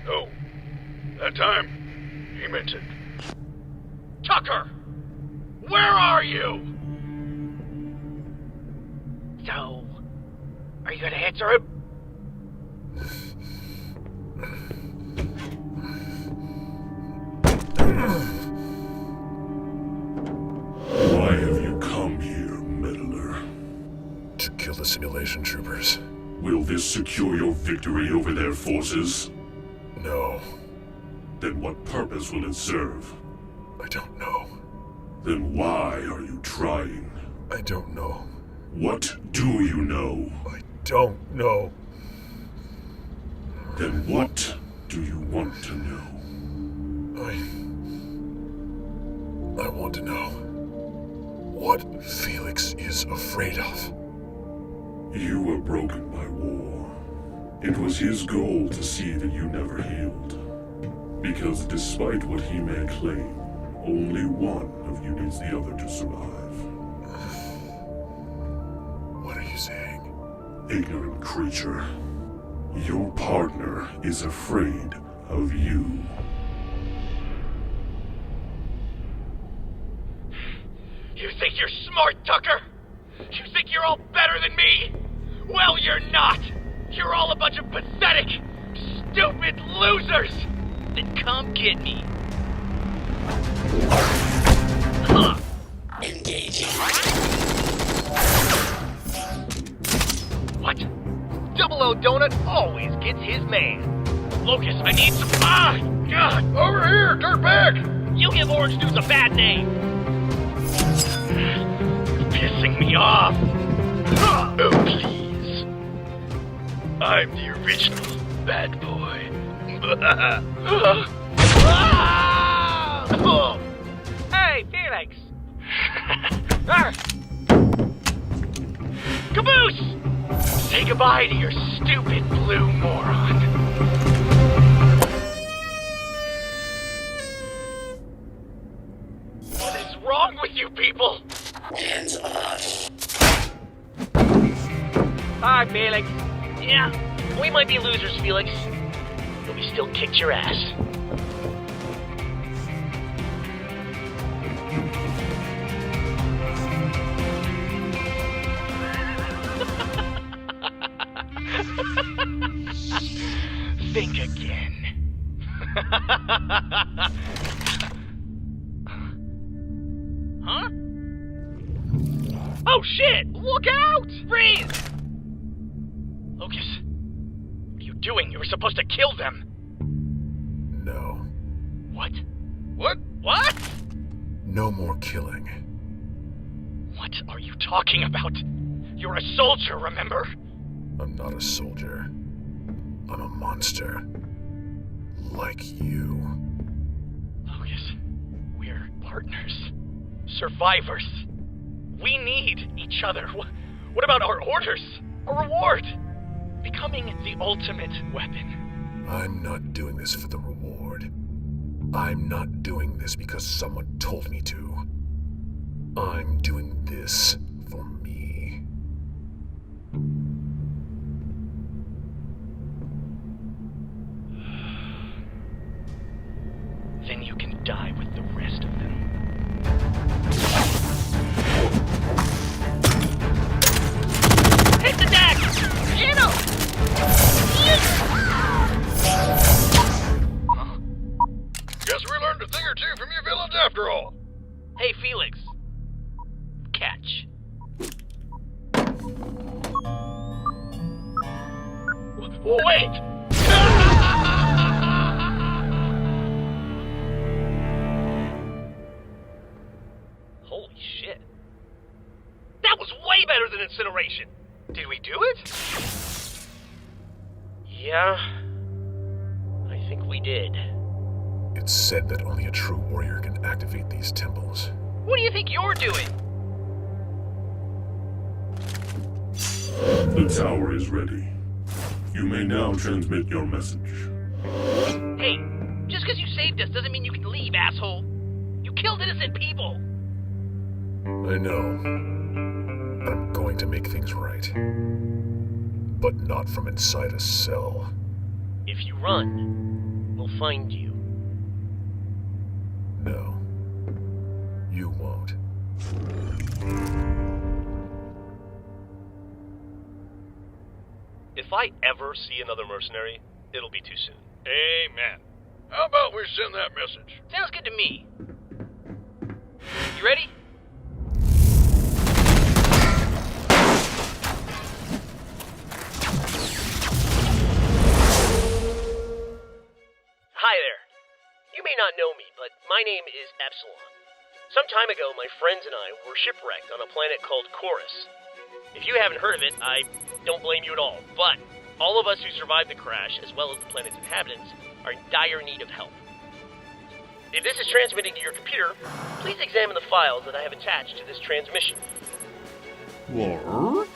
No. That time, he meant it. Tucker! Where are you? So, are you gonna answer him? Why have you come here, meddler? To kill the simulation troopers. Will this secure your victory over their forces? No. Then what purpose will it serve? I don't know. Then why are you trying? I don't know. What do you know? I don't know. Then what do you want to know? I want to know what Felix is afraid of. You were broken by war. It was his goal to see that you never healed. Because despite what he may claim, only one of you needs the other to survive. What are you saying? Ignorant creature. Your partner is afraid of you. You think you're smart, Tucker? You think you're all better than me? Well, you're not! You're all a bunch of pathetic, stupid losers! Then come get me. Engaging. What? Double O Donut always gets his man. Locus, I need some... Ah! God! Over here, dirtbag! You give Orange Dudes a bad name. You're pissing me off. Oh, please. I'm the original bad boy. Hey, Felix! Caboose! Say goodbye to your stupid blue moron. What is wrong with you people? Hands off. Hi, Felix. Yeah, we might be losers, Felix, but we still kicked your ass. Think again. Huh? Oh shit! Look out! Freeze! Lucas, what are you doing? You were supposed to kill them. No. What? What? What? No more killing. What are you talking about? You're a soldier, remember? I'm not a soldier. I'm a monster. Like you. Lucas, we're partners. Survivors. We need each other. What about our orders? A reward? Becoming the ultimate weapon. I'm not doing this for the reward. I'm not doing this because someone told me to. I'm doing this for me. Then you can die with the rest of them. Hit the deck! Ammo! Guess we learned a thing or two from you villains after all. Hey, Felix. Catch. Wait! Holy shit. That was way better than incineration! Did we do it? Yeah, I think we did. It's said that only a true warrior can activate these temples. What do you think you're doing? The tower is ready. You may now transmit your message. Hey, just because you saved us doesn't mean you can leave, asshole. You killed innocent people. I know. I'm going to make things right. But not from inside a cell. If you run, we'll find you. No. You won't. If I ever see another mercenary, it'll be too soon. Amen. How about we send that message? Sounds good to me. You ready? Hi there. You may not know me, but my name is Epsilon. Some time ago, my friends and I were shipwrecked on a planet called Chorus. If you haven't heard of it, I don't blame you at all, but all of us who survived the crash, as well as the planet's inhabitants, are in dire need of help. If this is transmitting to your computer, please examine the files that I have attached to this transmission. What?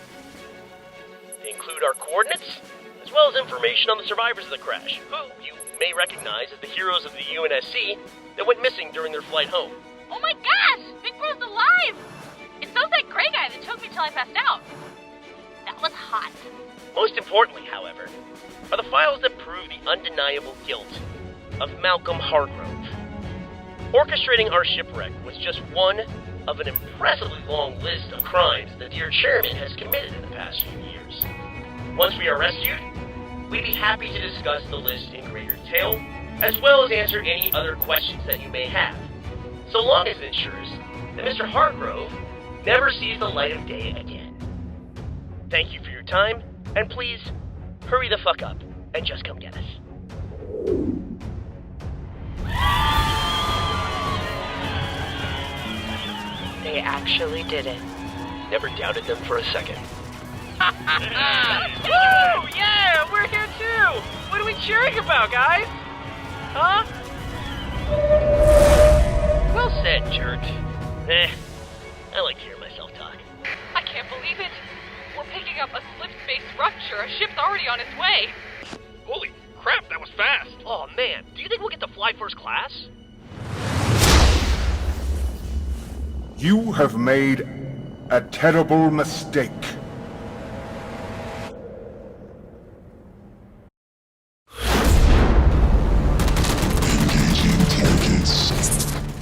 They include our coordinates, as well as information on the survivors of the crash, who you may recognize as the heroes of the UNSC that went missing during their flight home. Oh my gosh! Big Bro's alive! It sounds like Gray Guy that choked me till I passed out. That was hot. Most importantly, however, are the files that prove the undeniable guilt of Malcolm Hargrove. Orchestrating our shipwreck was just one of an impressively long list of crimes that the chairman has committed in the past few years. Once we are rescued, we'd be happy to discuss the list in greater detail, as well as answer any other questions that you may have, so long as it ensures that Mr. Hargrove never sees the light of day again. Thank you for your time, and please, hurry the fuck up and just come get us. They actually did it. Never doubted them for a second. Woo! Yeah, we're here too! What are we cheering about, guys? Huh? Well said, jerk. I like to hear myself talk. I can't believe it. We're picking up a slip-space rupture. A ship's already on its way. Holy crap, that was fast! Oh man, do you think we'll get to fly first class? You have made a terrible mistake.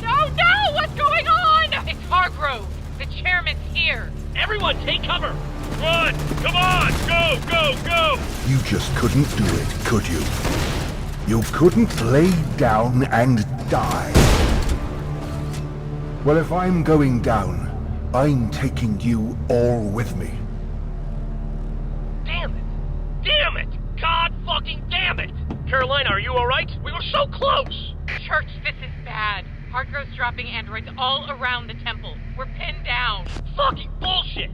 No! What's going on? It's Hargrove. The chairman's here. Everyone, take cover! Run! Come on! Go, go, go! You just couldn't do it, could you? You couldn't lay down and die. Well, if I'm going down, I'm taking you all with me. Carolina, are you alright? We were so close! Church, this is bad. Hargrove's dropping androids all around the temple. We're pinned down. Fucking bullshit!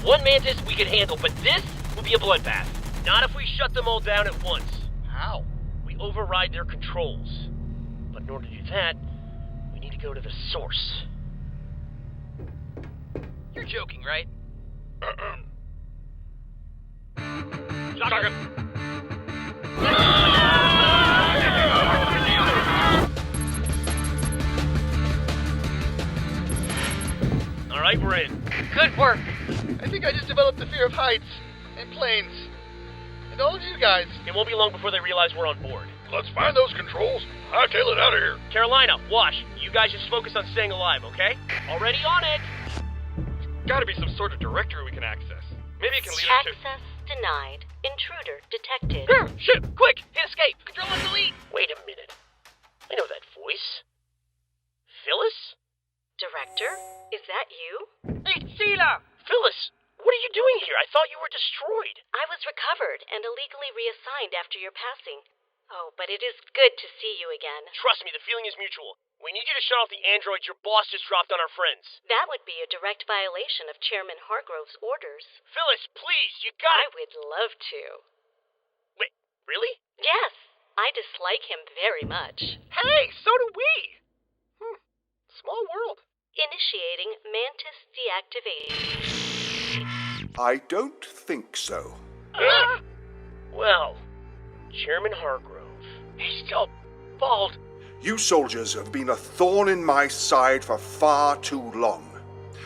One Mantis we could handle, but this would be a bloodbath. Not if we shut them all down at once. How? We override their controls. But in order to do that, we need to go to the source. You're joking, right? Shocker! Alright, we're in. Good work. I think I just developed the fear of heights and planes. And all of you guys. It won't be long before they realize we're on board. Let's find those controls. Hightail it out of here. Carolina, Wash, you guys just focus on staying alive, okay? Already on it! Gotta be some sort of directory we can access. Maybe it can lead us to... Access denied. Intruder detected. Shit! Quick! Hit escape! Control and delete! Wait a minute. I know that voice. Phyllis? Director, is that you? Hey, Sheila! Phyllis, what are you doing here? I thought you were destroyed. I was recovered and illegally reassigned after your passing. Oh, but it is good to see you again. Trust me, the feeling is mutual. We need you to shut off the androids your boss just dropped on our friends. That would be a direct violation of Chairman Hargrove's orders. Phyllis, please, you gotta... I would love to. Wait, really? Yes, I dislike him very much. Hey, so do we! Small world. Initiating Mantis deactivation. I don't think so. Well, Chairman Hargrove. He's still bald. You soldiers have been a thorn in my side for far too long.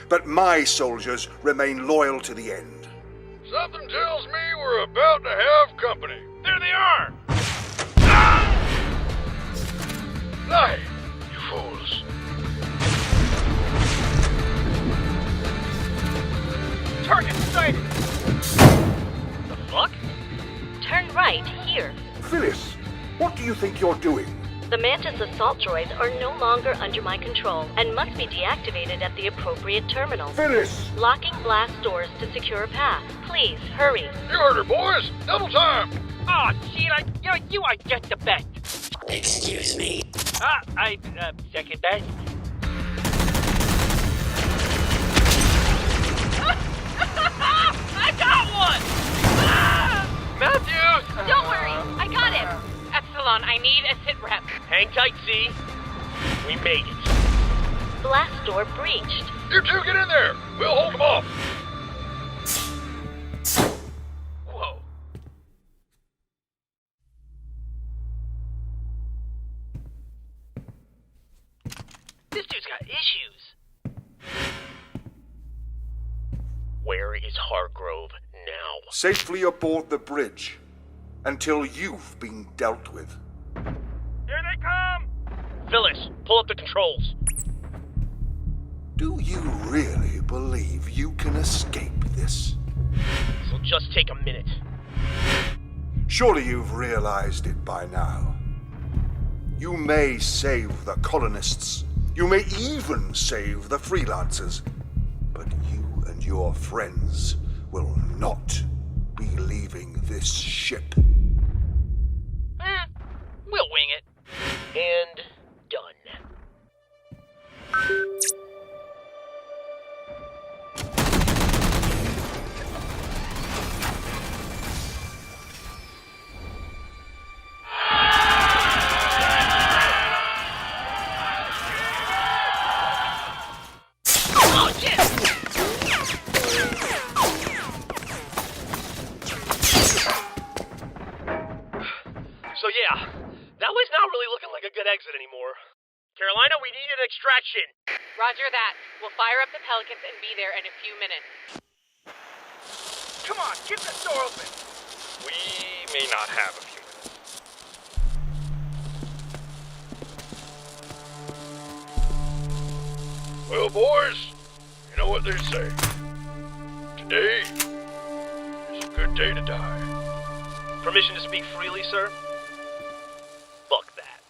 But my soldiers remain loyal to the end. Something tells me we're about to have company. There they are! Lie, you fools. Target sighted! The fuck? Turn right, here. Phyllis, what do you think you're doing? The Mantis assault droids are no longer under my control and must be deactivated at the appropriate terminal. Phyllis! Locking blast doors to secure a path. Please, hurry. You heard her, boys. Double time. Oh, Sheila, you are just the best. Excuse me. I second best. I got one! Matthews! Don't worry, I got him. Epsilon, I need a sit rep. Hang tight, C. We made it. Blast door breached. You two get in there. We'll hold them off. Whoa. This dude's got issues. Where is Hargrove now? Safely aboard the bridge until you've been dealt with. Here they come! Phyllis, pull up the controls. Do you really believe you can escape this? This'll just take a minute. Surely you've realized it by now. You may save the colonists. You may even save the freelancers. But you and your friends will not be leaving this ship. We'll wing it. And done. Oh, shit! So yeah, that way's not really looking like a good exit anymore. Carolina, we need an extraction. Roger that. We'll fire up the Pelicans and be there in a few minutes. Come on, get this door open. We may not have a few minutes. Well, boys, you know what they say. Today is a good day to die. Permission to speak freely, sir? Fuck that.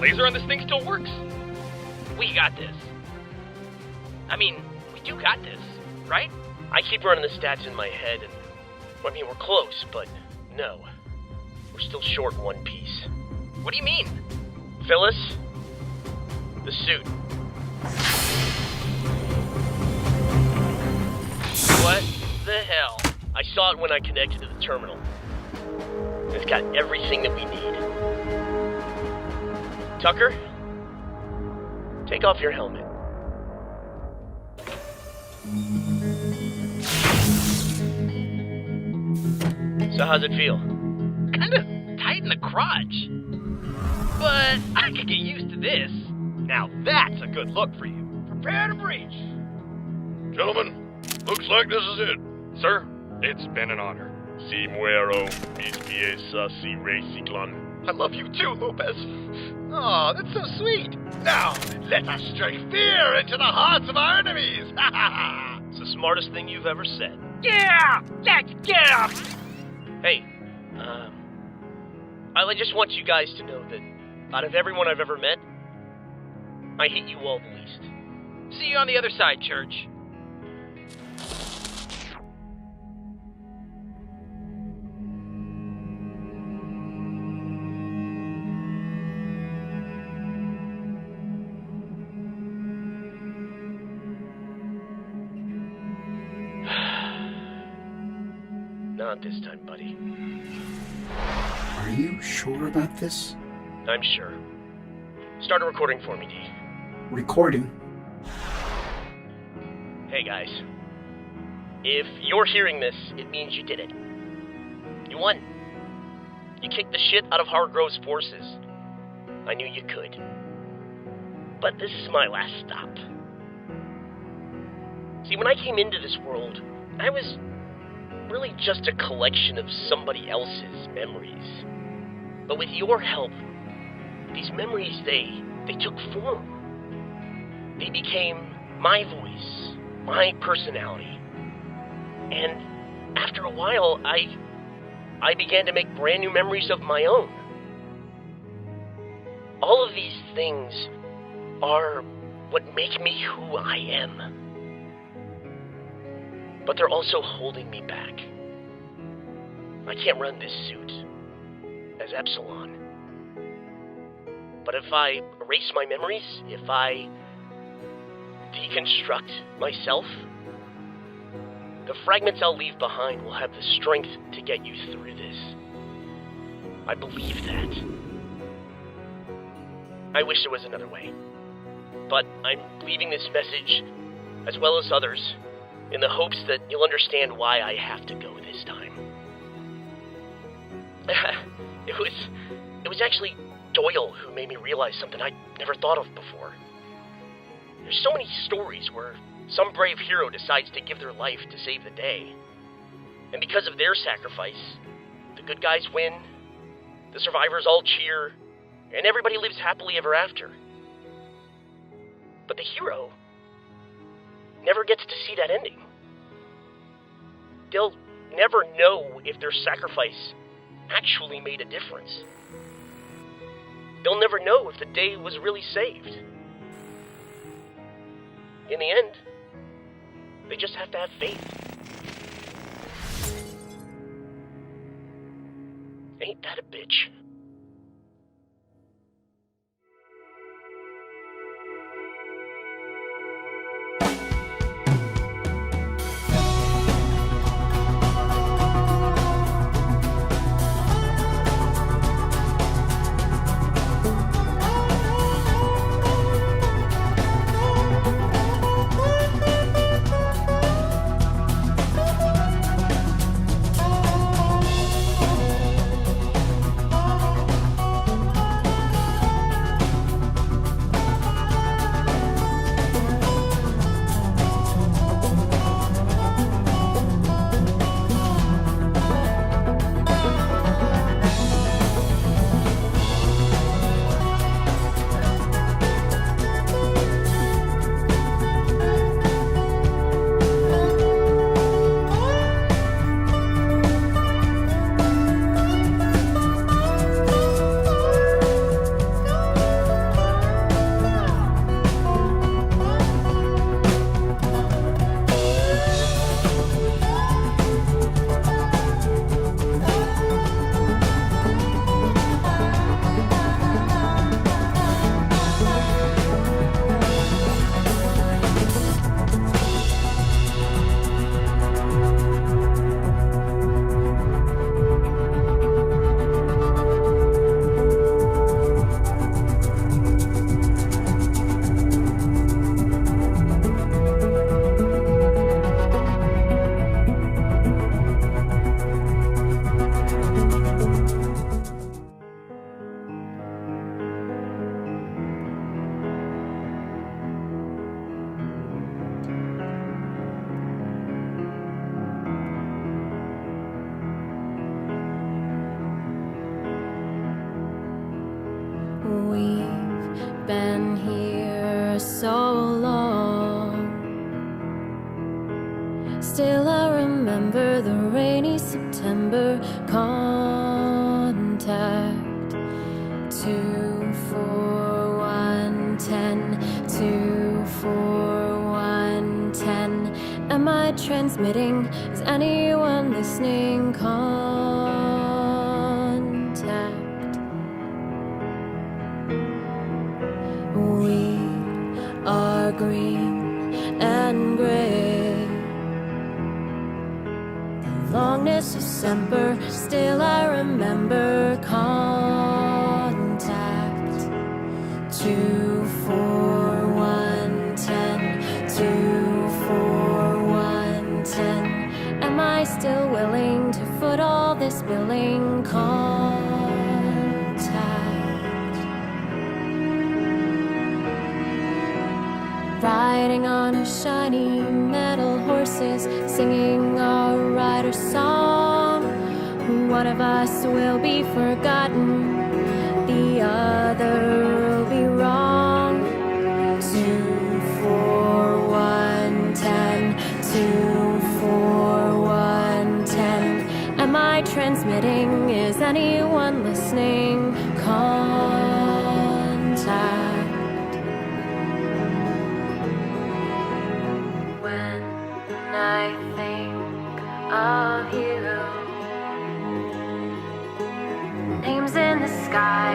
laser on this thing still works. We got this. I mean, we do got this, right? I keep running the stats in my head, and I mean, we're close, but no. We're still short one piece. What do you mean? Phyllis? The suit. What the hell? I saw it when I connected to the terminal. It's got everything that we need. Tucker? Take off your helmet. So how's it feel? Kinda tight in the crotch. But I could get used to this. Now that's a good look for you. Prepare to breach. Gentlemen, looks like this is it. Sir, it's been an honor. Si muero, mis piezas si reciclan. I love you too, Lopez. Oh, that's so sweet. Now, let us strike fear into the hearts of our enemies. It's the smartest thing you've ever said. Yeah! Let's get 'em! Hey, I just want you guys to know that out of everyone I've ever met, I hate you all the least. See you on the other side, Church. Not this time, buddy. Are you sure about this? I'm sure. Start a recording for me, D. Recording? Hey, guys. If you're hearing this, it means you did it. You won. You kicked the shit out of Hargrove's forces. I knew you could. But this is my last stop. See, when I came into this world, I was really just a collection of somebody else's memories. But with your help, these memories, they took form. They became my voice, my personality. And after a while, I began to make brand new memories of my own. All of these things are what make me who I am. But they're also holding me back. I can't run this suit as Epsilon. But if I erase my memories, if I deconstruct myself, the fragments I'll leave behind will have the strength to get you through this. I believe that. I wish there was another way. But I'm leaving this message, as well as others, in the hopes that you'll understand why I have to go this time. It was actually Doyle who made me realize something I'd never thought of before. There's so many stories where some brave hero decides to give their life to save the day. And because of their sacrifice, the good guys win, the survivors all cheer, and everybody lives happily ever after. But the hero never gets to see that ending. They'll never know if their sacrifice actually made a difference. They'll never know if the day was really saved. In the end, they just have to have faith. Ain't that a bitch? so long. Still I remember the rainy September contact. 24110, 24110. Am I transmitting? Is anyone listening? Contact. We are green and gray. The longness of Semper, still I remember contact. 24110, 24110. Am I still willing to foot all this billing? Contact. Riding on our shiny metal horses, singing our rider song. One of us will be forgotten, the other will be wrong. 24110, 24110. Am I transmitting? Is anyone listening? Contact. When I think of you, names in the sky